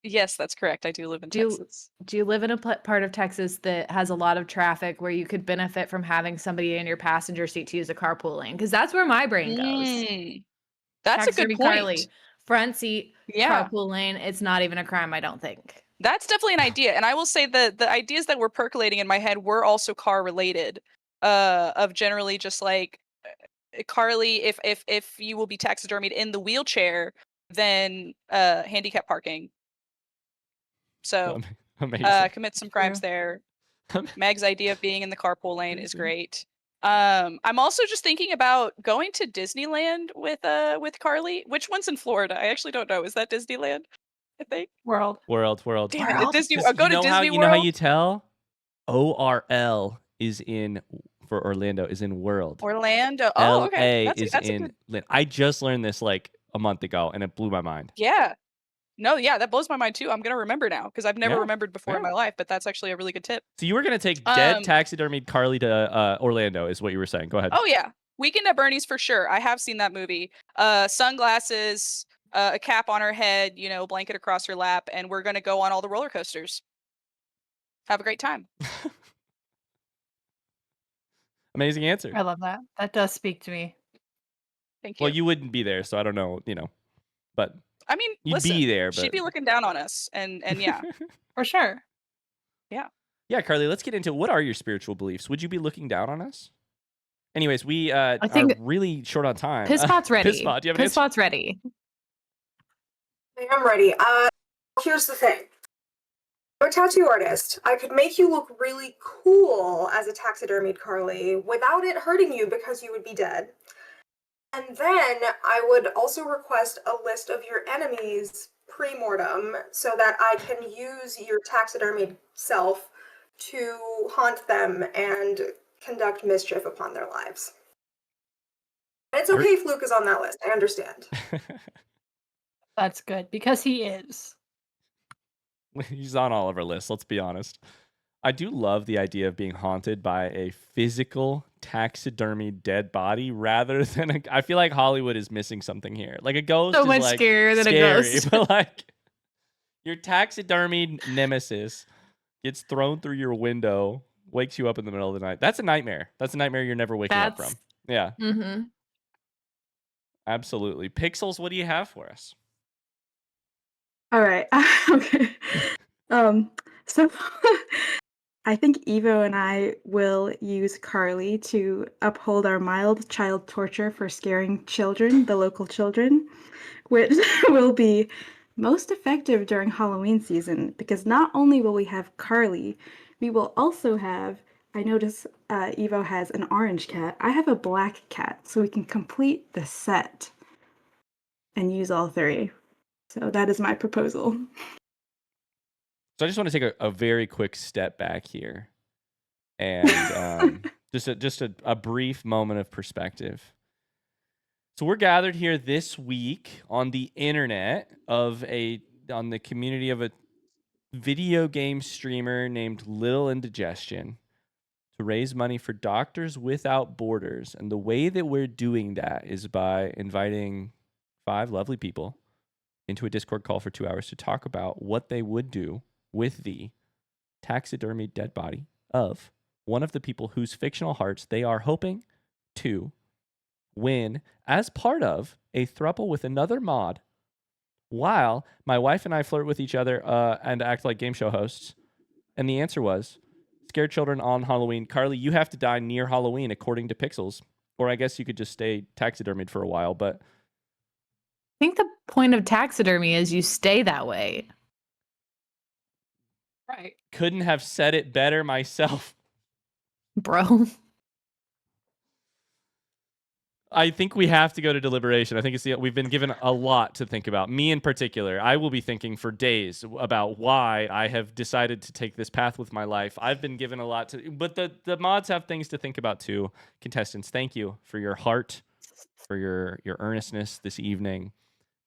Yes, that's correct. I do live in Texas. Do you live in a part of Texas that has a lot of traffic where you could benefit from having somebody in your passenger seat to use a carpooling? Because that's where my brain goes. That's a good Taxidermy point. Carly, front seat, Yeah. carpooling. It's not even a crime, I don't think. That's definitely an idea. And I will say that the ideas that were percolating in my head were also car related. Of generally just like Carly, if you will be taxidermied in the wheelchair, then handicap parking. So Amazing. commit some crimes there. Meg's idea of being in the carpool lane is great. I'm also just thinking about going to Disneyland with Carly. Which one's in Florida? I actually don't know. Is that Disneyland? I think. World. World. Damn it, Disney. 'Cause I'll go you to know Disney you know how World. you tell? ORL is in for Orlando is in World. Orlando. Oh, okay. LA That's is a in. good. I just learned this like a month ago, and it blew my mind. Yeah. No, yeah, that blows my mind too. I'm gonna remember now because I've never Yeah, remembered before in my life. But that's actually a really good tip. So you were gonna take dead taxidermied Carly to Orlando, is what you were saying. Go ahead. Oh yeah, Weekend at Bernie's for sure. I have seen that movie. Sunglasses, a cap on her head, a blanket across her lap, and we're gonna go on all the roller coasters. Have a great time. Amazing answer. I love that. That does speak to me. Thank you. Well, you wouldn't be there, so I don't know, but I mean, you'd listen, be there. But she'd be looking down on us, and yeah, For sure. yeah. Yeah, Carly, let's get into what are your spiritual beliefs? Would you be looking down on us? Anyways, we think are really short on time. Pisspot's ready. Pisspot, do you have an answer? Pisspot's ready. I'm ready. Here's the thing. I'm a tattoo artist. I could make you look really cool as a taxidermied Carly without it hurting you because you would be dead. And then I would also request a list of your enemies pre-mortem so that I can use your taxidermied self to haunt them and conduct mischief upon their lives. And it's okay if Luke is on that list. I understand. That's good because he is. He's on all of our lists, let's be honest. I do love the idea of being haunted by a physical taxidermy dead body rather than I feel like Hollywood is missing something here. Like a ghost So is much like scarier than a scary, ghost. but like your taxidermied nemesis gets thrown through your window, wakes you up in the middle of the night. That's a nightmare. That's a nightmare you're never waking up from. Yeah. Mm-hmm. Absolutely. Pixels, what do you have for us? All right. Okay. So I think Evo and I will use Carly to uphold our mild child torture for scaring children, the local children, which will be most effective during Halloween season because not only will we have Carly, we will also have, I notice Evo has an orange cat. I have a black cat, so we can complete the set and use all three. So that is my proposal. So I just want to take a very quick step back here and just a brief moment of perspective. So we're gathered here this week on the internet on the community of a video game streamer named Little Indigestion to raise money for Doctors Without Borders. And the way that we're doing that is by inviting 5 lovely people into a Discord call for 2 hours to talk about what they would do with the taxidermied dead body of one of the people whose fictional hearts they are hoping to win as part of a throuple with another mod while my wife and I flirt with each other and act like game show hosts. And the answer was scared children on Halloween. Carly, you have to die near Halloween according to Pixels. Or I guess you could just stay taxidermied for a while, but I think the point of taxidermy is you stay that way. Right. couldn't have said it better myself. Bro. I think we have to go to deliberation. I think we've been given a lot to think about. Me in particular, I will be thinking for days about why I have decided to take this path with my life. I've been given a lot to, but the mods have things to think about too. Contestants, thank you for your heart, for your earnestness this evening.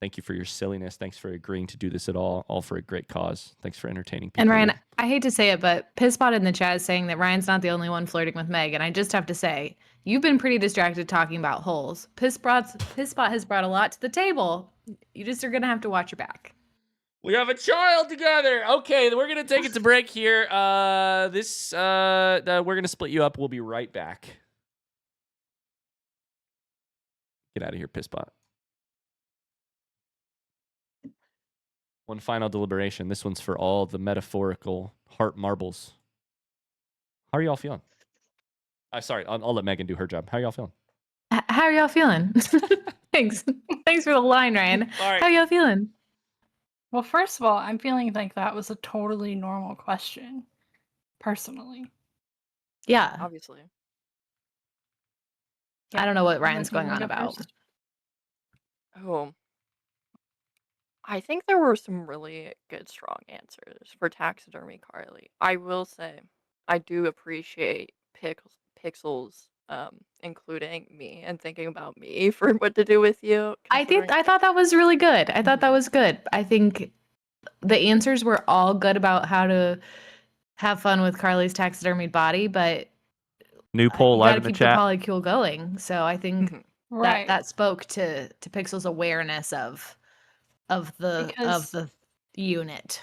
Thank you for your silliness. Thanks for agreeing to do this at all for a great cause. Thanks for entertaining people. And Ryan, I hate to say it, but Pisspot in the chat is saying that Ryan's not the only one flirting with Meg. And I just have to say, you've been pretty distracted talking about holes. Pisspot has brought a lot to the table. You just are going to have to watch your back. We have a child together. Okay, we're going to take it to break here. We're going to split you up. We'll be right back. Get out of here, Pisspot. One final deliberation. This one's for all the metaphorical heart marbles. How are y'all feeling? Sorry, I'll let Megan do her job. How are y'all feeling? How are y'all feeling? Thanks. Thanks for the line, Ryan. All right. How are y'all feeling? Well, first of all, I'm feeling like that was a totally normal question, personally. Yeah. Obviously. I don't know what I'll Ryan's let you going on go about. first. Oh. I think there were some really good, strong answers for taxidermy, Carly. I will say, I do appreciate Pixels including me and thinking about me for what to do with you. I thought that was really good. I thought that was good. I think the answers were all good about how to have fun with Carly's taxidermied body, but New poll you live got in to the keep the chat. polycule going. So I think Right. that spoke to Pixel's awareness of the Because- unit.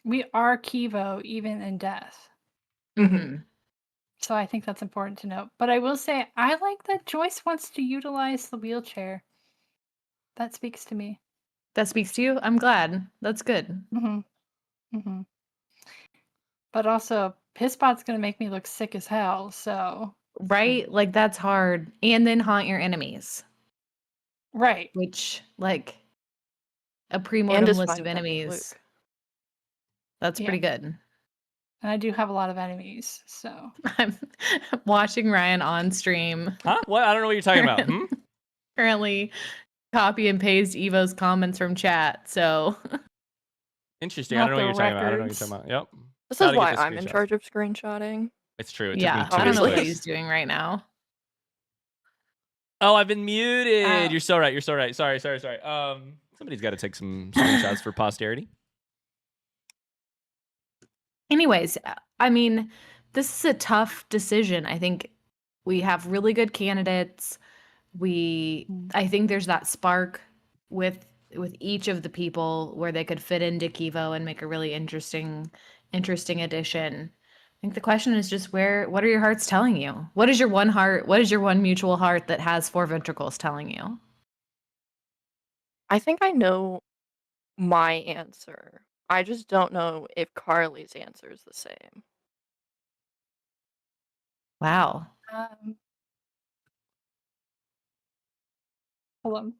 We are Kivo even in death. Mm-hmm. So I think that's important to note. But I will say, I like that Joyce wants to utilize the wheelchair. That speaks to me. That speaks to you? I'm glad. That's good. Mm-hmm. Mm-hmm. But also, Pisspot's going to make me look sick as hell, so... Right? Like, that's hard. And then haunt your enemies. Right. Which, like, a pre-mortem just list find of Becky enemies. Luke. That's Yeah. pretty good. And I do have a lot of enemies, so... I'm watching Ryan on stream. Huh? What? I don't know what you're talking about. Hmm? Currently copy and paste Evo's comments from chat, so... Interesting. I don't know what you're talking about. I don't know what you're talking about. Yep. This Gotta is get why the I'm in screenshots. charge of screenshotting. It's true. It took Yeah, me 2 I don't know what clicks. he's doing right now. Oh, I've been muted. You're so right. You're so right. Sorry. Somebody's got to take some screenshots for posterity. Anyways, I mean, this is a tough decision. I think we have really good candidates. I think there's that spark with each of the people where they could fit into Kivo and make a really interesting addition. I think the question is just what are your hearts telling you? What is your one heart? What is your one mutual heart that has 4 ventricles telling you? I think I know my answer. I just don't know if Carly's answer is the same. Wow. Hold on.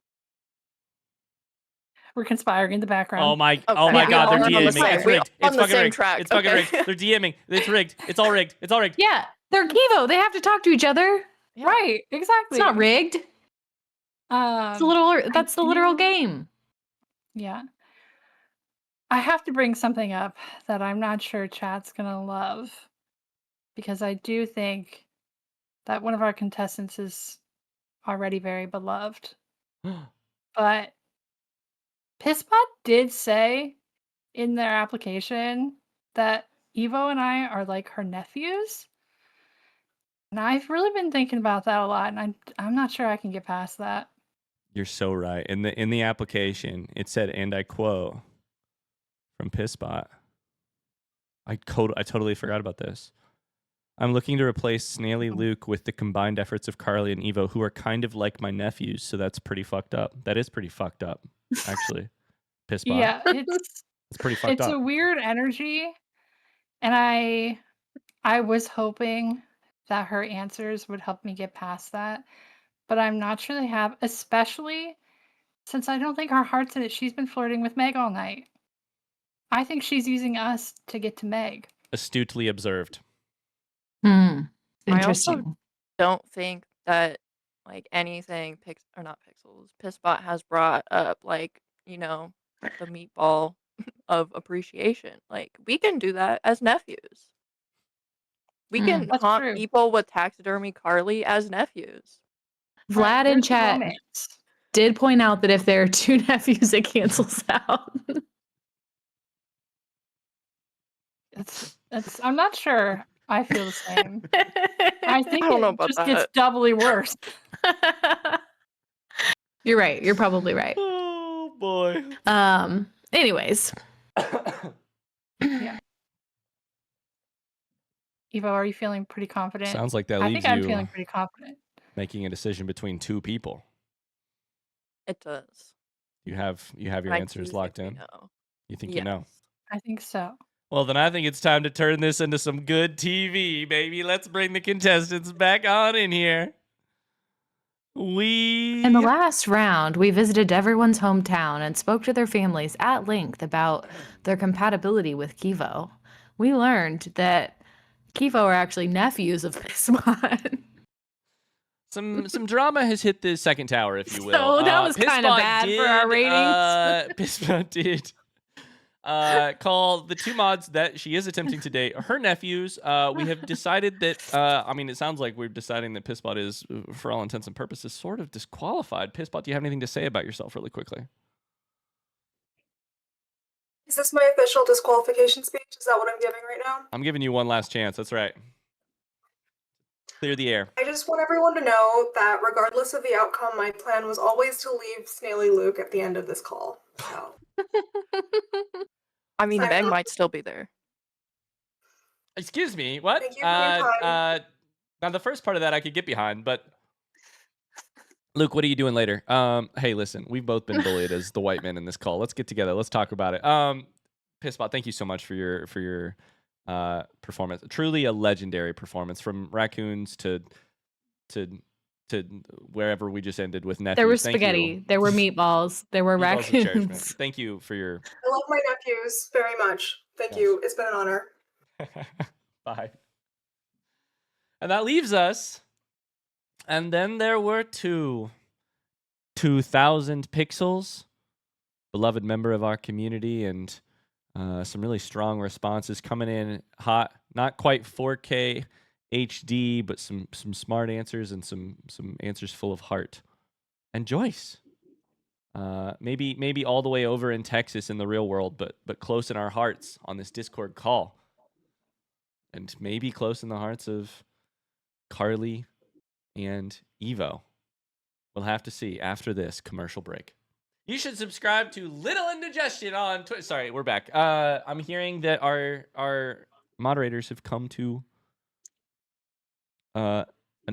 We're conspiring in the background. Oh my Okay. God, Yeah, they're we're on the DMing. same- It's rigged. we're on It's the fucking same rigged. track, It's fucking okay. rigged. They're DMing. It's rigged. It's all rigged. It's all rigged. Yeah, they're Kivo. They have to talk to each other. Right, exactly. It's not rigged. That's the literal game. Yeah. I have to bring something up that I'm not sure chat's gonna love, because I do think that one of our contestants is already very beloved. But Pisspot did say in their application that Evo and I are like her nephews. And I've really been thinking about that a lot, and I'm not sure I can get past that. You're so right. In the application, it said, and I quote from Pissbot. I totally forgot about this. I'm looking to replace Snaily Luke with the combined efforts of Carly and Evo, who are kind of like my nephews, so that's pretty fucked up. That is pretty fucked up, actually. Pissbot. Yeah, It's pretty fucked it's up. a weird energy, and I was hoping that her answers would help me get past that, but I'm not sure they have, especially since I don't think her heart's in it. She's been flirting with Meg all night. I think she's using us to get to Meg. Astutely observed. Hmm. I also Interesting. don't think that like anything Pissbot has brought up, like, you know, the meatball of appreciation. Like, we can do that as nephews. We can That's haunt true. people with taxidermy Carly as nephews. Vlad in Where's the chat romance? did point out that if there are two nephews, it cancels out. It's I'm not sure I feel the same. I think I don't know it about just gets that. doubly worse. You're right. You're probably right. Oh boy. Anyways. Yeah. Evo, are you feeling pretty confident? Sounds like that I leaves think I'm you feeling pretty confident. making a decision between two people. It does. You have your I answers do locked think we in? know. You think you know? I think so. Well, then I think it's time to turn this into some good TV, baby. Let's bring the contestants back on in here. In the last round, we visited everyone's hometown and spoke to their families at length about their compatibility with Kivo. We learned that Kivo are actually nephews of Pissbot. Some drama has hit the second tower, if you will. So that was kinda Pissbot bad for our ratings. Pissbot did call the two mods that she is attempting to date her nephews. We have decided that, I mean, it sounds like we're deciding that Pissbot is, for all intents and purposes, sort of disqualified. Pissbot, do you have anything to say about yourself really quickly? Is this my official disqualification speech? Is that what I'm giving right now? I'm giving you one last chance. That's right. Clear the air. I just want everyone to know that regardless of the outcome, my plan was always to leave Snaily Luke at the end of this call. So. I mean, Sign Meg off. might still be there. Excuse me, what? Thank you for your time. Now the first part of that I could get behind, but Luke, what are you doing later? Hey, listen, we've both been bullied as the white men in this call. Let's get together. Let's talk about it. Pissbot, thank you so much for your performance. Truly a legendary performance, from raccoons to wherever we just ended with nephews. There was Thank spaghetti. you. There were meatballs. There were Meatballs of cherishment. raccoons. Thank you for your I love my nephews very much. Thank you. It's been an honor. bye. And that leaves us. And then there were 2,000 pixels, beloved member of our community, and some really strong responses coming in hot. Not quite 4K HD, but some smart answers and some answers full of heart. And Joyce, maybe all the way over in Texas in the real world, but close in our hearts on this Discord call, and maybe close in the hearts of Carly and Evo. We'll have to see after this commercial break. You should subscribe to Little Indigestion on Twitter. Sorry, we're back. I'm hearing that our moderators have come to an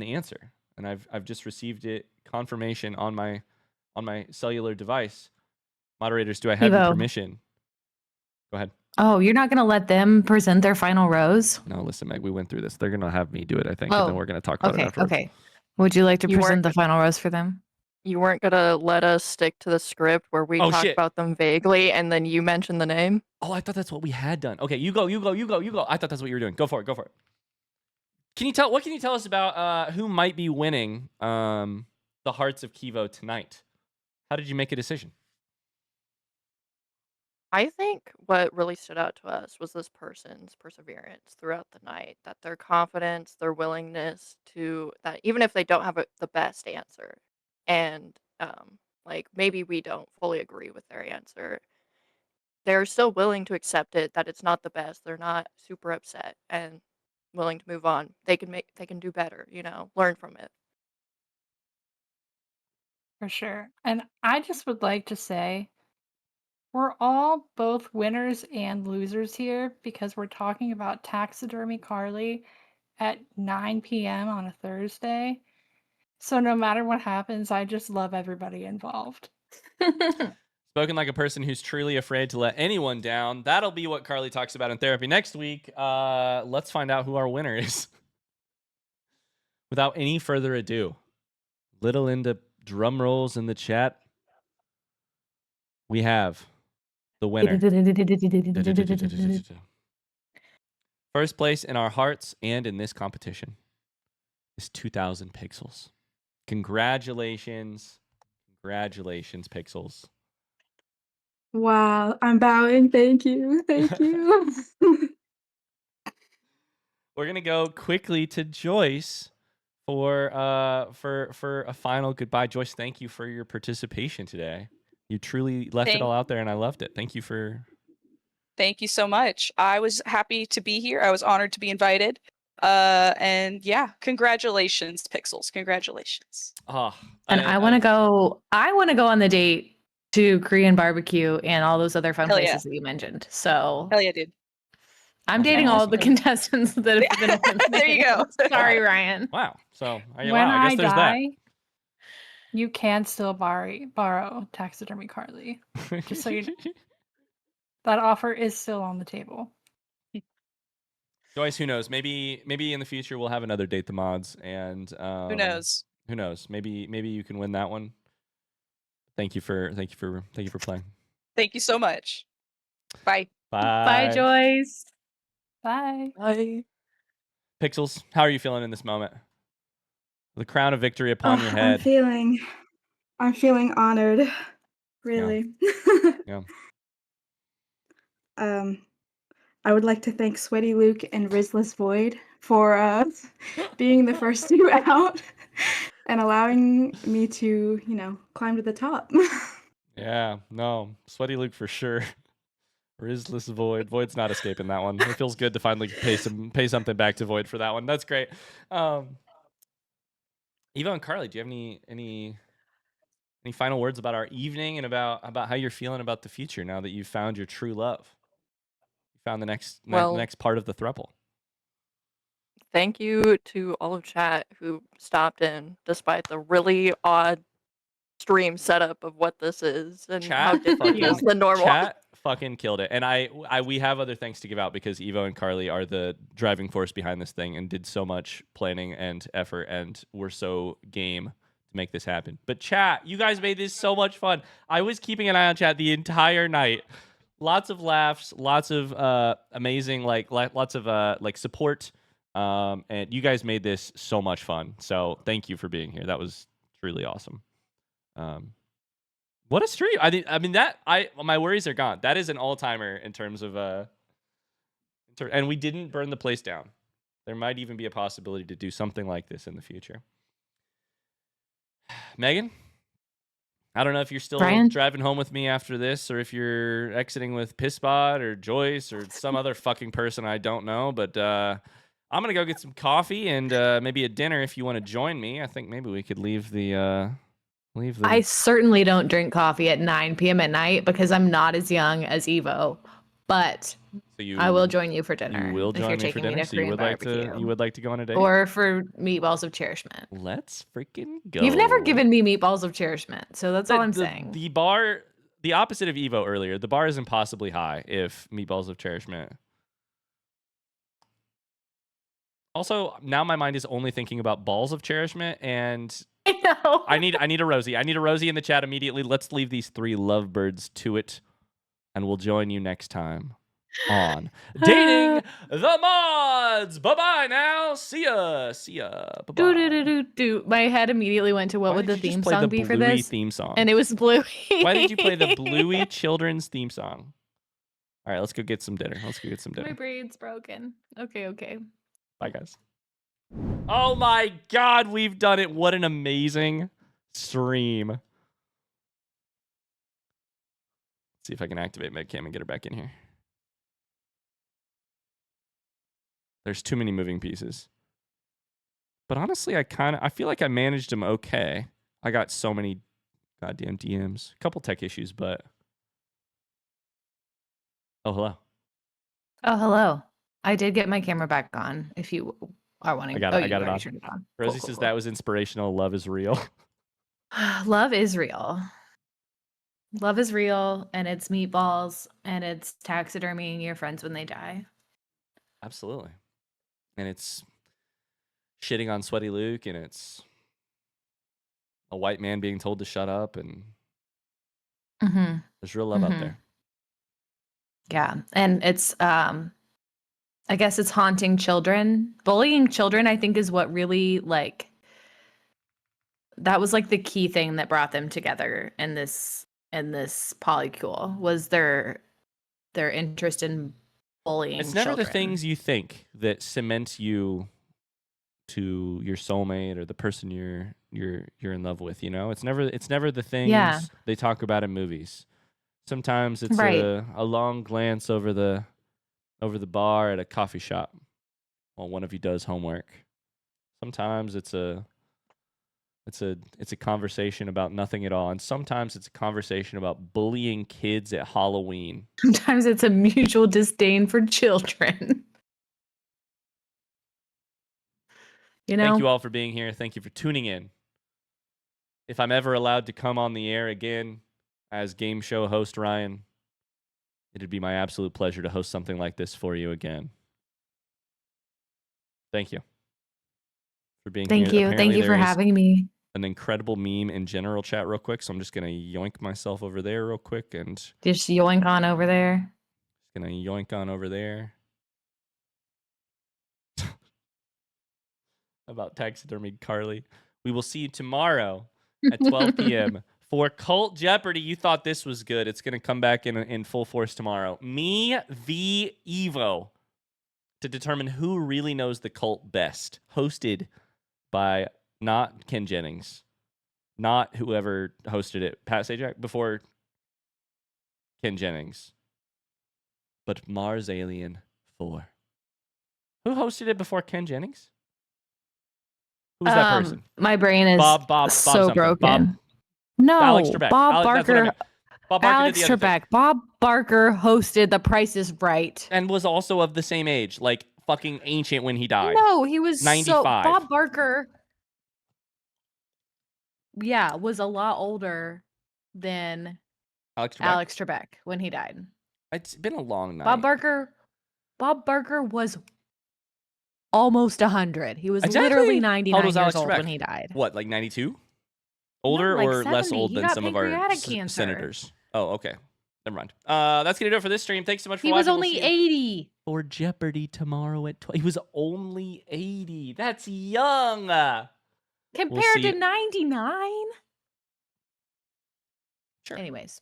answer, and I've just received it confirmation on my cellular device. Moderators, do I have your Evo. permission? Go ahead. Oh, you're not going to let them present their final rose? No, listen, Meg, we went through this. They're going to have me do it, I think, Oh, and then we're going to talk about it Okay, afterwards. okay. Would you like to You weren't present the final rose for them? You weren't gonna let us stick to the script where we Oh, talk shit. about them vaguely and then you mention the name? Oh, I thought that's what we had done. Okay, you go. I thought that's what you were doing. Go for it. What can you tell us about who might be winning the Hearts of Kivo tonight? How did you make a decision? I think what really stood out to us was this person's perseverance throughout the night, that their confidence, their willingness to, that even if they don't have the best answer, and like maybe we don't fully agree with their answer, they're still willing to accept it, that it's not the best. They're not super upset and willing to move on. They can do better, learn from it. For sure. And I just would like to say we're all both winners and losers here because we're talking about Taxidermy Carly at 9 p.m. on a Thursday. So no matter what happens, I just love everybody involved. Spoken like a person who's truly afraid to let anyone down. That'll be what Carly talks about in therapy next week. Let's find out who our winner is. Without any further ado, little into drum rolls in the chat. We have the winner. First place in our hearts and in this competition is 2,000 pixels. Congratulations. Congratulations, Pixels. Wow, I'm bowing. Thank you. Thank you. We're gonna go quickly to Joyce for a final goodbye. Joyce, thank you for your participation today. You truly left it all out there, and I loved it. Thank you for. Thank you so much. I was happy to be here. I was honored to be invited. And yeah, congratulations, Pixels. Congratulations. Oh, And I want to go. I want to go on the date to Korean barbecue and all those other fun Hell yeah. places that you mentioned. So Hell yeah, dude. I'm Okay, dating all of the awesome. contestants that have been eliminated. There you go. Sorry, Ryan. Wow. So When wow, I I guess there's die, you can still borrow Taxidermy Carly. that. Just so you know. That offer is still on the table. Joyce, who knows? Maybe in the future we'll have another date the mods, and Who knows? Who knows? Maybe you can win that one. Thank you for playing. Thank you so much. Bye. Bye. Bye, Joyce. Bye. Bye. Pixels, how are you feeling in this moment? The crown of victory upon your I'm head. feeling honored. Really. Yeah. I would like to thank Sweaty Luke and Rizless Void for being the first two out and allowing me to, climb to the top. Yeah. No. Sweaty Luke for sure. Rizless Void. Void's not escaping that one. It feels good to finally pay something back to Void for that one. That's great. Eva and Carly, do you have any final words about our evening and about how you're feeling about the future now that you've found your true love? You found the next part of the throuple. Thank you to all of chat who stopped in despite the really odd stream setup of what this is and how different it is than normal. Chat fucking killed it. And we have other thanks to give out because Evo and Carly are the driving force behind this thing and did so much planning and effort, and we're so game to make this happen. But chat, you guys made this so much fun. I was keeping an eye on chat the entire night. Lots of laughs, lots of amazing lots of support. And you guys made this so much fun. So thank you for being here. That was truly awesome. What a stream! My worries are gone. That is an all-timer in terms of and we didn't burn the place down. There might even be a possibility to do something like this in the future. Megan, I don't know if you're still driving home with me after this, or if you're exiting with Pissbot or Joyce or some other fucking person I don't know. But I'm gonna go get some coffee and maybe a dinner if you want to join me. I think maybe we could leave the. I certainly don't drink coffee at 9 p.m. at night because I'm not as young as Evo, but I will join you for dinner. You will join me for dinner. So you would like to go on a date, or for meatballs of cherishment. Let's freaking go. You've never given me meatballs of cherishment, so that's all I'm saying. The bar, the opposite of Evo earlier. The bar is impossibly high if meatballs of cherishment. Also, now my mind is only thinking about balls of cherishment, and I know. I need a Rosie. I need a Rosie in the chat immediately. Let's leave these three lovebirds to it, and we'll join you next time on Dating the Mods. Bye-bye now. See ya. Bye-bye. My head immediately went to what would the theme song be for this? Theme song. And it was Bluey. Why did you play the Bluey children's theme song? All right, let's go get some dinner. My brain's broken. Okay. Bye, guys. Oh my God, we've done it. What an amazing stream. Let's see if I can activate Medcam and get her back in here. There's too many moving pieces. But honestly, I feel like I managed them okay. I got so many Goddamn DMs. Couple tech issues, but. Oh, hello. Oh, hello. I did get my camera back on. If you are wanting, I got oh, it. I you got it already on. turned it on. Rosie says that was inspirational. Love is real. Love is real. Love is real, and it's meatballs, and it's taxidermying your friends when they die. Absolutely. And it's shitting on Sweaty Luke, and it's a white man being told to shut up, and there's real love out there. Yeah, and it's I guess it's haunting children. Bullying children, I think, is what really like that was like the key thing that brought them together in this polycule was their interest in bullying It's never children. the things you think that cement you to your soulmate or the person you're in love with, you know? It's never the things they talk about in movies. Sometimes it's Right. a long glance over the bar at a coffee shop while one of you does homework. Sometimes it's a conversation about nothing at all, and sometimes it's a conversation about bullying kids at Halloween. Sometimes it's a mutual disdain for children. You know? Thank you all for being here. Thank you for tuning in. If I'm ever allowed to come on the air again as game show host Ryan, it'd be my absolute pleasure to host something like this for you again. Thank you for being here. Thank you. Thank you for having me. An incredible meme in general chat real quick, so I'm just going to yoink myself over there real quick and Just yoink on over there. just going to yoink on over there. About taxidermy Carly. We will see you tomorrow at 12 p.m. for Cult Jeopardy. You thought this was good. It's going to come back in full force tomorrow. Me v. Evo to determine who really knows the cult best. Hosted by not Ken Jennings, not whoever hosted it, Pat Sajak, before Ken Jennings, but Mars Alien 4. Who hosted it before Ken Jennings? Who's that person? My brain is Bob so something. broken. No, Alex Trebek. Bob That's what I Barker. meant. Bob Barker Alex did the other thing. Trebek. Bob Barker hosted The Price is Right. And was also of the same age, like fucking ancient when he died. No, he was 95. Bob Barker. Yeah, was a lot older than Alex Trebek? Trebek when he died. It's been a long night. Bob Barker was almost 100. He was Exactly. literally How 99 old was years Alex old Trebek? when he died. What, like 92? Older like or less 70. old He than got some of our pancreatic cancer. senators? Oh, okay. Never mind. That's going to do it for this stream. Thanks so much for He watching. was only 80. For Jeopardy tomorrow at 12. He was only 80. That's young. Compared see. to 99? Sure. Anyways.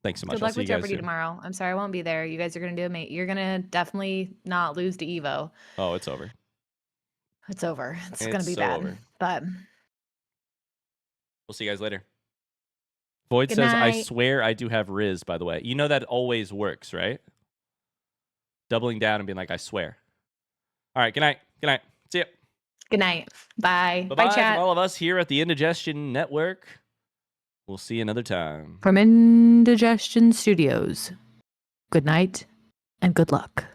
Thanks so much. Good I'll luck see with you guys Jeopardy soon. tomorrow. I'm sorry I won't be there. You guys are going to do it. You're going to definitely not lose to Evo. Oh, it's over. It's over. It's going to It's be so bad. over. But We'll see you guys later. Void Good says, I night. swear I do have Riz, by the way. You know that always works, right? Doubling down and being like, I swear. All right, good night. Good night. See ya. Good night. Bye. Bye-bye Bye, chat. from all of us here at the Indigestion Network. We'll see you another time. From Indigestion Studios. Good night and good luck.